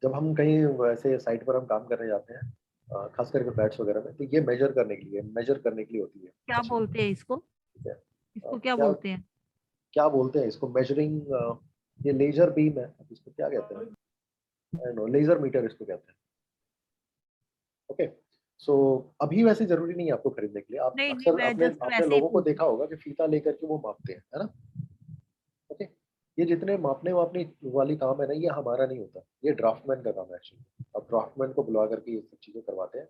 जब हम कहीं वैसे साइट पर हम काम करने जाते हैं, खास करके फ्लैट्स वगैरह में, तो ये मेजर करने के लिए होती है क्या मशीन। बोलते हैं इसको? ठीक है, इसको क्या क्या बोलते हैं? क्या बोलते हैं इसको, मेजरिंग, ये लेजर बीम है, अब इसको क्या कहते हैं, आई नो, लेजर मीटर इसको कहते हैं। ओके, सो अभी वैसे जरूरी नहीं है आपको खरीदने के लिए। आप नहीं नहीं, अक्सर मैं आपने जस्ट आपने वैसे ही लोगों को पूछ रही देखा होगा कि फीता लेकर के वो मापते हैं, है ना। ओके, ये जितने मापने वापने वाली काम है ना, ये हमारा नहीं होता, ये ड्राफ्टमैन का काम है एक्चुअली। अब ड्राफ्टमैन को बुला करके ये सब चीजें करवाते हैं।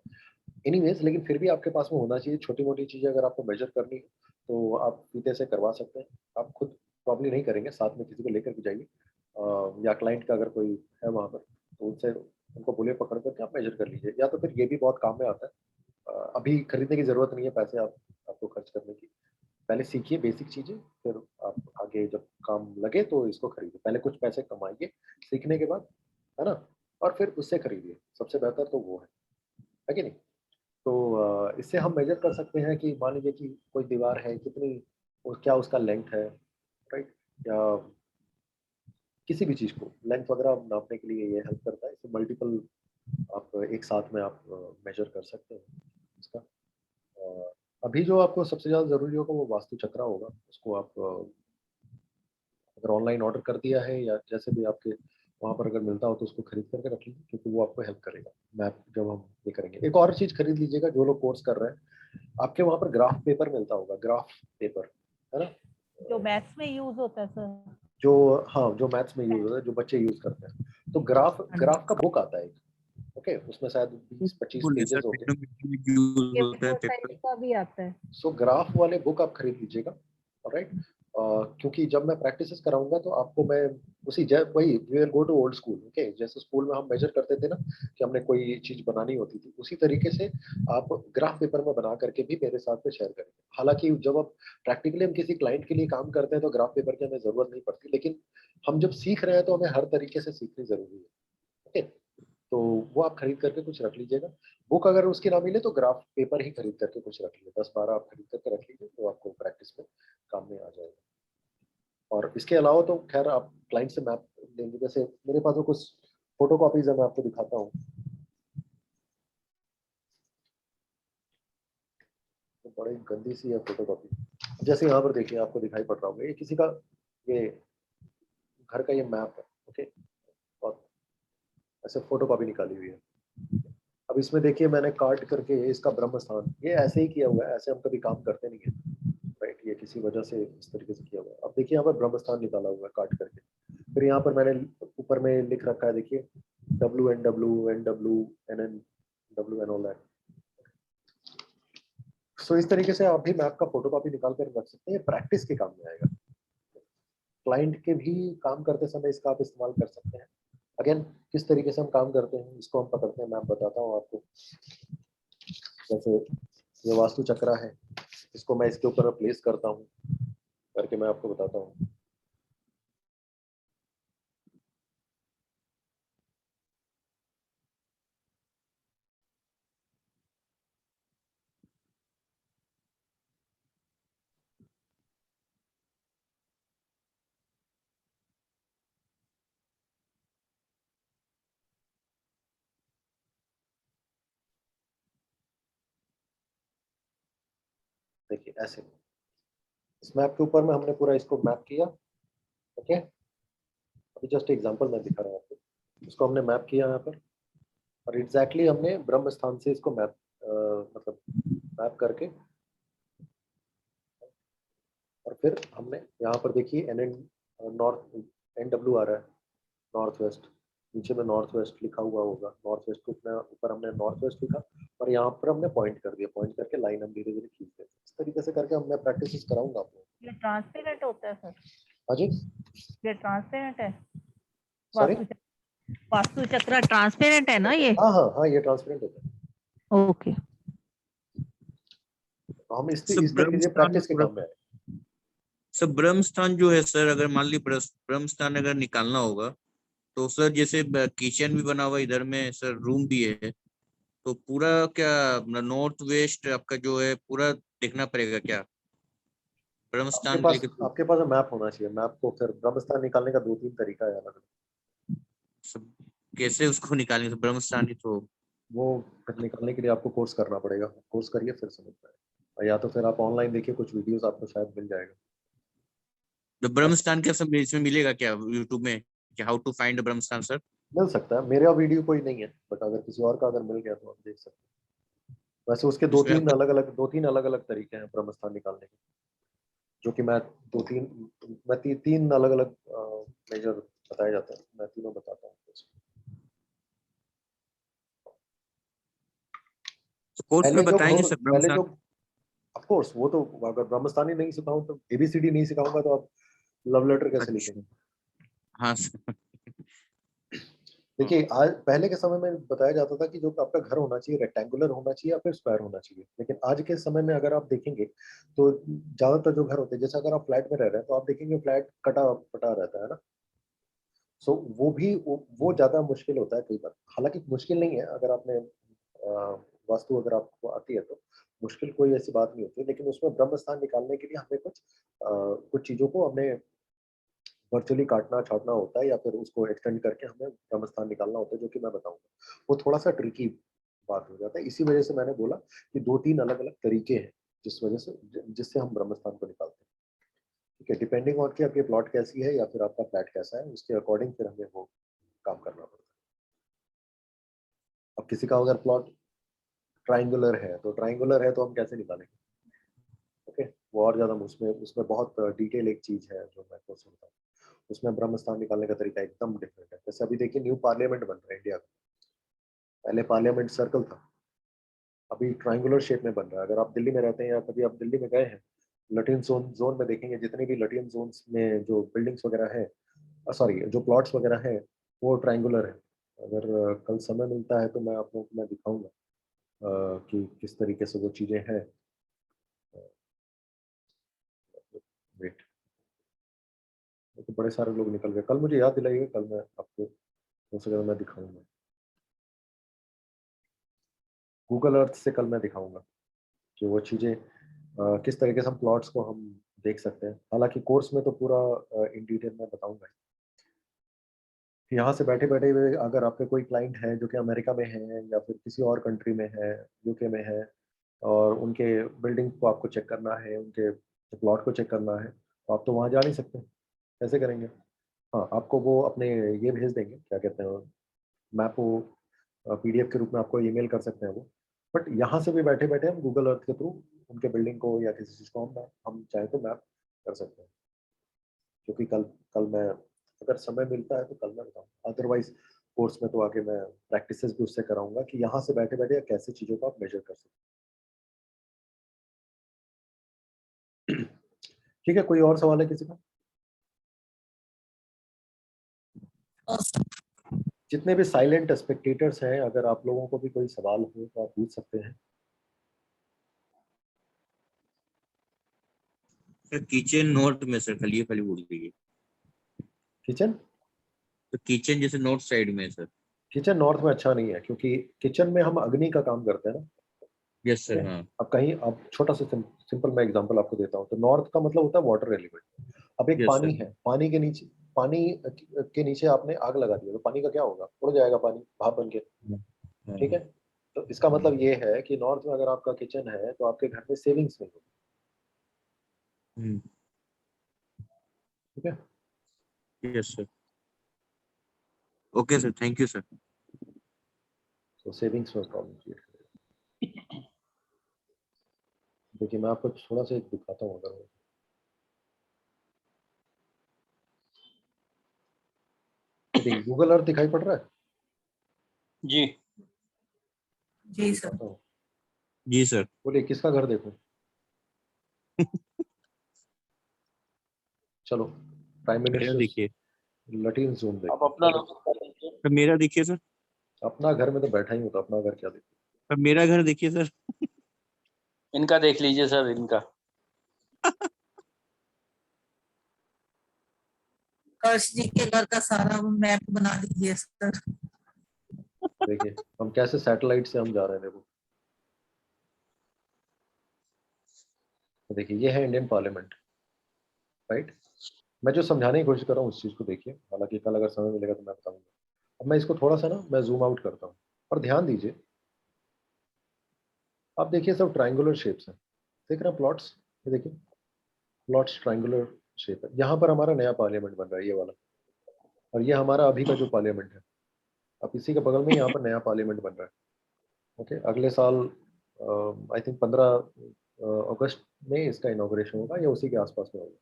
एनीवेज, लेकिन फिर भी आपके पास में होना चाहिए। छोटी मोटी चीजें अगर आपको मेजर करनी है तो आप फीते से करवा सकते हैं। आप खुद प्रॉब्ली नहीं करेंगे, साथ में किसी को लेकर के जाइए, या क्लाइंट का अगर कोई है वहाँ पर, तो उनसे उनको बोले पकड़ करके आप मेजर कर लीजिए। या तो फिर ये भी बहुत काम में आता है। अभी खरीदने की जरूरत नहीं है पैसे आपको खर्च करने की। पहले सीखिए बेसिक चीजें, फिर आप आगे जब काम लगे तो इसको खरीदिए। पहले कुछ पैसे कमाइए सीखने के बाद, है ना, और फिर उससे खरीदिए। सबसे बेहतर तो वो है कि नहीं। तो इससे हम मेजर कर सकते हैं कि मान लीजिए कि कोई दीवार है, कितनी क्या उसका लेंथ है, राइट, या किसी भी चीज़ को लेंथ वगैरह नापने के लिए ये हेल्प करता है। इससे मल्टीपल आप एक साथ में आप मेजर कर सकते हैं इसका। अभी जो आपको सबसे ज़्यादा ज़रूरी होगा वो वास्तु चक्रा होगा। उसको आप अगर ऑनलाइन ऑर्डर कर दिया है या जैसे भी आपके वहाँ पर अगर मिलता हो तो उसको खरीद करके रख लीजिए, क्योंकि वो आपको हेल्प करेगा मैप जब हम ये करेंगे। एक और चीज़ खरीद लीजिएगा, जो लोग कोर्स कर रहे हैं, आपके वहाँ पर ग्राफ पेपर मिलता होगा, ग्राफ पेपर, है ना, जो मैथ्स में यूज होता है सर। जो, हाँ, जो मैथ्स में यूज होता है, जो बच्चे यूज करते हैं। तो ग्राफ ग्राफ का बुक आता है एक, ओके, उसमें शायद 20-25 बोलिए सर, पेजेस होंगे। ट्रिग्नोमेट्री में यूज होता है पेपर। का भी आता है। सो ग्राफ वाले बुक आप खरीद लीजिएगा, राइट। क्योंकि जब मैं प्रैक्टिसेस कराऊंगा तो आपको मैं वही we will go to old school. Okay, जैसे स्कूल में हम मेजर करते थे ना कि हमने कोई चीज बनानी होती थी, उसी तरीके से आप ग्राफ पेपर में बना करके भी मेरे साथ में शेयर करेंगे। हालांकि जब आप प्रैक्टिकली हम किसी क्लाइंट के लिए काम करते हैं तो ग्राफ पेपर की हमें जरूरत नहीं पड़ती, लेकिन हम जब सीख रहे हैं तो हमें हर तरीके से सीखनी जरूरी है। ओके, तो वो आप खरीद करके कुछ रख लीजिएगा। बुक अगर उसकी ना मिले तो ग्राफ पेपर ही खरीद करके कुछ रख लीजिए, 10-12 आप खरीद करके रख लीजिए, तो आपको प्रैक्टिस में काम में आ जाएगा। और इसके अलावा तो खैर आप क्लाइंट से मैप लेंगे, जैसे मेरे पास तो कुछ फोटो कॉपीज है, मैं आपको दिखाता हूँ। तो बड़ी गंदी सी है फोटो कॉपी। जैसे यहाँ पर देखिए, आपको दिखाई पड़ रहा होगा, ये किसी का ये घर का ये मैप है। ओके, और ऐसे फोटो कॉपी निकाली हुई है। अब इसमें देखिए, मैंने काट करके इसका ब्रह्म स्थान, ये ऐसे ही किया हुआ है, ऐसे हम कभी काम करते नहीं है, राइट। ये किसी वजह से इस तरीके से किया हुआ है। अब देखिए यहाँ पर ब्रह्म स्थान निकाला हुआ है काट करके। फिर यहाँ पर मैंने ऊपर में लिख रखा है, देखिए, WNW, NW, NN, WN, all that. So इस तरीके से आप भी मैप का फोटो कॉपी निकाल कर रख सकते हैं, प्रैक्टिस के काम में आएगा। क्लाइंट के भी काम करते समय इसका आप इस्तेमाल कर सकते हैं। अगेन, किस तरीके से हम काम करते हैं इसको हम पकड़ते हैं, मैं बताता हूँ आपको। जैसे ये वास्तु चक्रा है, इसको मैं इसके ऊपर प्लेस करता हूँ करके मैं आपको बताता हूँ। देखिए ऐसे इस मैप के ऊपर में हमने पूरा इसको मैप किया। ओके, अभी जस्ट एग्जांपल मैं दिखा रहा हूँ आपको। इसको हमने मैप किया यहाँ पर और एग्जैक्टली हमने ब्रह्म स्थान से इसको मैप मतलब मैप करके और फिर हमने यहाँ पर देखिए नॉर्थ NW आ रहा है, नॉर्थ वेस्ट, नीचे में नॉर्थ वेस्ट लिखा हुआ होगा। नॉर्थ वेस्ट के ऊपर हमने नॉर्थ वेस्ट लिखा और यहाँ पर हमने पॉइंट कर दिया। पॉइंट करके लाइन हम धीरे धीरे खींचते हैं। इस तरीके से करके मैं प्रैक्टिस कराऊंगा आपको। ये ट्रांसपेरेंट होता है सर? हाँ जी, ये ट्रांसपेरेंट है? सॉरी, वास्तु चक्र ट्रांसपेरेंट है ना ये? हाँ हाँ हाँ, ये ट्रांसपेरेंट होता है। ओके, तो हम इस सर तरीके से प्रैक्टिस के काम में आए। सर ब्रह्म स्थान जो है सर, अगर मान ली ब्रह्म स्थान अगर निकालना होगा तो सर जैसे किचन भी बना हुआ इधर में सर, रूम भी है, तो पूरा क्या नॉर्थ वेस्ट आपका जो है पूरा देखना पड़ेगा क्या ब्रह्म स्थान के लिए? आपके पास मैप होना चाहिए। मैप को फिर ब्रह्म स्थान निकालने का 2-3 तरीका है अलग। सब कैसे उसको निकालेंगे? तो ब्रह्म स्थान ही तो वो फिर निकालने के लिए आपको कोर्स करना पड़ेगा। कोर्स करिए फिर समझ पाएगा, या तो फिर आप ऑनलाइन देखिए, कुछ वीडियोस आपको शायद मिल जाएगा। तो ब्रह्म स्थान क्या सब इसमें मिलेगा क्या यूट्यूब में, कि हाउ टू फाइंड ब्रह्म स्थान सर? मिल सकता है, मेरा वीडियो कोई नहीं है, बट अगर किसी और का अगर मिल गया तो आप देख सकते हैं। वैसे उसके दो उसमें तीन अलग अलग तरीके हैं ब्रह्म स्थान निकालने के, जो कि मैं तीन अलग अलग मेजर बताए जाते हैं। मैं तीनों बताता हूँ। कोर्स में बताएंगे सर ब्रह्म पहले जो स्थान? ऑफ कोर्स वो तो, अगर ब्रह्म स्थान ही नहीं सिखाऊं तो ABCD नहीं सिखाऊंगा तो आप लव लेटर कैसे अच्छा, लिखेंगे? हाँ सर। देखिए, आज पहले के समय में बताया जाता था कि जो आपका घर होना चाहिए रेक्टेंगुलर होना चाहिए या फिर स्क्वायर होना चाहिए। लेकिन आज के समय में अगर आप देखेंगे तो ज्यादातर जो घर होते हैं, जैसे अगर आप फ्लैट में रह रहे हैं तो आप देखेंगे फ्लैट कटा पटा रहता है ना। सो वो ज्यादा मुश्किल होता है कई बार। हालांकि मुश्किल नहीं है, अगर आपने वास्तु अगर आपको आती है तो मुश्किल कोई ऐसी बात नहीं होती। लेकिन उसमें ब्रह्म स्थान निकालने के लिए हमें कुछ चीजों को हमने वर्चुअली काटना छाटना होता है, या फिर उसको एक्सटेंड करके हमें ब्रह्म स्थान निकालना होता है, जो कि मैं बताऊंगा। वो थोड़ा सा ट्रिकी बात हो जाता है। इसी वजह से मैंने बोला कि 2-3 अलग अलग तरीके हैं जिससे हम ब्रह्म स्थान को निकालते हैं। ठीक है, डिपेंडिंग ऑन कि आपकी प्लॉट कैसी है या फिर आपका फ्लैट कैसा है, उसके अकॉर्डिंग फिर हमें वो काम करना पड़ता है। अब किसी का अगर प्लॉट ट्राइंगुलर है तो हम कैसे निकालेंगे? ओके, वो और ज्यादा उसमें उसमें बहुत डिटेल एक चीज है जो मैं आपको सुनता हूँ। उसमें ब्रह्म स्थान निकालने का तरीका एकदम डिफरेंट है। जैसे अभी देखिए न्यू पार्लियामेंट बन रहा है इंडिया का। पहले पार्लियामेंट सर्कल था, अभी ट्राइंगुलर शेप में बन रहा है। अगर आप दिल्ली में रहते हैं या कभी आप दिल्ली में गए हैं, लटियन जोन में देखेंगे, जितने भी लटियन जोन्स में जो बिल्डिंग्स वगैरह है, सॉरी जो प्लॉट्स वगैरह है, वो ट्राइंगुलर है। अगर कल समय मिलता है तो मैं आप लोगों को मैं दिखाऊंगा कि किस तरीके से वो चीजें हैं। वेट, तो बड़े सारे लोग निकल गए। कल मुझे याद दिलाइएगा, कल मैं आपको हो सकेगा मैं दिखाऊंगा। गूगल अर्थ से कल मैं दिखाऊंगा कि वो चीजें किस तरीके से हम प्लॉट्स को हम देख सकते हैं। हालांकि कोर्स में तो पूरा इन डिटेल में बताऊंगा। यहाँ से बैठे बैठे हुए अगर आपके कोई क्लाइंट है जो कि अमेरिका में है या फिर किसी और कंट्री में है, UK में है, और उनके बिल्डिंग को आपको चेक करना है, उनके प्लॉट को चेक करना है, तो आप तो वहाँ जा नहीं सकते। कैसे करेंगे? हाँ, आपको वो अपने ये भेज देंगे, क्या कहते हैं, मैप वो PDF के रूप में आपको ईमेल कर सकते हैं वो। बट यहाँ से भी बैठे बैठे हम गूगल अर्थ के थ्रू उनके बिल्डिंग को या किसी चीज़ को हम चाहे तो मैप कर सकते हैं। क्योंकि कल कल मैं, अगर समय मिलता है तो कल मैं बताऊँगा। अदरवाइज कोर्स में तो आगे मैं प्रैक्टिसेस भी उससे कराऊंगा कि यहाँ से बैठे बैठे कैसे चीज़ों को आप मेजर कर सकते हैं। ठीक है, कोई और सवाल है किसी का? जितने भी साइलेंट स्पेक्टेटर्स हैं, अगर आप लोगों को भी कोई सवाल हो तो आप पूछ सकते हैं। सर किचन नॉर्थ में सर, खाली खाली बोल दीजिए। किचन तो किचन जैसे नॉर्थ साइड में है सर। किचन नॉर्थ में अच्छा नहीं है, क्योंकि किचन में हम अग्नि का काम करते हैं ना। यस ठीक सर, है? हाँ। अब कहीं, अब छोटा सा सिंपल मैं एग्जांपल आपको देता हूँ। तो नॉर्थ का मतलब होता है वाटर एलिमेंट। अब एक यस पानी सर। है, पानी के नीचे आपने आग लगा दी, तो पानी का क्या होगा? उड़ जाएगा पानी भाप बन के। ठीक है, तो इसका मतलब ये है कि नॉर्थ में अगर आपका किचन है तो आपके घर में सेविंग्स नहीं होगी। ठीक है। Yes sir. Okay sir, thank you sir. तो सेविंग्स में प्रॉब्लम क्रिएट करेगा। देखिए मैं आपको थोड़ा सा एक दिखाता हूँ अगर देखिए गूगल अर्थ दिखाई पड़ रहा है। जी जी सर। दिखाता हूँ। जी सर। बोलिए किसका घर देखूं? चलो प्राइम मेरा मिनिस्टर देखिए। लटीन जोन आप देखो। अपना लोकेशन सर मेरा देखिए सर। अपना घर में तो बैठा ही हूँ, तो अपना घर क्या देखूं? सर मेरा घर देखिए सर। इनका देख लीजिए सर, इनका। कर्ष जी के घर का सारा मैप बना दीजिए सर। देखिए हम कैसे सैटेलाइट से हम जा रहे हैं। देखो तो देखिए ये है इंडियन पार्लियामेंट, राइट। मैं जो समझाने की कोशिश कर रहा हूँ उस चीज़ को देखिए, हालांकि कल अगर समय मिलेगा तो मैं बताऊंगा। अब मैं इसको थोड़ा सा ना मैं जूम आउट करता हूँ और ध्यान दीजिए। आप देखिए सब ट्राइंगुलर शेप्स हैं, देख रहे हैं प्लॉट्स, ये देखिए प्लॉट्स ट्राइंगुलर शेप है। यहाँ पर हमारा नया पार्लियामेंट बन रहा है ये वाला, और ये हमारा अभी का जो पार्लियामेंट है। अब इसी के बगल में यहाँ पर नया पार्लियामेंट बन रहा है। ओके, अगले साल आई थिंक 15 अगस्त में इसका इनॉग्रेशन होगा या उसी के आसपास में होगा।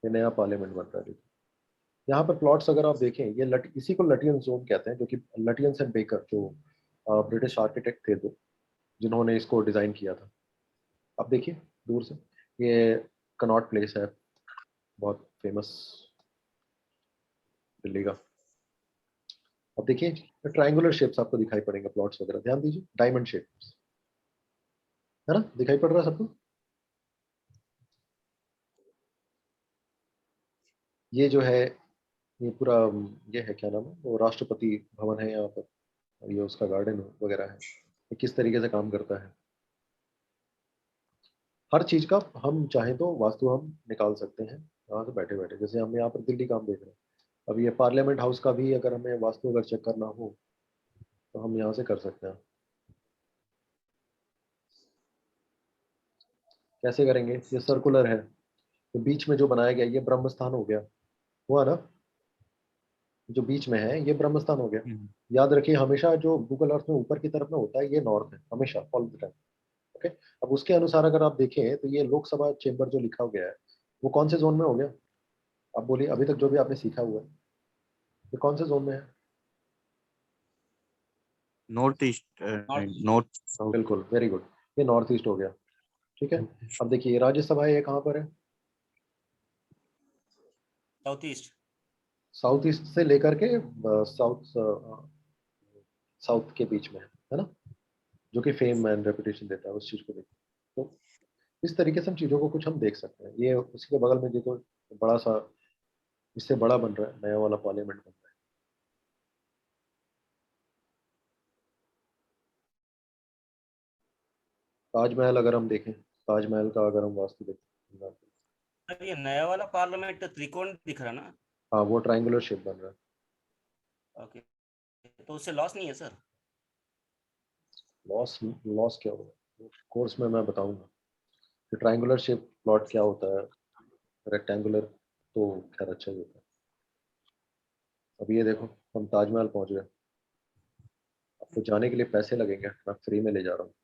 ये नया पार्लियामेंट बन रहा है। देखिए यहाँ पर प्लॉट्स अगर आप देखें, ये इसी को लटियन जोन कहते हैं, जो कि लटियंस एंड बेकर जो ब्रिटिश आर्किटेक्ट थे दो, जिन्होंने इसको डिज़ाइन किया था। आप देखिए दूर से, ये कनॉट प्लेस है, बहुत फेमस दिल्ली का। अब देखिए ट्रायंगुलर शेप्स आपको दिखाई पड़ेंगे, प्लॉट्स वगैरह ध्यान दीजिए, डायमंड शेप्स है ना, दिखाई पड़ रहा है सबको। ये जो है ये पूरा ये है क्या नाम है, वो राष्ट्रपति भवन है यहाँ पर, और ये उसका गार्डन वगैरह है। ये किस तरीके से काम करता है, हर चीज का हम चाहें तो वास्तु हम निकाल सकते हैं यहाँ से बैठे बैठे। जैसे हम यहाँ पर दिल्ली काम देख रहे हैं, अब ये पार्लियामेंट हाउस का भी अगर हमें वास्तु अगर चेक करना हो तो हम यहाँ से कर सकते हैं। कैसे करेंगे, ये सर्कुलर है तो बीच में जो बनाया गया ये ब्रह्म स्थान हो गया, हुआ ना, जो बीच में है ये ब्रह्म स्थान हो गया। याद रखिए हमेशा जो गूगल अर्थ में ऊपर की तरफ में होता है ये नॉर्थ है हमेशा, ऑल द टाइम। ओके, अब उसके अनुसार अगर आप देखें तो ये लोकसभा चेंबर जो लिखा गया है वो कौन से जोन में हो गया? आप बोलिए अभी तक जो भी आपने सीखा हुआ है ये कौन से जोन में है? North east, north south. बिल्कुल, वेरी गुड, ये नॉर्थ ईस्ट हो गया। ठीक है, अब देखिए राज्यसभा ये कहाँ पर है? South east. साउथ ईस्ट से लेकर के साउथ साउथ के बीच में है ना, जो कि फेम एंड रेपुटेशन देता है उस चीज को देखो। तो इस तरीके से हम चीजों को कुछ हम देख सकते हैं। ये उसी के बगल में देखो बड़ा सा, इससे बड़ा बन रहा है नया वाला पार्लियामेंट बन रहा है। ताजमहल अगर हम देखें, ताजमहल का अगर हम वास्तु देखें, सर ये नया वाला पार्लियामेंट त्रिकोण दिख रहा ना? हाँ वो ट्रायंगुलर शेप बन रहा है। ओके, तो उससे लॉस नहीं है सर? लॉस, लॉस क्या होगा कोर्स में मैं बताऊंगा कि ट्रायंगुलर शेप प्लॉट क्या होता है, रेक्टेंगुलर तो खैर अच्छा ही होता है। अब ये देखो हम ताजमहल पहुंच गए, आपको जाने के लिए पैसे लगेंगे, मैं फ्री में ले जा रहा हूँ।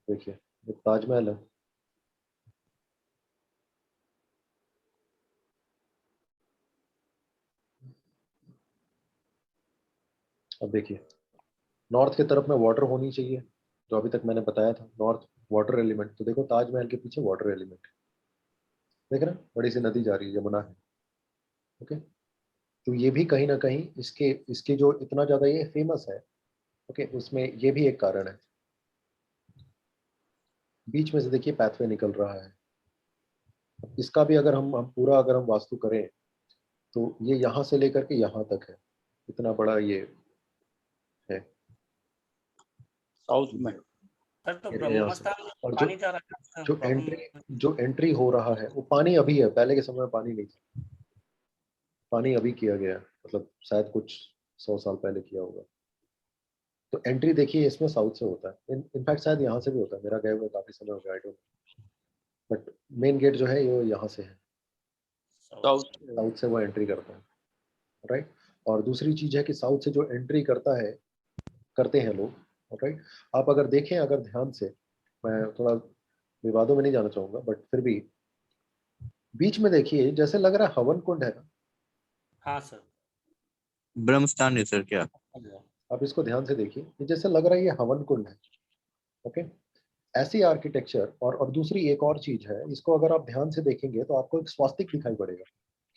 देखिए ये ताजमहल है, अब देखिए नॉर्थ की तरफ में वाटर होनी चाहिए, जो अभी तक मैंने बताया था नॉर्थ वाटर एलिमेंट। तो देखो ताजमहल के पीछे वाटर एलिमेंट देख रहे हैं, बड़ी सी नदी जा रही है, यमुना है। ओके, तो ये भी कहीं ना कहीं इसके इसके जो इतना ज्यादा ये फेमस है, ओके, उसमें ये भी एक कारण है। बीच में से देखिए पैथवे निकल रहा है, इसका भी अगर हम पूरा अगर हम वास्तु करें तो ये यहाँ से लेकर के यहाँ तक है, इतना बड़ा ये है। साउथ में। सर तो ये यहाँ से, ब्रह्मस्थान में और पानी जा रहा है, जो प्रॉब्लम। जो एंट्री हो रहा है वो पानी अभी है, पहले के समय में पानी नहीं था, पानी अभी किया गया है, मतलब शायद कुछ 100 साल पहले किया होगा। तो एंट्री देखिए इसमें साउथ से होता है, इनफैक्ट शायद यहाँ से भी होता है, मेरा गए हुए काफी समय हो गया, I don't, but main gate जो है ये यहाँ से है, साउथ से वो एंट्री करता है, राइट। और दूसरी चीज है कि साउथ से जो एंट्री करते हैं लोग, राइट। आप अगर देखें, अगर ध्यान से, मैं थोड़ा विवादों में नहीं जाना चाहूंगा, बट फिर भी बीच में देखिए जैसे लग रहा है हवन कुंड है ना, हाँ सर। ब्रह्मस्थान है सर क्या? आप इसको ध्यान से देखिए, ये जैसे लग रहा है ये हवन कुंड है, ओके। ऐसी आर्किटेक्चर, और दूसरी एक और चीज है, इसको अगर आप ध्यान से देखेंगे तो आपको एक स्वास्तिक दिखाई पड़ेगा।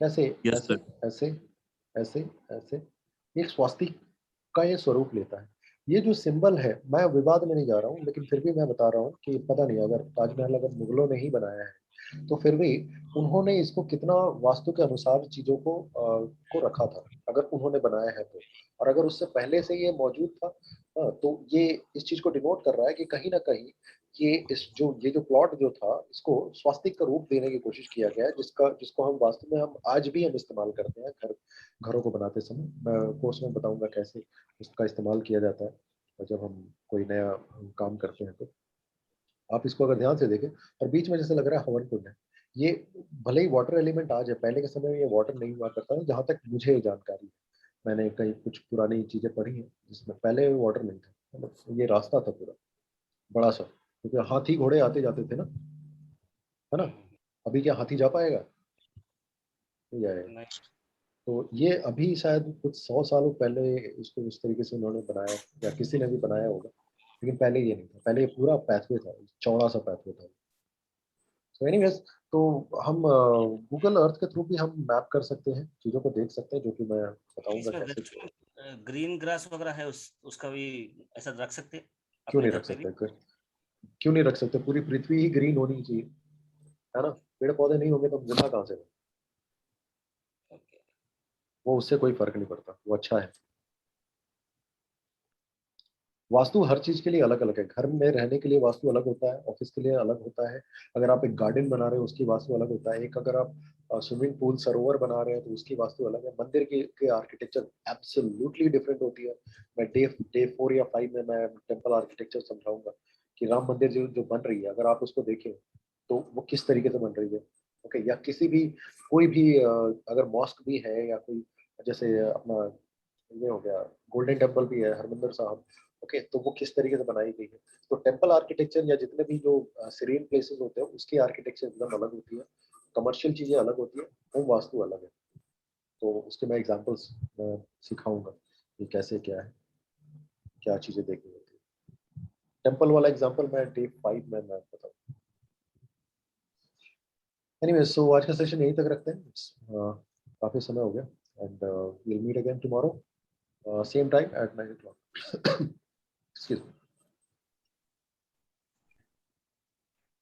कैसे? यस ऐसे सर। ऐसे ऐसे ऐसे, एक स्वास्तिक का ये स्वरूप लेता है। ये जो सिंबल है, मैं विवाद में नहीं जा रहा हूँ, लेकिन फिर भी मैं बता रहा हूँ कि पता नहीं, अगर ताजमहल अगर मुगलों ने ही बनाया है तो फिर भी उन्होंने इसको कितना वास्तु के अनुसार चीजों को रखा था, अगर उन्होंने बनाया है तो। और अगर उससे पहले से ये मौजूद था, तो ये इस चीज को डिनोट कर रहा है कि कहीं ना कहीं ये जो प्लॉट जो था, इसको स्वास्तिक का रूप देने की कोशिश किया गया है, जिसको हम वास्तव में हम आज भी हम इस्तेमाल करते हैं घरों को बनाते समय। मैं कोर्स में बताऊंगा कैसे उसका इस्तेमाल किया जाता है, और जब हम कोई नया काम करते हैं तो आप इसको अगर ध्यान से देखें, और बीच में जैसे लग रहा है हवन कुंड है, ये भले ही वाटर एलिमेंट आज है, पहले के समय में ये वाटर नहीं हुआ करता था, जहां तक मुझे जानकारी है। मैंने कहीं कुछ पुरानी चीजें पढ़ी हैं जिसमें पहले वाटर नहीं था, मतलब ये रास्ता था पूरा बड़ा सा, क्योंकि हाथी घोड़े आते जाते थे ना, है ना। अभी क्या हाथी जा पाएगा? नहीं जाएगा। तो ये अभी शायद कुछ 100 सालों पहले इसको इस तरीके से उन्होंने बनाया, या किसी ने भी बनाया होगा, लेकिन पहले ये नहीं था, पहले ये पूरा पैथवे था, चौड़ा सा पैथवे था। सो एनीवेज, तो हम गूगल अर्थ के थ्रू भी हम मैप कर सकते हैं, चीज़ों को देख सकते हैं, जो कि मैं बताऊंगा इसमें कैसे। ग्रीन ग्रास वगैरह है, उसका भी ऐसा रख सकते हैं क्यों अपने नहीं घर रख पे भी। सकते? क्यों नहीं रख सकते? पूरी पृथ्वी ही ग्रीन होनी चाहिए, है ना। पेड़ पौधे नहीं होंगे तो हम जिंदा कहाँ से रहें? वो उससे कोई फर्क नहीं पड़ता, वो अच्छा है। वास्तु हर चीज के लिए अलग अलग है, घर में रहने के लिए वास्तु अलग होता है, ऑफिस के लिए अलग होता है, अगर आप एक गार्डन बना रहे हो उसकी वास्तु अलग होता है, एक अगर आप स्विमिंग पूल सरोवर बना रहे हैं तो उसकी वास्तु अलग है, मंदिर के आर्किटेक्चर एब्सोल्युटली डिफरेंट होती है। मैं डे 4 या 5 में मैं टेम्पल आर्किटेक्चर समझाऊंगा कि राम मंदिर जो बन रही है, अगर आप उसको देखें तो वो किस तरीके से बन रही है, ओके। या किसी भी कोई भी अगर मॉस्क भी है, या कोई जैसे अपना ये हो गया, गोल्डन टेम्पल भी है, हरमिंदर साहब, ओके, तो वो किस तरीके से बनाई गई है। तो टेम्पल आर्किटेक्चर या जितने भी जो सीरीन प्लेसेस होते हैं उसकी आर्किटेक्चर एकदम अलग होती है, कमर्शियल चीजें अलग होती है, होम वास्तु अलग है। तो उसके मैं एग्जांपल्स सिखाऊंगा कि कैसे क्या है, क्या चीजें देखनी होती है। टेम्पल वाला एग्जांपल मैं डे 5 में मैं बताऊँ। एनीवे, सो आज का सेशन यहीं तक रखते हैं, काफी समय हो गया, and we'll meet again tomorrow, same time at 9 o'clock. Excuse me.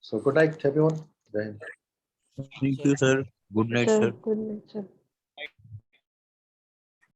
So good night, everyone. Jai Hind. Thank you sir. Good night Sir, sir. good night, sir.